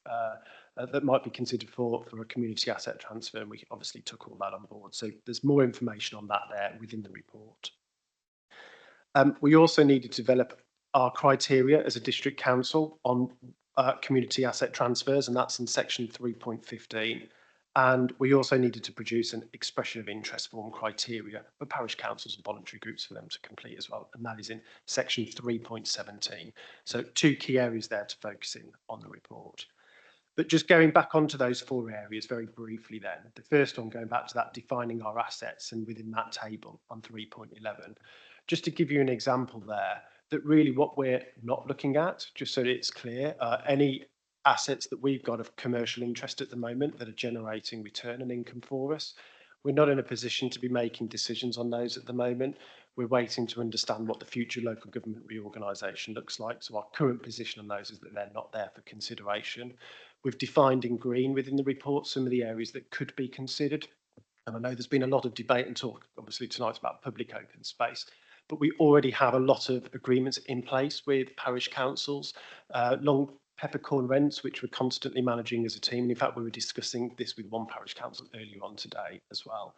that might be considered for a community asset transfer, and we obviously took all that on board. So there's more information on that there within the report. We also needed to develop our criteria as a district council on community asset transfers, and that's in section 3.15. And we also needed to produce an expression of interest form criteria for parish councils and voluntary groups for them to complete as well. And that is in section 3.17. So 2 key areas there to focus in on the report. But just going back onto those 4 areas very briefly then, the first one going back to that defining our assets and within that table on 3.11, just to give you an example there, that really what we're not looking at, just so that it's clear, any assets that we've got of commercial interest at the moment that are generating return and income for us, We're not in a position to be making decisions on those at the moment. We're waiting to understand what the future local government reorganisation looks like. So our current position on those is that they're not there for consideration. We've defined in green within the report some of the areas that could be considered. And I know there's been a lot of debate and talk, obviously, tonight about public open space, but we already have a lot of agreements in place with parish councils, long peppercorn rents, which we're constantly managing as a team. And in fact, we were discussing this with one parish council earlier on today as well.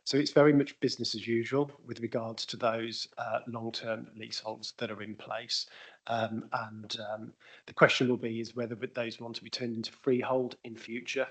So it's very much business as usual with regards to those long-term leaseholds that are in place. The question will be is whether those want to be turned into freehold in future.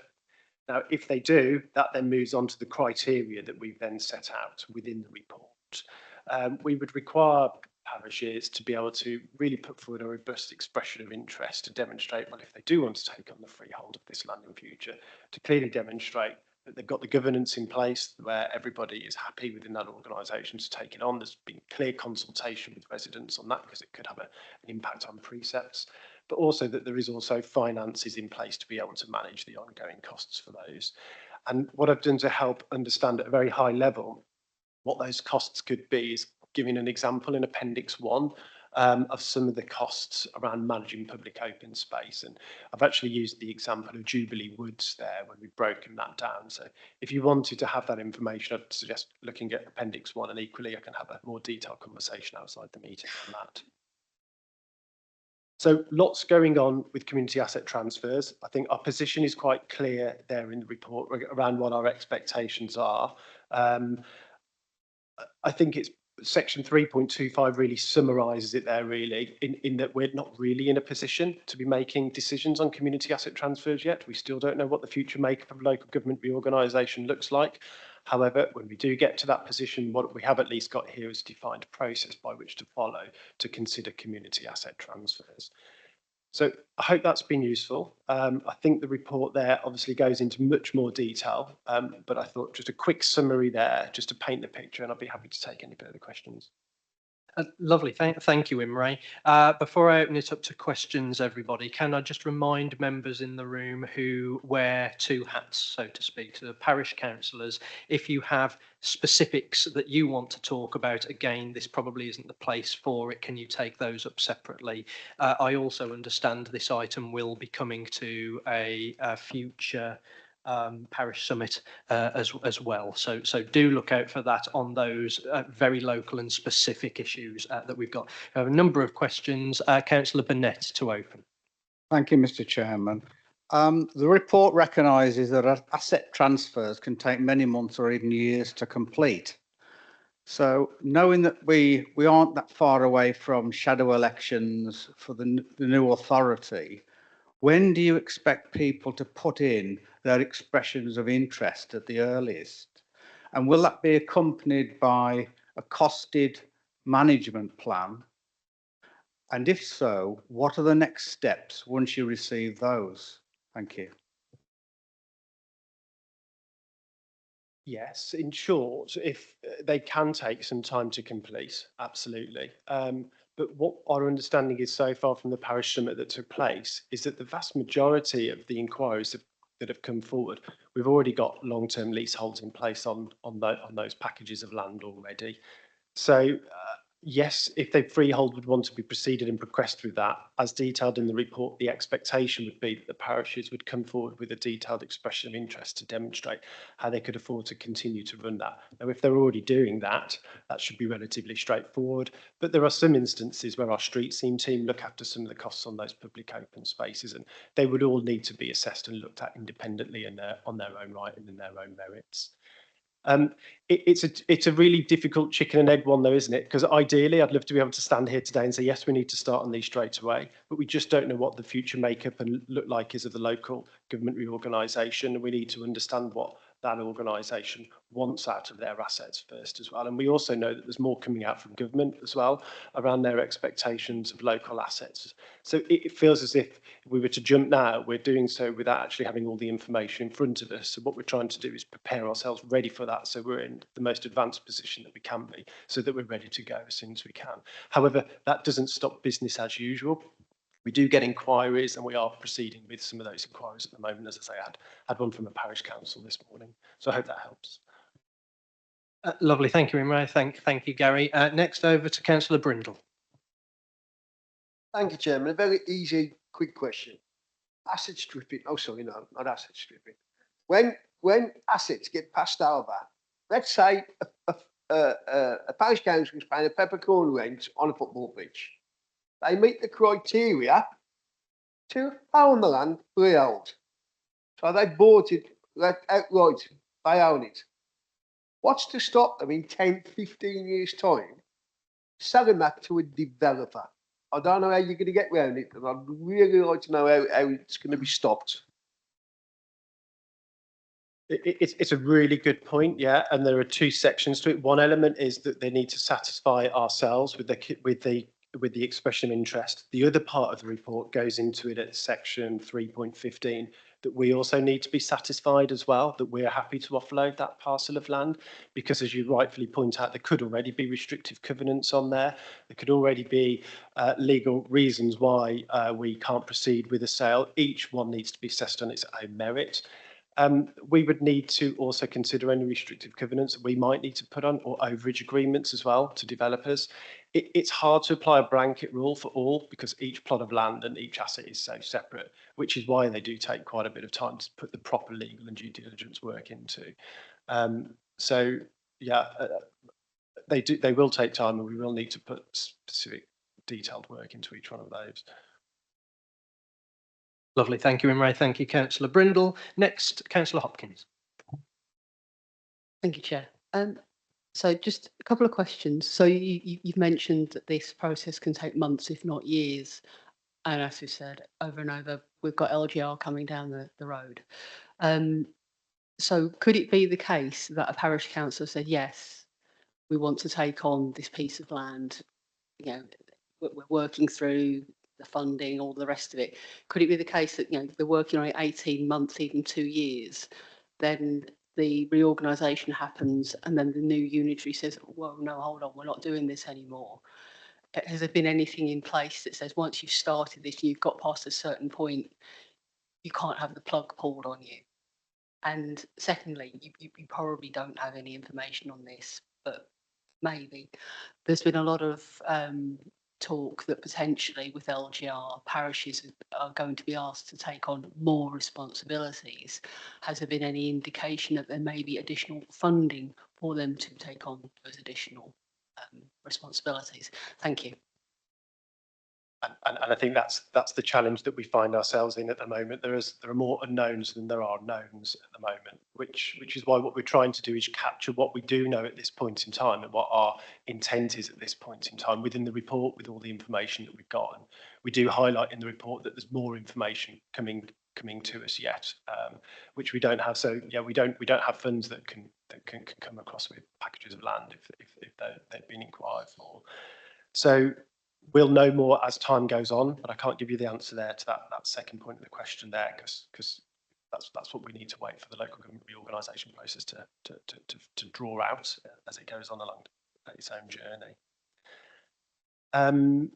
Now, if they do, that then moves on to the criteria that we've then set out within the report. We would require parishes to be able to really put forward a robust expression of interest to demonstrate, well, if they do want to take on the freehold of this land in future, to clearly demonstrate that they've got the governance in place where everybody is happy within that organisation to take it on. There's been clear consultation with residents on that because it could have an impact on precepts, but also that there is also finances in place to be able to manage the ongoing costs for those. And what I've done to help understand at a very high level what those costs could be is giving an example in Appendix 1 of some of the costs around managing public open space. And I've actually used the example of Jubilee Woods there when we've broken that down. So if you wanted to have that information, I'd suggest looking at Appendix 1, and equally I can have a more detailed conversation outside the meeting on that. So lots going on with community asset transfers. I think our position is quite clear there in the report around what our expectations are. I think it's section 3.25 really summarises it there really in that we're not really in a position to be making decisions on community asset transfers yet. We still don't know what the future makeup of local government reorganisation looks like. However, when we do get to that position, what we have at least got here is a defined process by which to follow to consider community asset transfers. So I hope that's been useful. I think the report there obviously goes into much more detail, but I thought just a quick summary there just to paint the picture, and I'll be happy to take any further questions. Lovely. Thank you, Imre. Before I open it up to questions, everybody, can I just remind members in the room who wear two hats, so to speak, to the parish councillors, if you have specifics that you want to talk about, again, this probably isn't the place for it. Can you take those up separately? I also understand this item will be coming to a future parish summit as well. So do look out for that on those very local and specific issues that we've got. We have a number of questions. Councillor Burnett to open. Thank you, Mr. Chairman. The report recognises that asset transfers can take many months or even years to complete. So knowing that we aren't that far away from shadow elections for the new authority, when do you expect people to put in their expressions of interest at the earliest? And will that be accompanied by a costed management plan? And if so, what are the next steps once you receive those? Thank you. Yes, in short, if they can take some time to complete, absolutely. But what our understanding is so far from the parish summit that took place is that the vast majority of the inquiries that have come forward, we've already got long-term leaseholds in place on those packages of land already. So yes, if they freehold would want to be proceeded and progressed through that, as detailed in the report, the expectation would be that the parishes would come forward with a detailed expression of interest to demonstrate how they could afford to continue to run that. Now, if they're already doing that, that should be relatively straightforward. But there are some instances where our street scene team look after some of the costs on those public open spaces, and they would all need to be assessed and looked at independently and on their own right and in their own merits. It's a really difficult chicken and egg one though, isn't it? Because ideally I'd love to be able to stand here today and say, yes, we need to start on these straight away, but we just don't know what the future makeup and look like is of the local government reorganisation. And we need to understand what that organisation wants out of their assets first as well. And we also know that there's more coming out from government as well around their expectations of local assets. So it feels as if we were to jump now, we're doing so without actually having all the information in front of us. So what we're trying to do is prepare ourselves ready for that, so we're in the most advanced position that we can be, so that we're ready to go as soon as we can. However, that doesn't stop business as usual. We do get inquiries, and we are proceeding with some of those inquiries at the moment. As I say, I had one from a parish council this morning, so I hope that helps. Lovely, thank you, Imre. Thank you, Gary. Next over to Councillor Brindle. Thank you, Chairman. A very easy, quick question. Asset stripping. Oh, sorry, no, not asset stripping. When assets get passed over, let's say a parish council is paying a peppercorn rent on a football pitch. They meet the criteria to own the land freehold. So they bought it outright. They own it. What's to stop them in 10, 15 years' time selling that to a developer? I don't know how you're going to get around it, and I'd really like to know how it's going to be stopped. It's a really good point, yeah, and there are two sections to it. One element is that they need to satisfy ourselves with the expression of interest. The other part of the report goes into it at section 3.15, that we also need to be satisfied as well, that we're happy to offload that parcel of land, because as you rightfully point out, there could already be restrictive covenants on there. There could already be legal reasons why we can't proceed with a sale. Each one needs to be assessed on its own merit. We would need to also consider any restrictive covenants that we might need to put on, or overage agreements as well to developers. It's hard to apply a blanket rule for all, because each plot of land and each asset is so separate, which is why they do take quite a bit of time to put the proper legal and due diligence work into. So yeah, they will take time, and we will need to put specific detailed work into each one of those. Lovely, thank you, Imre. Thank you, Councillor Brindle. Next, Councillor Hopkins. Thank you, Chair. So just a couple of questions. So you've mentioned that this process can take months, if not years. And as we said over and over, we've got LGR coming down the road. So could it be the case that a parish council said, yes, we want to take on this piece of land, you know, we're working through the funding, all the rest of it. Could it be the case that, you know, they're working on it 18 months, even 2 years, then the reorganisation happens and then the new unitary says, well, no, hold on, we're not doing this anymore. Has there been anything in place that says once you've started this, you've got past a certain point, you can't have the plug pulled on you? And secondly, you probably don't have any information on this, but maybe there's been a lot of talk that potentially with LGR, parishes are going to be asked to take on more responsibilities. Has there been any indication that there may be additional funding for them to take on those additional responsibilities? Thank you. And I think that's the challenge that we find ourselves in at the moment. There are more unknowns than there are knowns at the moment, which is why what we're trying to do is capture what we do know at this point in time and what our intent is at this point in time within the report, with all the information that we've got. And we do highlight in the report that there's more information coming to us yet, which we don't have. So yeah, we don't have funds that can come across with packages of land if they've been inquired for. So we'll know more as time goes on, but I can't give you the answer there to that second point of the question there, because that's what we need to wait for the local government reorganisation process to draw out as it goes on along its own journey. And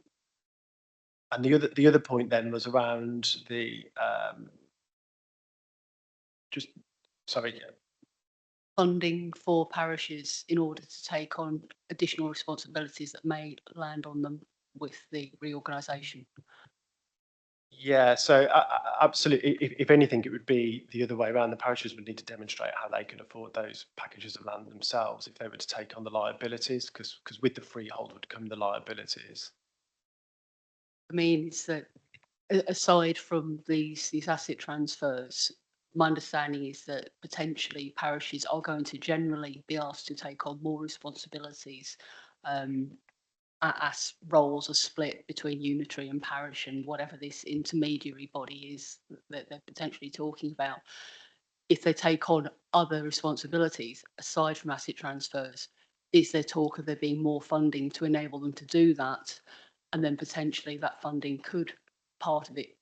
the other point then was around the Funding for parishes in order to take on additional responsibilities that may land on them with the reorganisation. Yeah, so absolutely. If anything, it would be the other way around. The parishes would need to demonstrate how they can afford those packages of land themselves if they were to take on the liabilities, because with the freehold would come the liabilities. I mean, it's that aside from these asset transfers, my understanding is that potentially parishes are going to generally be asked to take on more responsibilities as roles are split between unitary and parish and whatever this intermediary body is that they're potentially talking about. If they take on other responsibilities aside from asset transfers, is there talk of there being more funding to enable them to do that? And then potentially that funding could, part of it,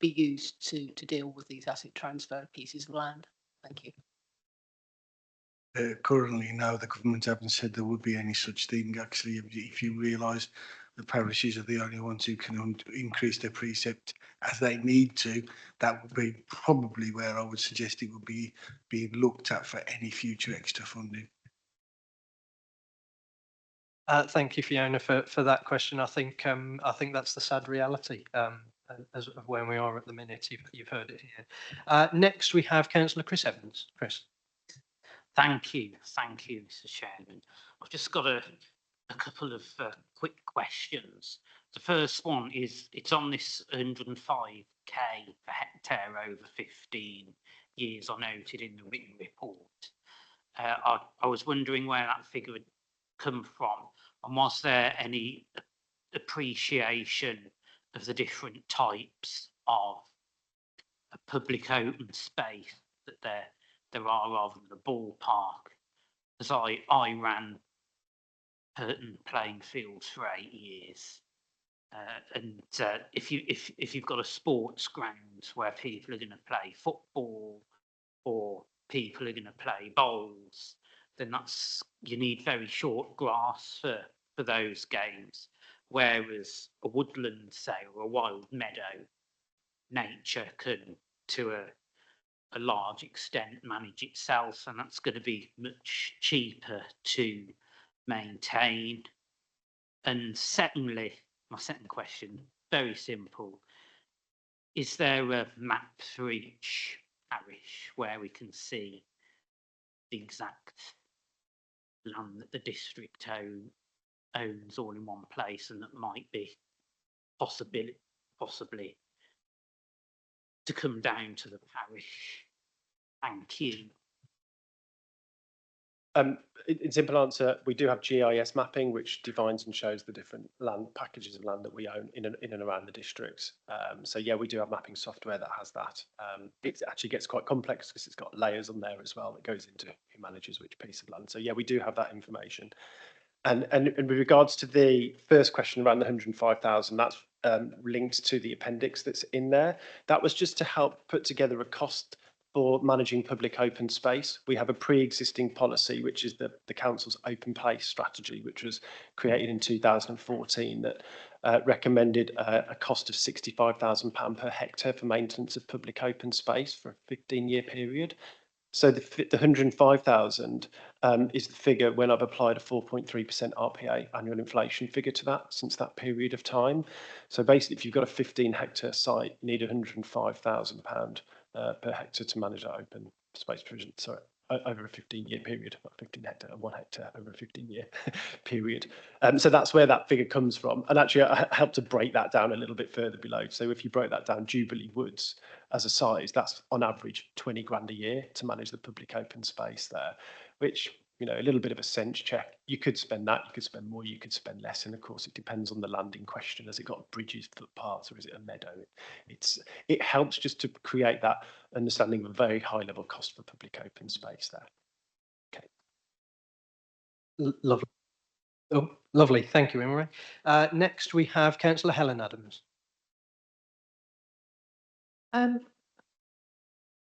be used to deal with these asset transfer pieces of land? Thank you. Currently, no, the government haven't said there would be any such thing. Actually, if you realise the parishes are the only ones who can increase their precept as they need to, that would be probably where I would suggest it would be being looked at for any future extra funding. Thank you, Fiona, for that question. I think that's the sad reality as of where we are at the minute. You've heard it here. Next, we have Councillor Chris Evans. Chris. Thank you, Mr. Chairman. I've just got a couple of quick questions. The first one is, it's on this 105k per hectare over 15 years, I noted in the written report. I was wondering where that figure had come from, and was there any appreciation of the different types of a public open space that there are, rather than a ballpark? As I ran Hurton playing fields for 8 years, and if you've got a sports ground where people are going to play football or people are going to play bowls, then you need very short grass for those games. Whereas a woodland, say, or a wild meadow, nature can, to a large extent, manage itself, and that's going to be much cheaper to maintain. And secondly, my second question, very simple. Is there a map for each parish where we can see the exact land that the district owns all in one place, and that might be possibly to come down to the parish? Thank you. In simple answer, we do have GIS mapping, which defines and shows the different packages of land that we own in and around the district. So yeah, we do have mapping software that has that. It actually gets quite complex because it's got layers on there as well that goes into who manages which piece of land. So yeah, we do have that information. And with regards to the first question around the 105,000, that's linked to the appendix that's in there. That was just to help put together a cost for managing public open space. We have a pre-existing policy, which is the council's open place strategy, which was created in 2014, that recommended a cost of £65,000 per hectare for maintenance of public open space for a 15-year period. So the 105,000 is the figure when I've applied a 4.3% RPA annual inflation figure to that since that period of time. So basically, if you've got a 15-hectare site, you need £105,000 per hectare to manage that open space provision. Sorry, over a 15-year period, not 15 hectare, 1 hectare over a 15-year period. So that's where that figure comes from. And actually, I helped to break that down a little bit further below. So if you broke that down, Jubilee Woods as a size, that's on average 20 grand a year to manage the public open space there, which, you know, a little bit of a sense check. You could spend that, you could spend more, you could spend less. And of course, it depends on the land in question. Has it got bridges, footpaths, or is it a meadow? It helps just to create that understanding of a very high level cost for public open space there. Okay. Lovely. Oh, lovely. Thank you, Imre. Next, we have Councillor Helen Adams.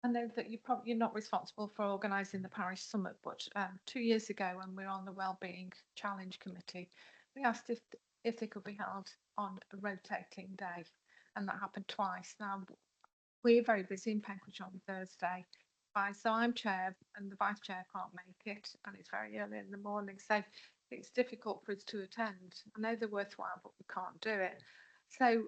I know that you're not responsible for organising the parish summit, but 2 years ago, when we were on the Wellbeing Challenge Committee, we asked if they could be held on a rotating day, and that happened twice. Now, we're very busy in Penkridge on Thursday, so I'm chair and the vice chair can't make it, and it's very early in the morning, so it's difficult for us to attend. I know they're worthwhile, but we can't do it. So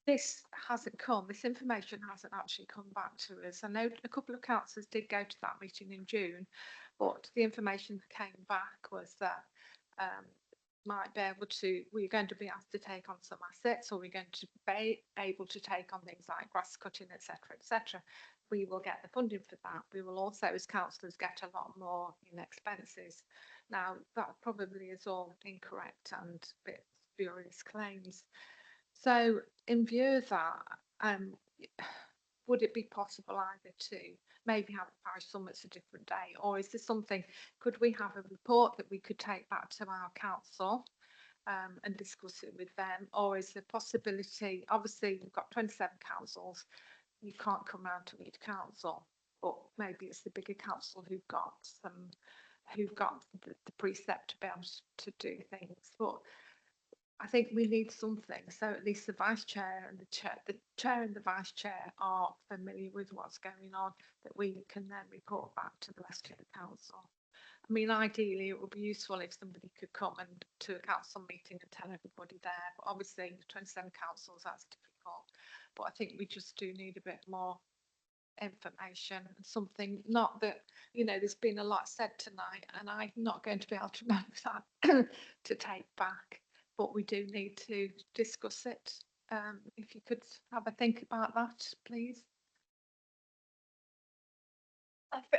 this hasn't come, this information hasn't actually come back to us. I know a couple of councillors did go to that meeting in June, but the information that came back was that might be able to, we're going to be asked to take on some assets, or we're going to be able to take on things like grass cutting, etc., etc. We will get the funding for that. We will also, as councillors, get a lot more in expenses. Now, that probably is all incorrect and a bit spurious claims. So, in view of that, would it be possible either to maybe have a parish summits a different day, or is there something, could we have a report that we could take back to our council and discuss it with them, or is there possibility, obviously we've got 27 councils, you can't come round to each council, but maybe it's the bigger council who've got the precept to be able to do things. But I think we need something, so at least the vice chair and the chair and the vice chair are familiar with what's going on, that we can then report back to the rest of the council. I mean, ideally, it would be useful if somebody could come and to a council meeting and tell everybody there. But obviously, 27 councils, that's difficult. But I think we just do need a bit more information and something, not that, you know, there's been a lot said tonight and I'm not going to be able to remember that to take back, but we do need to discuss it. If you could have a think about that, please.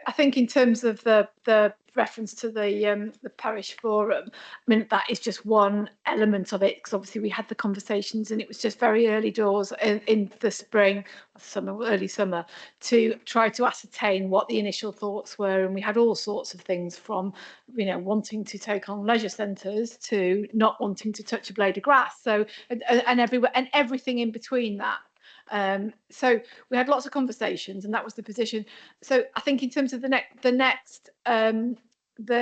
I think in terms of the reference to the parish forum, I mean, that is just one element of it, because obviously we had the conversations and it was just very early doors in the spring, summer, early summer, to try to ascertain what the initial thoughts were. And we had all sorts of things from, you know, wanting to take on leisure centres to not wanting to touch a blade of grass. So, and everywhere and everything in between that. So we had lots of conversations and that was the position. So I think in terms of the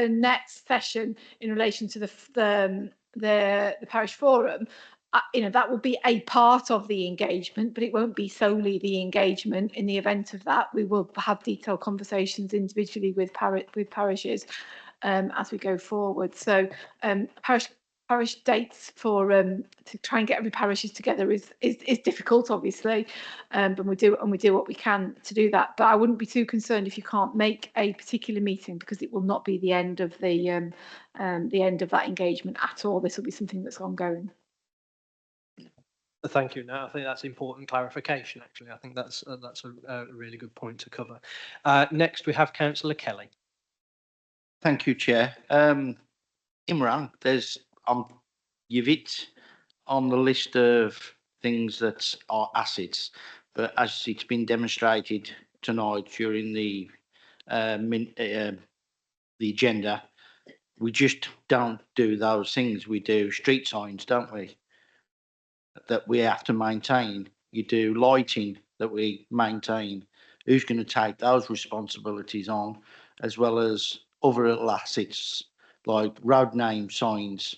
next session in relation to the parish forum, you know, that will be a part of the engagement, but it won't be solely the engagement. In the event of that, we will have detailed conversations individually with parishes as we go forward. So parish dates for to try and get every parishes together is difficult, obviously, but we do what we can to do that. But I wouldn't be too concerned if you can't make a particular meeting, because it will not be the end of the end of that engagement at all. This will be something that's ongoing. Thank you. No, I think that's important clarification. Actually, I think that's a really good point to cover. Next, we have Councillor Kelly. Thank you, Chair. Imran, you've hit on the list of things that are assets, but as it's been demonstrated tonight during the agenda, we just don't do those things. We do street signs, don't we? That we have to maintain. You do lighting that we maintain. Who's going to take those responsibilities on, as well as other little assets like road name signs?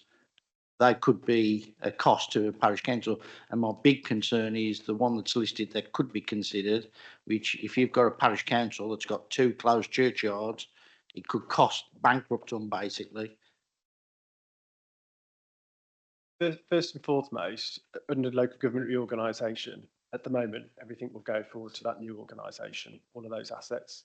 They could be a cost to a parish council. And my big concern is the one that's listed that could be considered, which if you've got a parish council that's got 2 closed churchyards, it could bankrupt them basically. First and foremost, under local government reorganisation, at the moment, everything will go forward to that new organisation, all of those assets.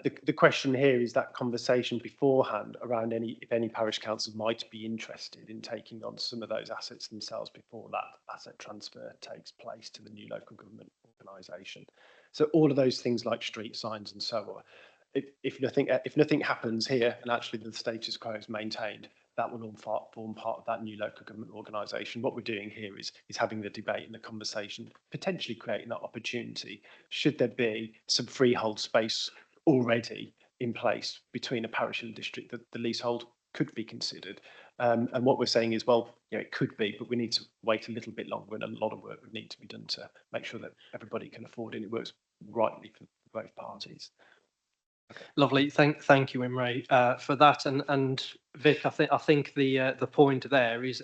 The question here is that conversation beforehand around if any parish council might be interested in taking on some of those assets themselves before that asset transfer takes place to the new local government organisation. So all of those things like street signs and so on, if nothing happens here and actually the status quo is maintained, that will all form part of that new local government organisation. What we're doing here is having the debate and the conversation, potentially creating that opportunity should there be some freehold space already in place between a parish and a district that the leasehold could be considered. And what we're saying is, well, you know, it could be, but we need to wait a little bit longer, and a lot of work would need to be done to make sure that everybody can afford it and it works rightly for both parties. Lovely. Thank you, Imre, for that. And Vic, I think the point there is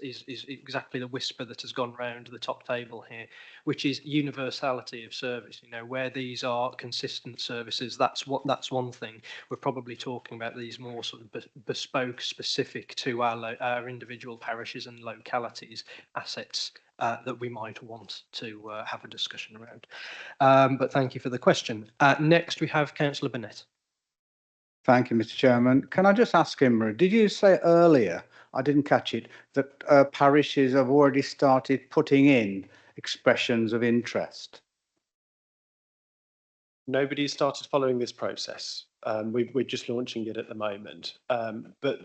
exactly the whisper that has gone round the top table here, which is universality of service. You know, where these are consistent services, that's one thing. We're probably talking about these more sort of bespoke, specific to our individual parishes and localities assets that we might want to have a discussion around. But thank you for the question. Next, we have Councillor Burnett. Thank you, Mr. Chairman. Can I just ask Imre, did you say earlier, I didn't catch it, that parishes have already started putting in expressions of interest? Nobody started following this process. We're just launching it at the moment. But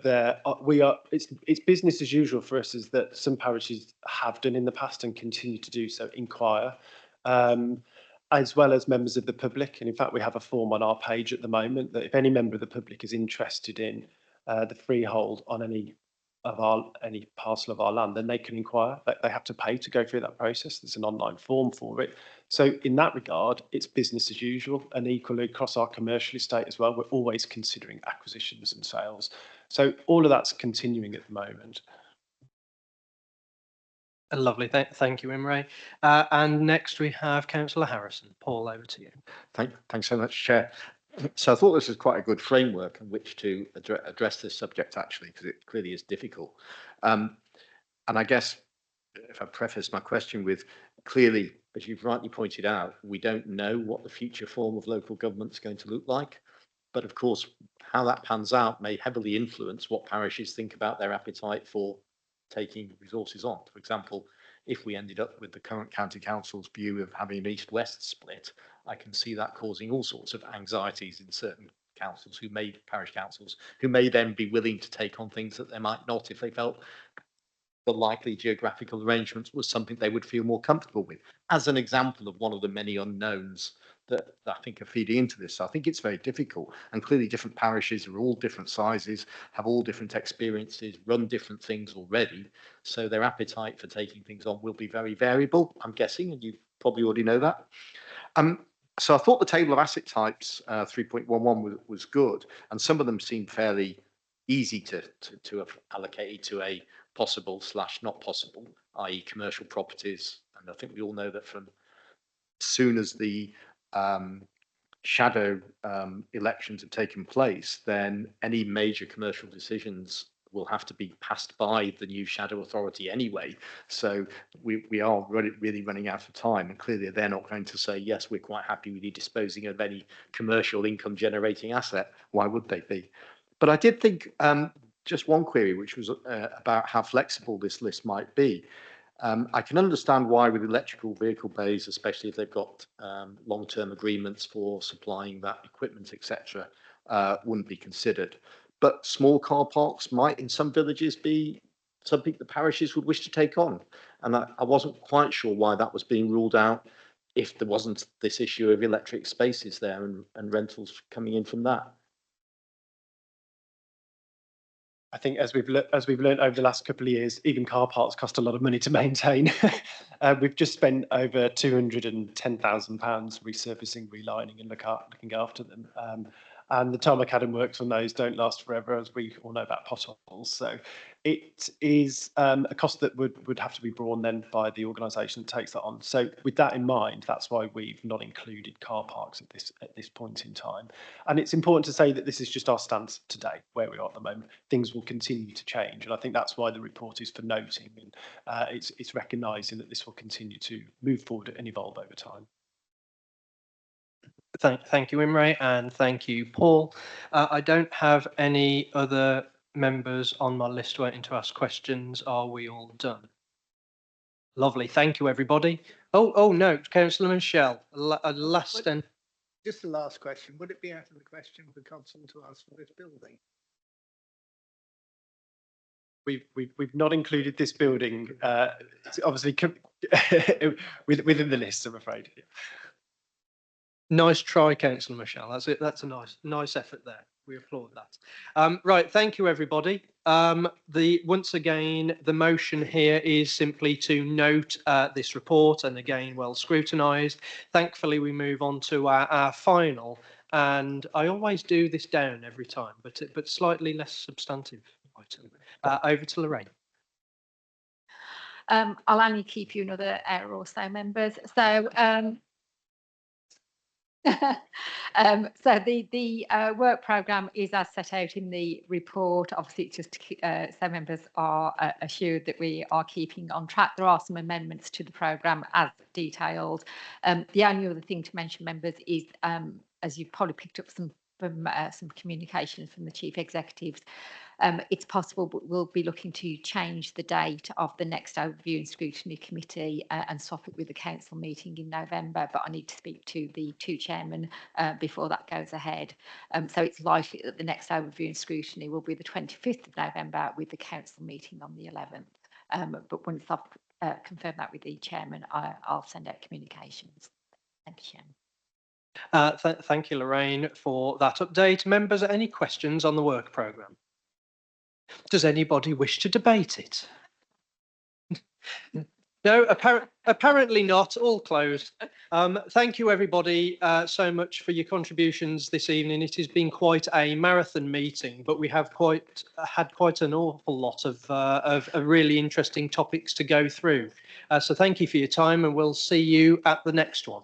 it's business as usual for us, is that some parishes have done in the past and continue to do so, inquire. As well as members of the public. And in fact, we have a form on our page at the moment that if any member of the public is interested in the freehold on any parcel of our land, then they can inquire. They have to pay to go through that process. There's an online form for it. So in that regard, it's business as usual. And equally across our commercial estate as well, we're always considering acquisitions and sales. So all of that's continuing at the moment. Lovely. Thank you, Imre. And next we have Councillor Harrison. Paul, over to you. Thanks so much, Chair. So I thought this was quite a good framework in which to address this subject, actually, because it clearly is difficult. And I guess if I preface my question with, clearly, as you've rightly pointed out, we don't know what the future form of local government is going to look like. But of course, how that pans out may heavily influence what parishes think about their appetite for taking resources on. For example, if we ended up with the current county council's view of having an east-west split, I can see that causing all sorts of anxieties in certain councils parish councils, who may then be willing to take on things that they might not if they felt the likely geographical arrangements was something they would feel more comfortable with, as an example of one of the many unknowns that I think are feeding into this. So I think it's very difficult, and clearly different parishes are all different sizes, have all different experiences, run different things already. So their appetite for taking things on will be very variable, I'm guessing, and you probably already know that. So I thought the table of asset types 3.11 was good, and some of them seemed fairly easy to have allocated to a possible / not possible, i.e. commercial properties. And I think we all know that from as soon as the shadow elections have taken place, then any major commercial decisions will have to be passed by the new shadow authority anyway. So we are really running out of time, and clearly they're not going to say, yes, we're quite happy with you disposing of any commercial income generating asset. Why would they be? But I did think just one query, which was about how flexible this list might be. I can understand why with electrical vehicle bays, especially if they've got long-term agreements for supplying that equipment, etc., wouldn't be considered. But small car parks might in some villages be something the parishes would wish to take on. And I wasn't quite sure why that was being ruled out if there wasn't this issue of electric spaces there and rentals coming in from that. I think as we've learned over the last couple of years, even car parks cost a lot of money to maintain. We've just spent over £210,000 resurfacing, relining, and looking after them. And the tarmac and works on those don't last forever, as we all know about potholes. So it is a cost that would have to be borne then by the organisation that takes that on. So with that in mind, that's why we've not included car parks at this point in time. And it's important to say that this is just our stance today, where we are at the moment. Things will continue to change, and I think that's why the report is for noting, and it's recognising that this will continue to move forward and evolve over time. Thank you, Imre, and thank you, Paul. I don't have any other members on my list waiting to ask questions. Are we all done? Lovely. Thank you, everybody. Oh no, Councillor Michelle, last and just the last question. Would it be out of the question for council to ask for this building? We've not included this building. It's obviously within the list, I'm afraid. Nice try, Councillor Michelle. That's it. That's a nice effort there. We applaud that. Right, thank you, everybody. Once again, the motion here is simply to note this report, and again, well scrutinised. Thankfully, we move on to our final, and I always do this down every time, but slightly less substantive item. Over to Lorraine. I'll only keep you another hour or so, members. So so the work programme is as set out in the report. Obviously, it's just so members are assured that we are keeping on track. There are some amendments to the programme as detailed. The only other thing to mention, members, is as you've probably picked up from some communication from the chief executives, it's possible, but we'll be looking to change the date of the next overview and scrutiny committee and swap it with the council meeting in November. But I need to speak to the two chairmen before that goes ahead. So it's likely that the next overview and scrutiny will be the 25th of November with the council meeting on the 11th. But once I've confirmed that with the chairman, I'll send out communications. Thank you, Chairman. Thank you, Lorraine, for that update. Members, any questions on the work programme? Does anybody wish to debate it? No, apparently not. All closed. Thank you, everybody, so much for your contributions this evening. It has been quite a marathon meeting, but we have had quite an awful lot of really interesting topics to go through. So thank you for your time, and we'll see you at the next one.